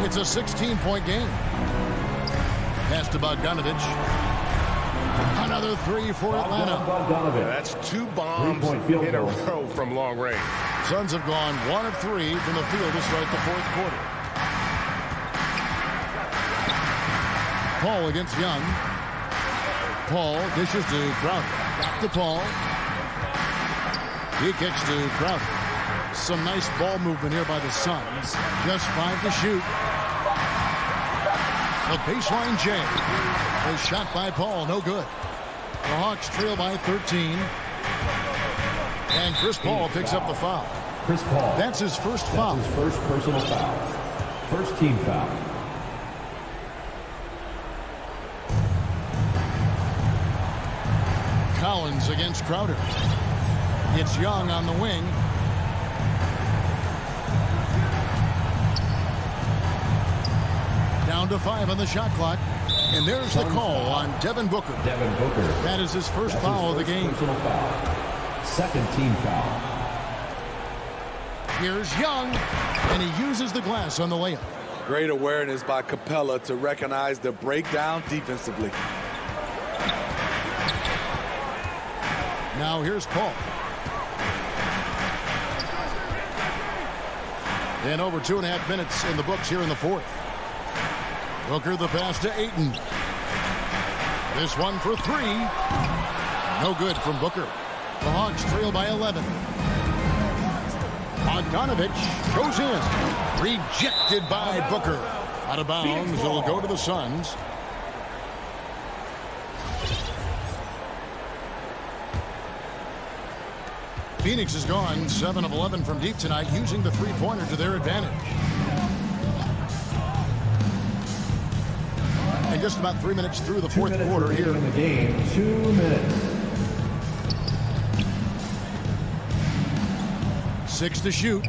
It's a 16-point game. Pass to Bogdanovich. Another 3 for Atlanta. That's 2 bombs in a row from long range. Suns have gone 1 of 3 from the field to start the 4th quarter. Paul against Young. Paul dishes to Crowder. Back to Paul. He kicks to Crowder. Some nice ball movement here by the Suns. Just 5 to shoot. A baseline jam. A shot by Paul, no good. The Hawks trail by 13. And Chris Paul picks up the foul. Chris Paul. That's his first foul. His first personal foul. First team foul. Collins against Crowder. It's Young on the wing. Down to 5 on the shot clock. And there's the call on Devin Booker. Devin Booker. That is his first foul of the game. Personal foul. Second team foul. Here's Young, and he uses the glass on the layup. Great awareness by Capella to recognize the breakdown defensively. Now here's Paul. And over 2.5 minutes in the books here in the 4th. Booker the pass to Ayton. This one for 3. No good from Booker. The Hawks trail by 11. Bogdanovich goes in. Rejected by Booker. Out of bounds. It'll go to the Suns. Phoenix has gone 7 of 11 from deep tonight, using the three-pointer to their advantage. And just about 3 minutes through the 4th quarter here in the game. 2 minutes. 6 to shoot.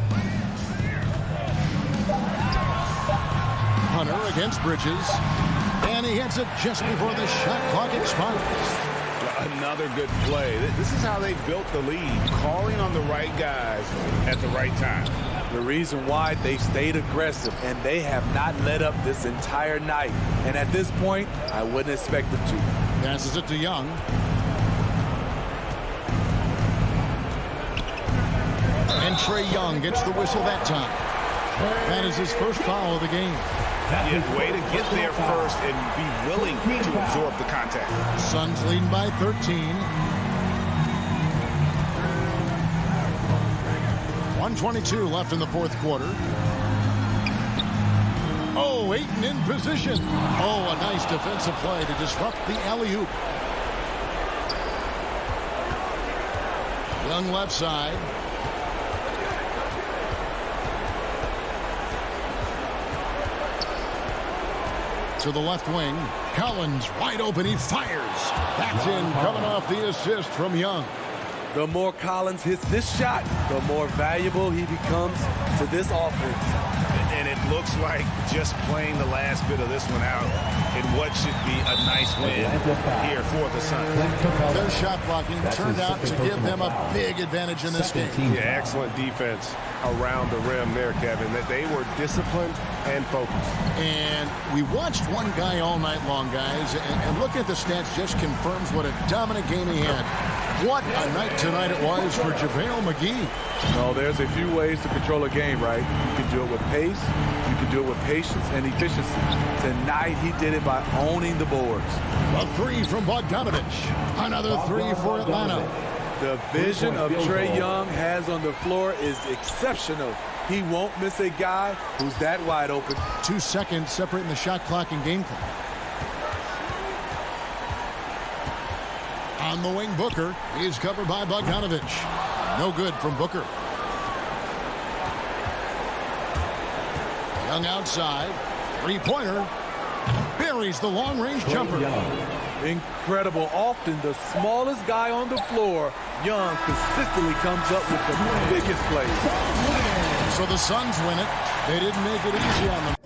Hunter against Bridges. And he hits it just before the shot clock expires. Another good play. This is how they built the lead, calling on the right guys at the right time. The reason why they stayed aggressive, and they have not let up this entire night. And at this point, I wouldn't expect them to. Passes it to Young. And Trae Young gets the whistle that time. That is his first foul of the game. Yeah, way to get there first and be willing to absorb the contact. Suns leading by 13. 1:22 left in the 4th quarter. Oh, Ayton in position. Oh, a nice defensive play to disrupt the alley-oop. Young left side. To the left wing. Collins wide open. He fires. That's in, coming off the assist from Young. The more Collins hits this shot, the more valuable he becomes to this offense. And it looks like just playing the last bit of this one out in what should be a nice win here for the Suns. Their shot blocking turned out to give them a big advantage in this game. Yeah, excellent defense around the rim there, Kevin. That they were disciplined and focused. And we watched one guy all night long, guys, and looking at the stats just confirms what a dominant game he had. What a night tonight it was for JaVale McGee. No, there's a few ways to control a game, right? You can do it with pace, you can do it with patience and efficiency. Tonight he did it by owning the boards. A 3 from Bogdanovich. Another 3 for Atlanta. The vision of Trae Young has on the floor is exceptional. He won't miss a guy who's that wide open. 2 seconds separating the shot clock and game clock. On the wing, Booker. He's covered by Bogdanovich. No good from Booker. Young outside. Three-pointer. Buries the long-range jumper. Incredible. Often the smallest guy on the floor, Young consistently comes up with the biggest plays. So the Suns win it. They didn't make it easy on them.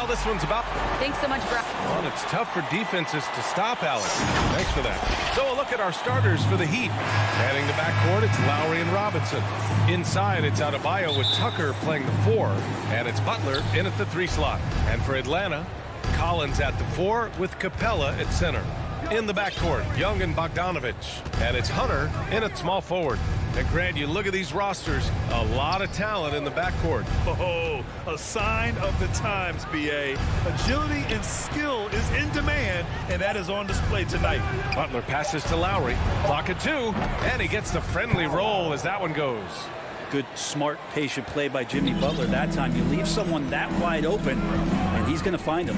Well, this one's about. Thanks so much, Brown. Well, it's tough for defenses to stop Allen. Thanks for that. So a look at our starters for the Heat. Manning the backcourt, it's Lowry and Robinson. Inside, it's Adebayo with Tucker playing the 4, and it's Butler in at the 3 slot. And for Atlanta, Collins at the 4 with Capella at center. In the backcourt, Young and Bogdanovich. And it's Hunter in at small forward. And Grant, you look at these rosters, a lot of talent in the backcourt. Oh, a sign of the times, B.A. Agility and skill is in demand, and that is on display tonight. Butler passes to Lowry. Clock at 2, and he gets the friendly roll as that one goes. Good, smart, patient play by Jimmy Butler that time. You leave someone that wide open, and he's going to find him.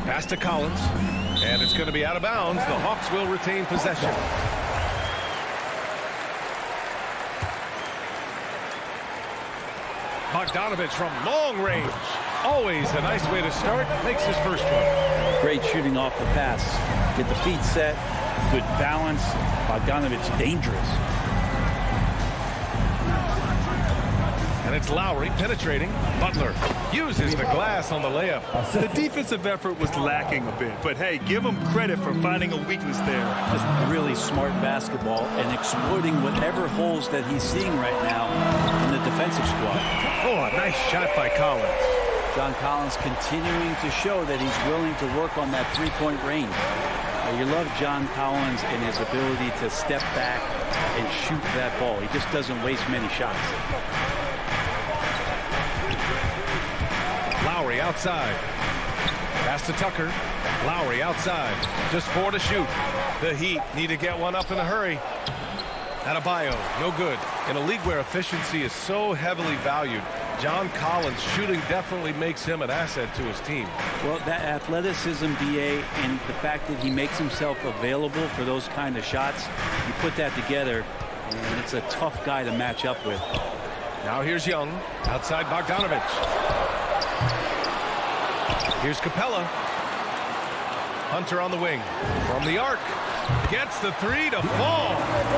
Pass to Collins, and it's going to be out of bounds. The Hawks will retain possession. Bogdanovich from long range. Always a nice way to start. Makes his first one. Great shooting off the pass. Get the feet set. Good balance. Bogdanovich dangerous. And it's Lowry penetrating. Butler uses the glass on the layup. The defensive effort was lacking a bit, but hey, give him credit for finding a weakness there. Just really smart basketball and exploiting whatever holes that he's seeing right now in the defensive squad. Oh, a nice shot by Collins. John Collins continuing to show that he's willing to work on that three-point range. You love John Collins and his ability to step back and shoot that ball. He just doesn't waste many shots. Lowry outside. Pass to Tucker. Lowry outside. Just 4 to shoot. The Heat need to get one up in a hurry. Adebayo, no good. In a league where efficiency is so heavily valued, John Collins shooting definitely makes him an asset to his team. Well, that athleticism, BA, and the fact that he makes himself available for those kind of shots, you put that together, and it's a tough guy to match up with. Now here's Young. Outside Bogdanovich. Here's Capella. Hunter on the wing. From the arc. Gets the 3 to fall.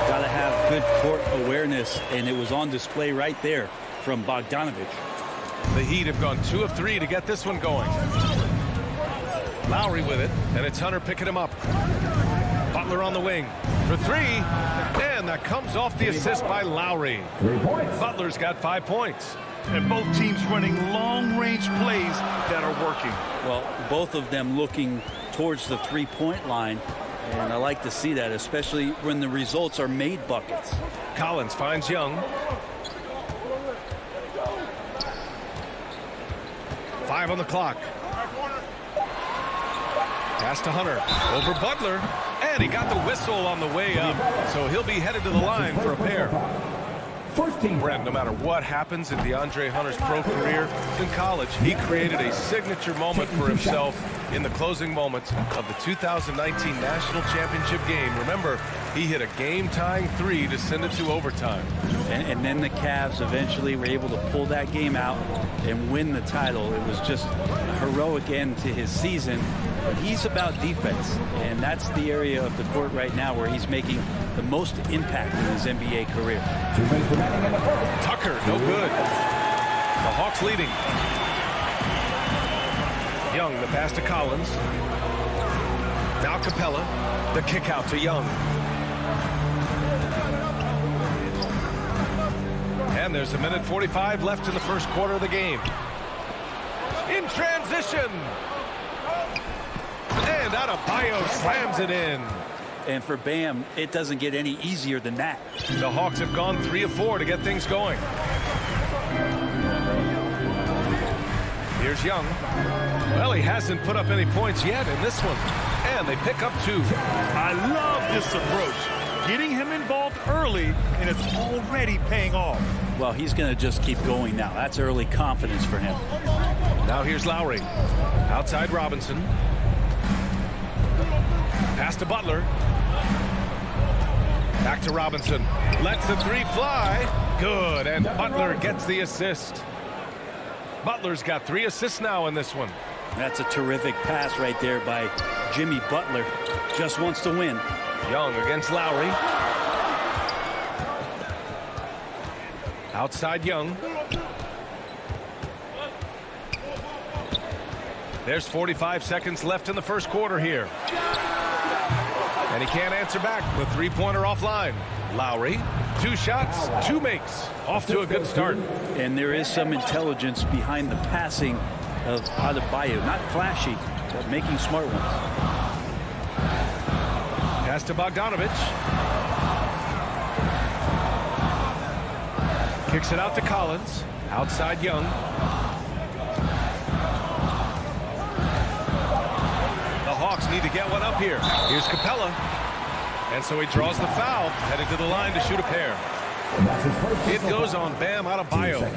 Got to have good court awareness, and it was on display right there from Bogdanovich. The Heat have gone 2 of 3 to get this one going. Lowry with it, and it's Hunter picking him up. Butler on the wing for 3, and that comes off the assist by Lowry. Butler's got 5 points. And both teams running long-range plays that are working. Well, both of them looking towards the three-point line, and I like to see that, especially when the results are made buckets. Collins finds Young. 5 on the clock. Pass to Hunter. Over Butler. And he got the whistle on the way up. So he'll be headed to the line for a pair. Brent, no matter what happens in DeAndre Hunter's pro career in college, he created a signature moment for himself in the closing moments of the 2019 National Championship game. Remember, he hit a game-tying 3 to send it to overtime. And then the Cavs eventually were able to pull that game out and win the title. It was just a heroic end to his season. But he's about defense, and that's the area of the court right now where he's making the most impact in his NBA career. Tucker, no good. The Hawks leading. Young, the pass to Collins. Now Capella, the kick out to Young. And there's 1:45 left in the first quarter of the game. In transition. And Adebayo slams it in. And for Bam, it doesn't get any easier than that. The Hawks have gone 3 of 4 to get things going. Here's Young. Well, he hasn't put up any points yet in this one. And they pick up 2. I love this approach. Getting him involved early, and it's already paying off. Well, he's going to just keep going now. That's early confidence for him. Now here's Lowry. Outside Robinson. Pass to Butler. Back to Robinson. Lets the 3 fly. Good, and Butler gets the assist. Butler's got 3 assists now in this one. That's a terrific pass right there by Jimmy Butler. Just wants to win. Young against Lowry. Outside Young. There's 45 seconds left in the first quarter here. And he can't answer back. The three-pointer offline. Lowry, 2 shots, 2 makes. Off to a good start. And there is some intelligence behind the passing of Adebayo. Not flashy, but making smart ones. Pass to Bogdanovich. Kicks it out to Collins. Outside Young. The Hawks need to get one up here. Here's Capella. And so he draws the foul, headed to the line to shoot a pair. It goes on Bam Adebayo.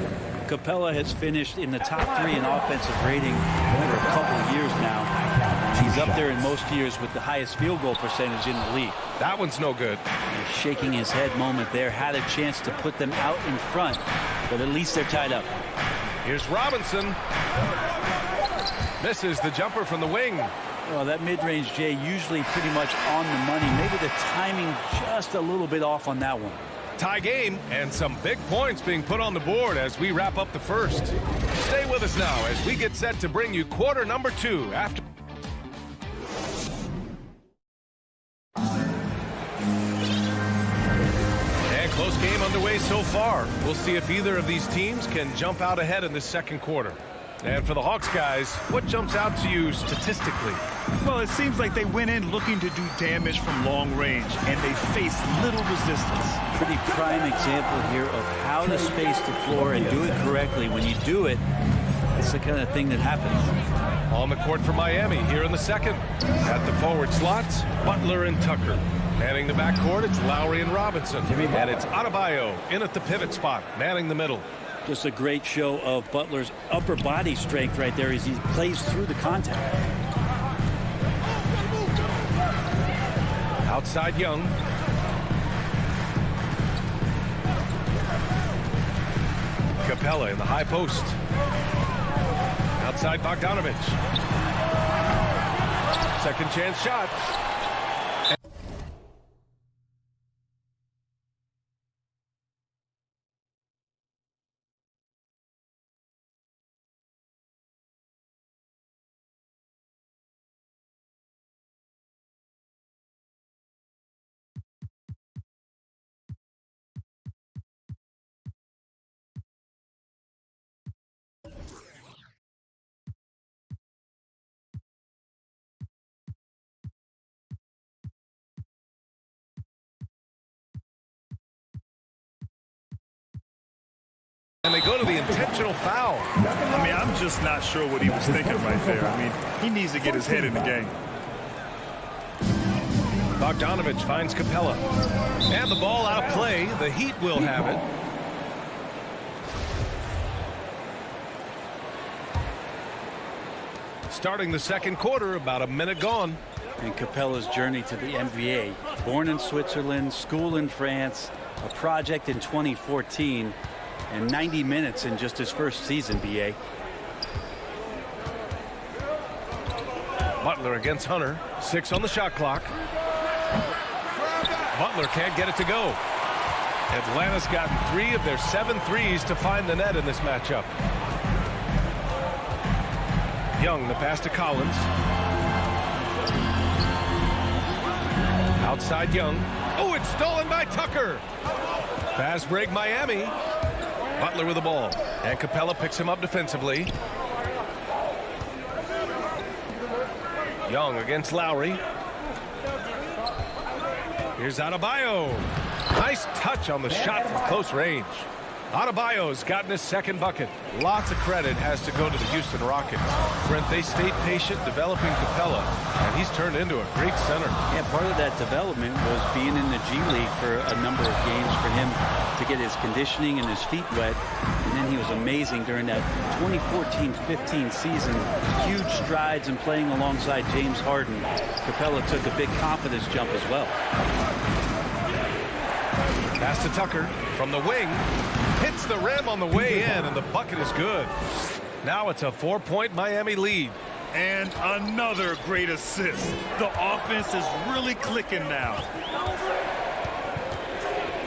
Capella has finished in the top 3 in offensive rating for a couple of years now. He's up there in most years with the highest field goal percentage in the league. That one's no good. He's shaking his head moment there. Had a chance to put them out in front, but at least they're tied up. Here's Robinson. Misses the jumper from the wing. Well, that mid-range, Jay, usually pretty much on the money. Maybe the timing just a little bit off on that one. Tie game, and some big points being put on the board as we wrap up the first. Stay with us now as we get set to bring you quarter number 2 after. And close game underway so far. We'll see if either of these teams can jump out ahead in the second quarter. And for the Hawks guys, what jumps out to you statistically? Well, it seems like they went in looking to do damage from long range, and they faced little resistance. Pretty prime example here of how to space the floor and do it correctly. When you do it, it's the kind of thing that happens. On the court for Miami here in the second. At the forward slots, Butler and Tucker. Manning the backcourt, it's Lowry and Robinson. And it's Adebayo in at the pivot spot, manning the middle. Just a great show of Butler's upper body strength right there as he plays through the contact. Outside Young. Capella in the high post. Outside Bogdanovich. Second chance shot. And they go to the intentional foul. I mean, I'm just not sure what he was thinking right there. I mean, he needs to get his head in the game. Bogdanovich finds Capella. And the ball out of play. The Heat will have it. Starting the second quarter, about a minute gone. And Capella's journey to the NBA. Born in Switzerland, school in France, a project in 2014. And 90 minutes in just his first season, B.A. Butler against Hunter. 6 on the shot clock. Butler can't get it to go. Atlanta's gotten 3 of their 7 threes to find the net in this matchup. Young, the pass to Collins. Outside Young. Oh, it's stolen by Tucker. Fast break Miami. Butler with the ball. And Capella picks him up defensively. Young against Lowry. Here's Adebayo. Nice touch on the shot from close range. Adebayo's gotten his second bucket. Lots of credit has to go to the Houston Rockets. Brent, they stayed patient developing Capella, and he's turned into a great center. Yeah, part of that development was being in the G League for a number of games for him to get his conditioning and his feet wet. And then he was amazing during that 2014-15 season. Huge strides in playing alongside James Harden. Capella took a big confidence jump as well. Pass to Tucker from the wing. Hits the rim on the way in, and the bucket is good. Now it's a 4-point Miami lead. And another great assist. The offense is really clicking now.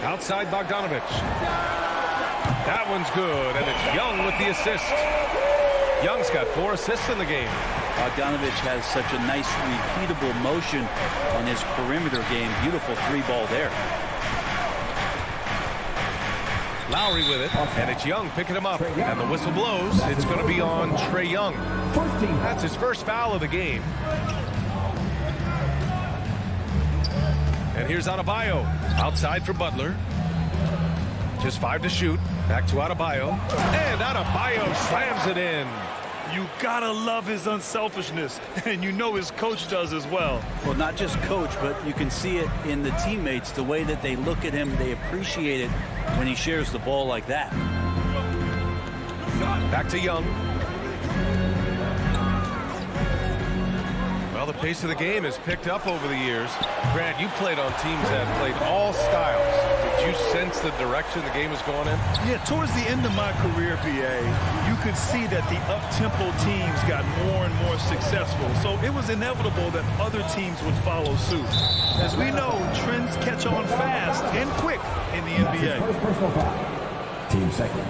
Outside Bogdanovich. That one's good, and it's Young with the assist. Young's got 4 assists in the game. Bogdanovich has such a nice repeatable motion on his perimeter game. Beautiful 3-ball there. Lowry with it, and it's Young picking him up. And the whistle blows. It's going to be on Trae Young. That's his first foul of the game. And here's Adebayo. Outside for Butler. Just 5 to shoot. Back to Adebayo. And Adebayo slams it in. You gotta love his unselfishness, and you know his coach does as well. Well, not just coach, but you can see it in the teammates, the way that they look at him. They appreciate it when he shares the ball like that. Back to Young. Well, the pace of the game has picked up over the years. Grant, you played on teams that played all styles. Did you sense the direction the game was going in? Yeah, towards the end of my career, BA, you could see that the up-tempo teams got more and more successful. So it was inevitable that other teams would follow suit. As we know, trends catch on fast and quick in the NBA. First personal foul. Team second.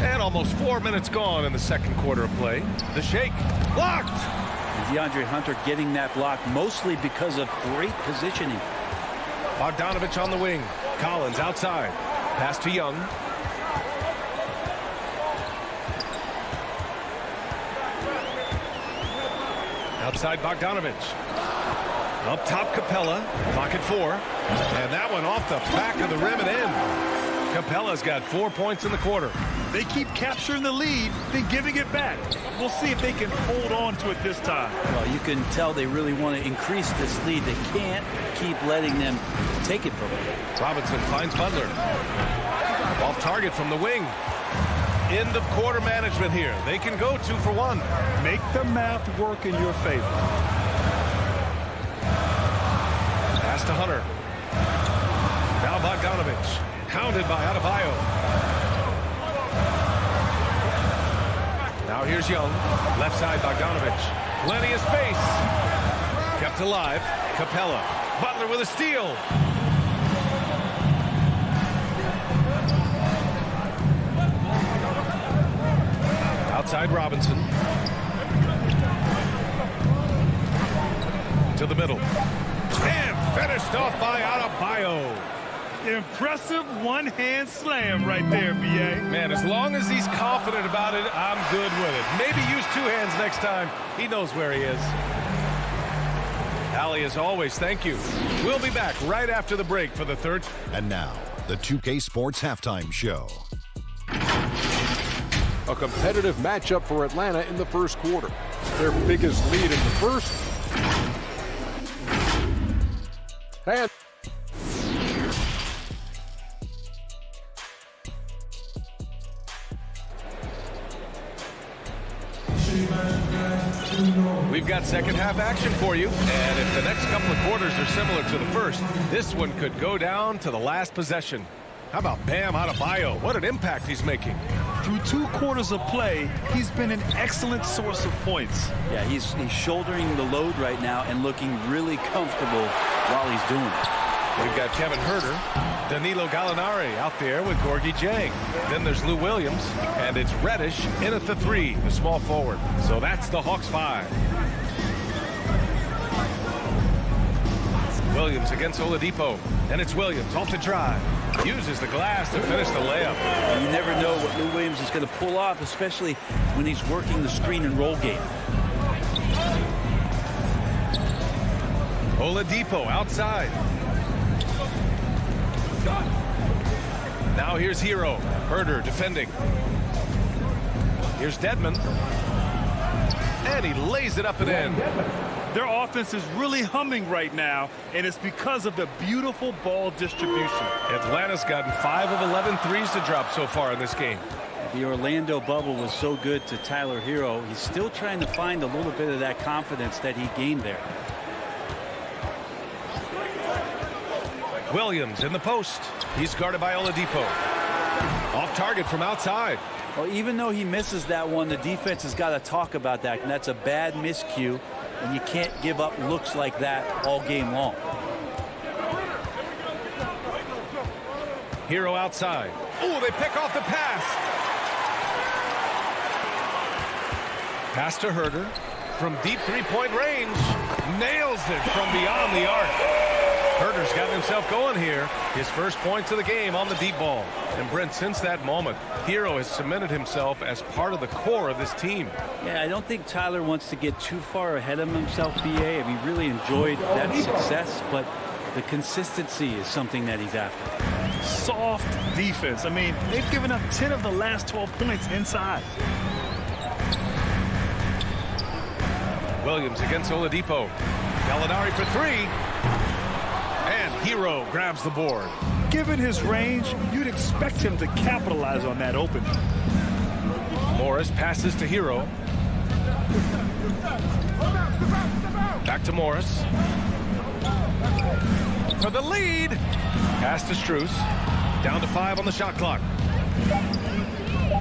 And almost 4 minutes gone in the second quarter of play. The shake. Blocked! And DeAndre Hunter getting that block mostly because of great positioning. Bogdanovich on the wing. Collins outside. Pass to Young. Outside Bogdanovich. Up top Capella. Clock at 4. And that one off the back of the rim and in. Capella's got 4 points in the quarter. They keep capturing the lead, then giving it back. We'll see if they can hold on to it this time. Well, you can tell they really want to increase this lead. They can't keep letting them take it from them. Robinson finds Butler. Off target from the wing. End of quarter management here. They can go 2 for 1. Make the math work in your favor. Pass to Hunter. Now Bogdanovich. Hounded by Adebayo. Now here's Young. Left side Bogdanovich. Plenty of space. Kept alive. Capella. Butler with a steal. Outside Robinson. To the middle. And finished off by Adebayo. Impressive one-hand slam right there, B.A. Man, as long as he's confident about it, I'm good with it. Maybe use 2 hands next time. He knows where he is. Allie, as always, thank you. We'll be back right after the break for the third. And now, the 2K Sports Halftime Show. A competitive matchup for Atlanta in the first quarter. Their biggest lead in the first. And We've got second half action for you, and if the next couple of quarters are similar to the first, this one could go down to the last possession. How about Bam Adebayo? What an impact he's making. Through 2 quarters of play, he's been an excellent source of points. Yeah, he's shouldering the load right now and looking really comfortable while he's doing it. We've got Kevin Huerter, Danilo Gallinari out there with Gorgie Jang. Then there's Lou Williams, and it's Reddish in at the 3, the small forward. So that's the Hawks 5. Williams against Oladipo, and it's Williams off the drive. Uses the glass to finish the layup. You never know what Lou Williams is going to pull off, especially when he's working the screen and roll game. Oladipo outside. Now here's Hero. Herder defending. Here's Dedmon. And he lays it up and in. Their offense is really humming right now, and it's because of the beautiful ball distribution. Atlanta's gotten 5 of 11 threes to drop so far in this game. The Orlando bubble was so good to Tyler Hero. He's still trying to find a little bit of that confidence that he gained there. Williams in the post. He's guarded by Oladipo. Off target from outside. Well, even though he misses that one, the defense has got to talk about that, and that's a bad miscue, and you can't give up looks like that all game long. Hero outside. Oh, they pick off the pass. Pass to Herder from deep three-point range. Nails it from beyond the arc. Herder's gotten himself going here. His first points of the game on the deep ball. And Brent, since that moment, Hero has cemented himself as part of the core of this team. Yeah, I don't think Tyler wants to get too far ahead of himself, BA. I mean, he really enjoyed that success, but the consistency is something that he's after. Soft defense. I mean, they've given up 10 of the last 12 points inside. Williams against Oladipo. Gallinari for three. And Hero grabs the board. Given his range, you'd expect him to capitalize on that open. Morris passes to Hero. Back to Morris. For the lead. Pass to Strus. Down to 5 on the shot clock.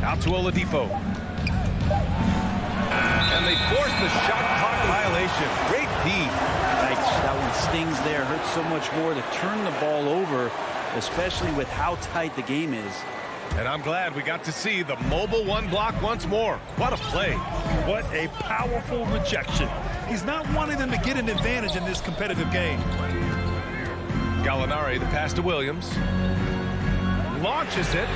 Out to Oladipo. And they force the shot clock violation. Great D. That one stings there. Hurts so much more to turn the ball over, especially with how tight the game is. And I'm glad we got to see the mobile one block once more. What a play. What a powerful rejection. He's not wanting them to get an advantage in this competitive game. Gallinari, the pass to Williams. Launches it.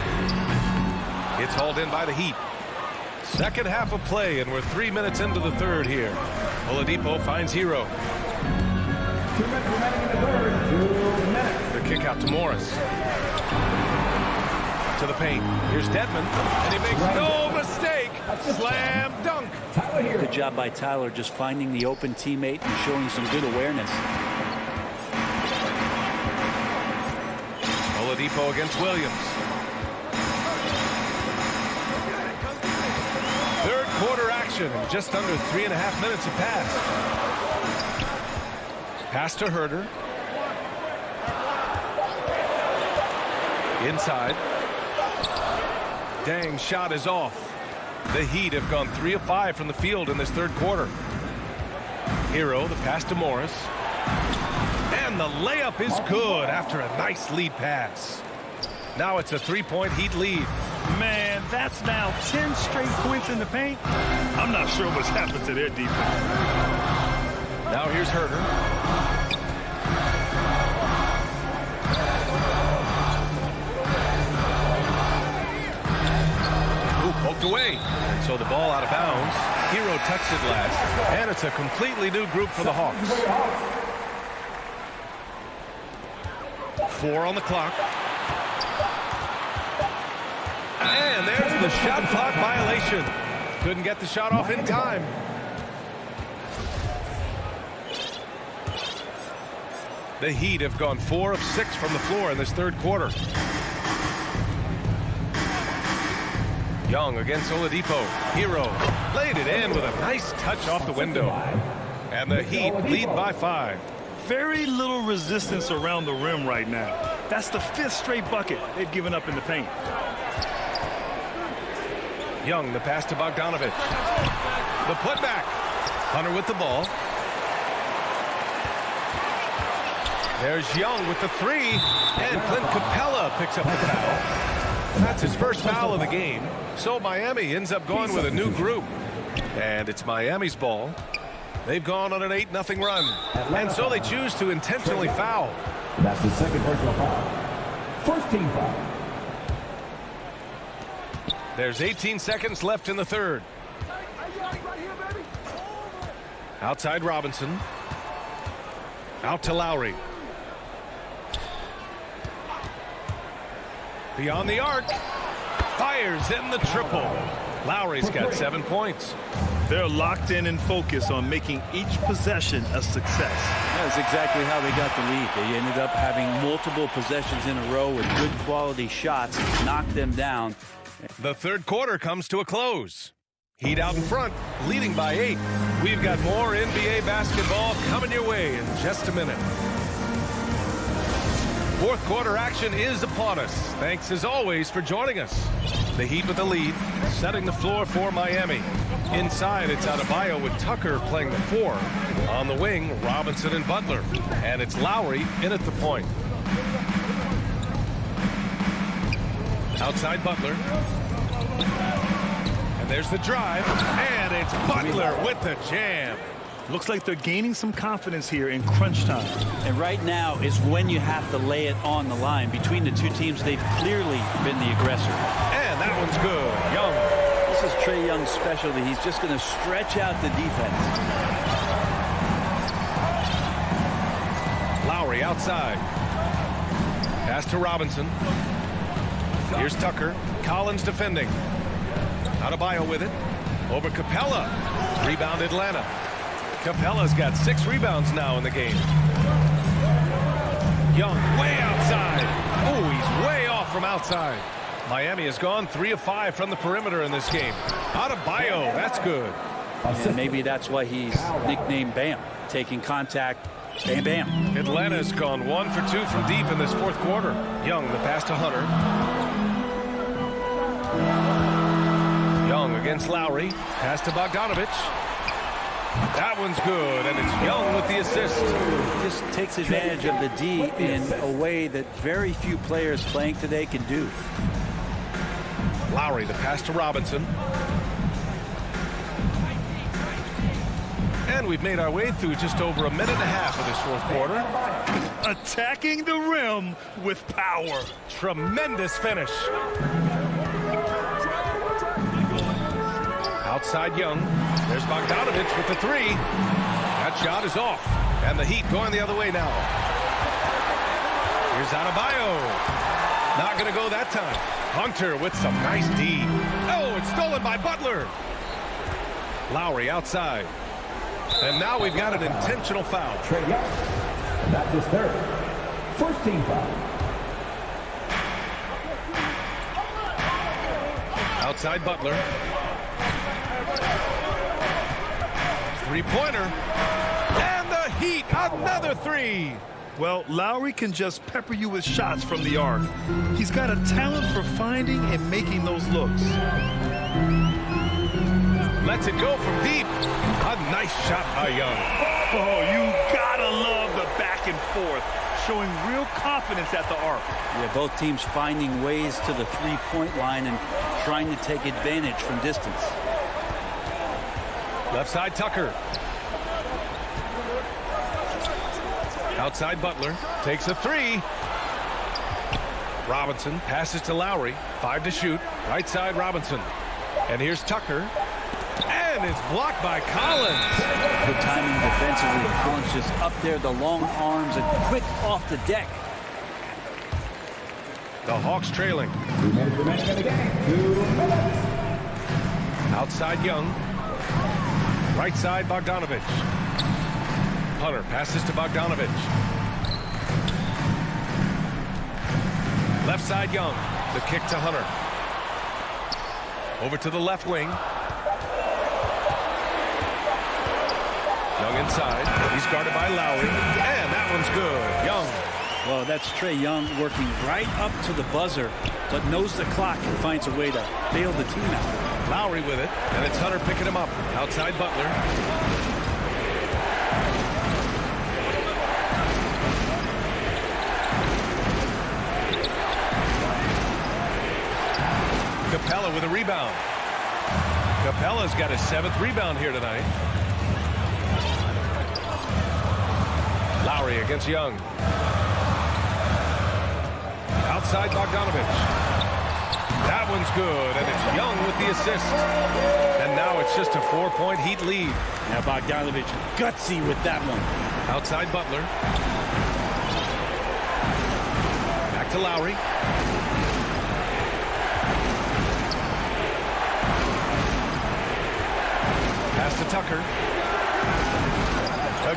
It's hauled in by the Heat. Second half of play, and we're 3 minutes into the third here. Oladipo finds Hero. 2 minutes remaining in the third. 2 minutes. The kick out to Morris. To the paint. Here's Dedmon, and he makes no mistake. Slam dunk. Good job by Tyler just finding the open teammate and showing some good awareness. Oladipo against Williams. Third quarter action, and just under 3.5 minutes have passed. Pass to Herder. Inside. Dang, shot is off. The Heat have gone 3 of 5 from the field in this third quarter. Hero, the pass to Morris. And the layup is good after a nice lead pass. Now it's a 3-point Heat lead. Man, that's now 10 straight points in the paint. I'm not sure what's happened to their defense. Now here's Herder. Poked away. And so the ball out of bounds. Hero touched it last. And it's a completely new group for the Hawks. 4 on the clock. And there's the shot clock violation. Couldn't get the shot off in time. The Heat have gone 4 of 6 from the floor in this third quarter. Young against Oladipo. Hero laid it in with a nice touch off the window. And the Heat lead by 5. Very little resistance around the rim right now. That's the 5th straight bucket they've given up in the paint. Young, the pass to Bogdanovich. The putback. Hunter with the ball. There's Young with the 3. And Clint Capella picks up the foul. That's his first foul of the game. So Miami ends up going with a new group. And it's Miami's ball. They've gone on an 8-0 run. And so they choose to intentionally foul. That's the second personal foul. First team foul. There's 18 seconds left in the third. Outside Robinson. Out to Lowry. Beyond the arc. Fires in the triple. Lowry's got 7 points. They're locked in and focused on making each possession a success. That's exactly how they got the lead. They ended up having multiple possessions in a row with good quality shots, knocked them down. The third quarter comes to a close. Heat out in front, leading by 8. We've got more NBA basketball coming your way in just a minute. Fourth quarter action is upon us. Thanks as always for joining us. The Heat with the lead, setting the floor for Miami. Inside, it's Adebayo with Tucker playing the 4. On the wing, Robinson and Butler. And it's Lowry in at the point. Outside Butler. And there's the drive, and it's Butler with the jam. Looks like they're gaining some confidence here in crunch time. And right now is when you have to lay it on the line. Between the two teams, they've clearly been the aggressor. And that one's good. Young. This is Trae Young's specialty. He's just going to stretch out the defense. Lowry outside. Pass to Robinson. Here's Tucker. Collins defending. Adebayo with it. Over Capella. Rebound Atlanta. Capella's got 6 rebounds now in the game. Young way outside. Oh, he's way off from outside. Miami has gone 3 of 5 from the perimeter in this game. Adebayo, that's good. And maybe that's why he's nicknamed Bam. Taking contact, bam, bam. Atlanta's gone 1 for 2 from deep in this 4th quarter. Young, the pass to Hunter. Young against Lowry. Pass to Bogdanovich. That one's good, and it's Young with the assist. Just takes advantage of the D in a way that very few players playing today can do. Lowry, the pass to Robinson. And we've made our way through just over a minute and a half of this 4th quarter. Attacking the rim with power. Tremendous finish. Outside Young. There's Bogdanovich with the 3. That shot is off. And the Heat going the other way now. Here's Adebayo. Not going to go that time. Hunter with some nice D. Oh, it's stolen by Butler. Lowry outside. And now we've got an intentional foul. Trae Young. That's his 3rd. First team foul. Outside Butler. 3-pointer. And the Heat, another 3. Well, Lowry can just pepper you with shots from the arc. He's got a talent for finding and making those looks. Lets it go from deep. A nice shot by Young. Oh, you gotta love the back and forth. Showing real confidence at the arc. Yeah, both teams finding ways to the 3-point line and trying to take advantage from distance. Left side Tucker. Outside Butler. Takes a 3. Robinson passes to Lowry. 5 to shoot. Right side Robinson. And here's Tucker. And it's blocked by Collins. Good timing defensively. Collins just up there, the long arms, and quick off the deck. The Hawks trailing. 2 minutes remaining in the game. 2 minutes. Outside Young. Right side Bogdanovich. Hunter passes to Bogdanovich. Left side Young. The kick to Hunter. Over to the left wing. Young inside. He's guarded by Lowry. And that one's good. Young. Well, that's Trae Young working right up to the buzzer, but knows the clock and finds a way to bail the team out. Lowry with it, and it's Hunter picking him up. Outside Butler. Capella with a rebound. Capella's got his 7th rebound here tonight. Lowry against Young. Outside Bogdanovich. That one's good, and it's Young with the assist. And now it's just a 4-point Heat lead. Now Bogdanovich gutsy with that one. Outside Butler. Back to Lowry. Pass to Tucker.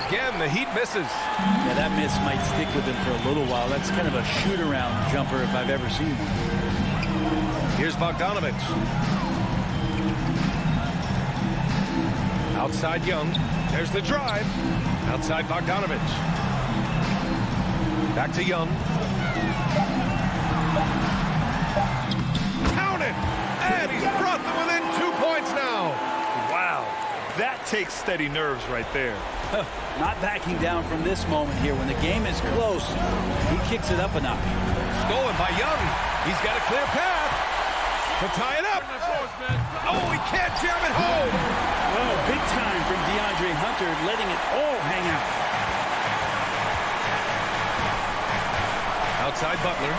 Again, the Heat misses. Yeah, that miss might stick with him for a little while. That's kind of a shoot-around jumper if I've ever seen one. Here's Bogdanovich. Outside Young. There's the drive. Outside Bogdanovich. Back to Young. Count it! And he's brought them within 2 points now. Wow. That takes steady nerves right there. Not backing down from this moment here. When the game is close, he kicks it up a notch. Stolen by Young. He's got a clear path to tie it up. Oh, he can't jam it home. Oh, big time from DeAndre Hunter, letting it all hang out. Outside Butler.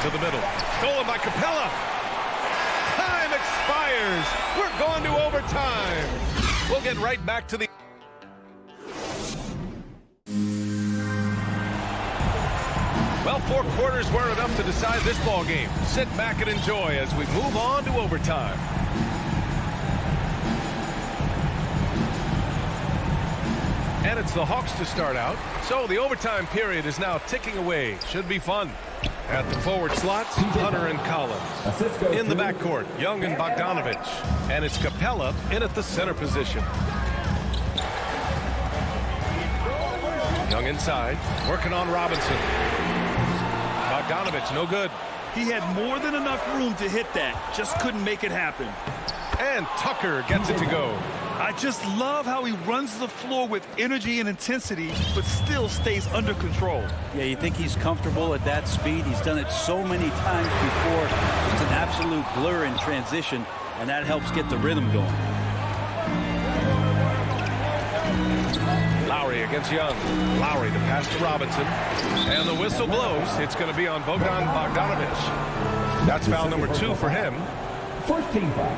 To the middle. Stolen by Capella. Time expires. We're going to overtime. We'll get right back to the... Well, 4 quarters were enough to decide this ball game. Sit back and enjoy as we move on to overtime. And it's the Hawks to start out. So the overtime period is now ticking away. Should be fun. At the forward slots, Hunter and Collins. In the backcourt, Young and Bogdanovich. And it's Capella in at the center position. Young inside, working on Robinson. Bogdanovich, no good. He had more than enough room to hit that. Just couldn't make it happen. And Tucker gets it to go. I just love how he runs the floor with energy and intensity, but still stays under control. Yeah, you think he's comfortable at that speed. He's done it so many times before. It's an absolute blur in transition, and that helps get the rhythm going. Lowry against Young. Lowry to pass to Robinson. And the whistle blows. It's going to be on Bogdanovich. That's foul number 2 for him. First team foul.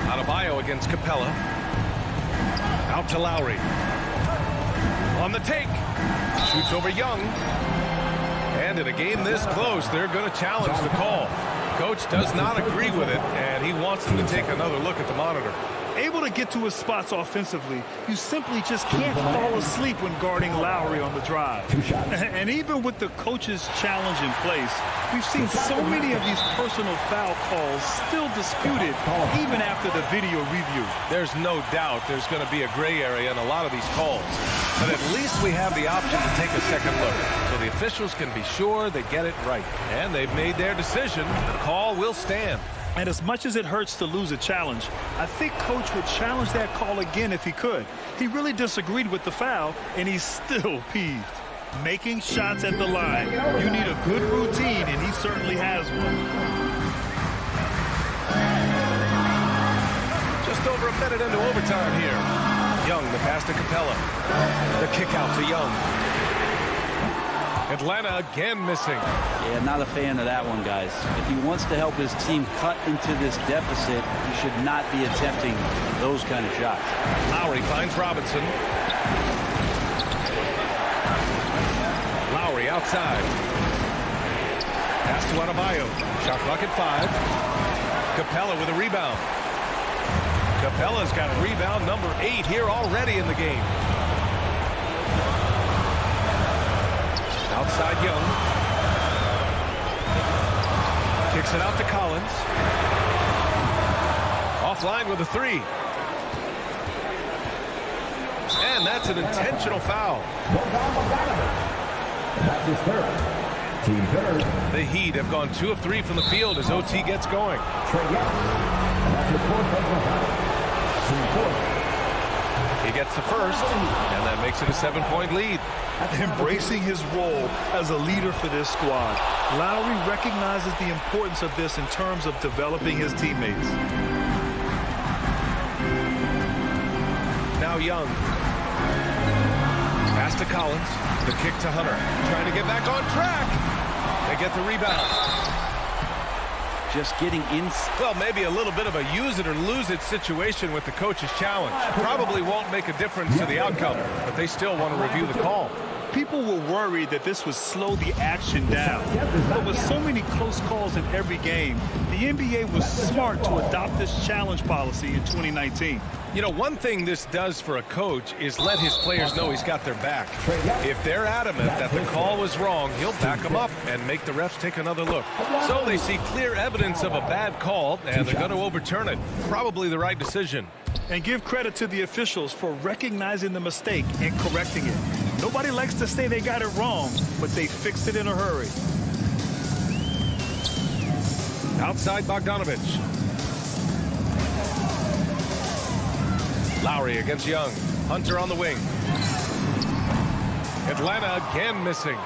Adebayo against Capella. Out to Lowry. On the take. Shoots over Young. And in a game this close, they're going to challenge the call. Coach does not agree with it, and he wants them to take another look at the monitor. Able to get to his spots offensively, you simply just can't fall asleep when guarding Lowry on the drive. And even with the coach's challenge in place, we've seen so many of these personal foul calls still disputed even after the video review. There's no doubt there's going to be a gray area in a lot of these calls. But at least we have the option to take a second look, so the officials can be sure they get it right. And they've made their decision. The call will stand. And as much as it hurts to lose a challenge, I think Coach would challenge that call again if he could. He really disagreed with the foul, and he's still peeved. Making shots at the line, you need a good routine, and he certainly has one. Just over a minute into overtime here. Young, the pass to Capella. The kick out to Young. Atlanta again missing. Yeah, not a fan of that one, guys. If he wants to help his team cut into this deficit, he should not be attempting those kind of shots. Lowry finds Robinson. Lowry outside. Pass to Adebayo. Shot clock at 5. Capella with a rebound. Capella's got rebound number 8 here already in the game. Outside Young. Kicks it out to Collins. Offline with a 3. And that's an intentional foul. That's his third. Team third. The Heat have gone 2 of 3 from the field as OT gets going. Trae Young. That's his fourth personal foul. Team fourth. He gets the first, and that makes it a 7-point lead. Embracing his role as a leader for this squad, Lowry recognizes the importance of this in terms of developing his teammates. Now Young. Pass to Collins. The kick to Hunter. Trying to get back on track. They get the rebound. Just getting in. Well, maybe a little bit of a use it or lose it situation with the coach's challenge. Probably won't make a difference to the outcome, but they still want to review the call. People were worried that this would slow the action down. But with so many close calls in every game, the NBA was smart to adopt this challenge policy in 2019. You know, one thing this does for a coach is let his players know he's got their back. If they're adamant that the call was wrong, he'll back them up and make the refs take another look. So they see clear evidence of a bad call, and they're going to overturn it. Probably the right decision. And give credit to the officials for recognizing the mistake and correcting it. Nobody likes to say they got it wrong, but they fixed it in a hurry. Outside Bogdanovich. Lowry against Young. Hunter on the wing. Atlanta again missing.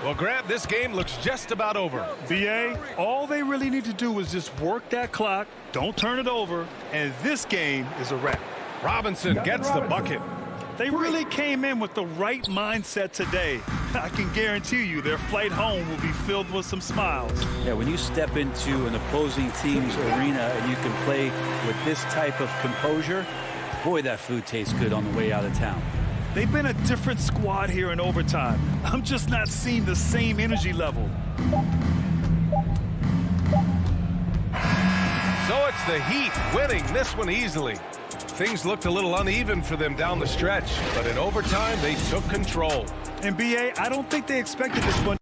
Well, Grant, this game looks just about over. BA, all they really need to do is just work that clock, don't turn it over, and this game is a wrap. Robinson gets the bucket. They really came in with the right mindset today. I can guarantee you their flight home will be filled with some smiles. Yeah, when you step into an opposing team's arena and you can play with this type of composure, boy, that food tastes good on the way out of town. They've been a different squad here in overtime. I'm just not seeing the same energy level. So it's the Heat winning this one easily. Things looked a little uneven for them down the stretch, but in overtime, they took control. And BA, I don't think they expected this one.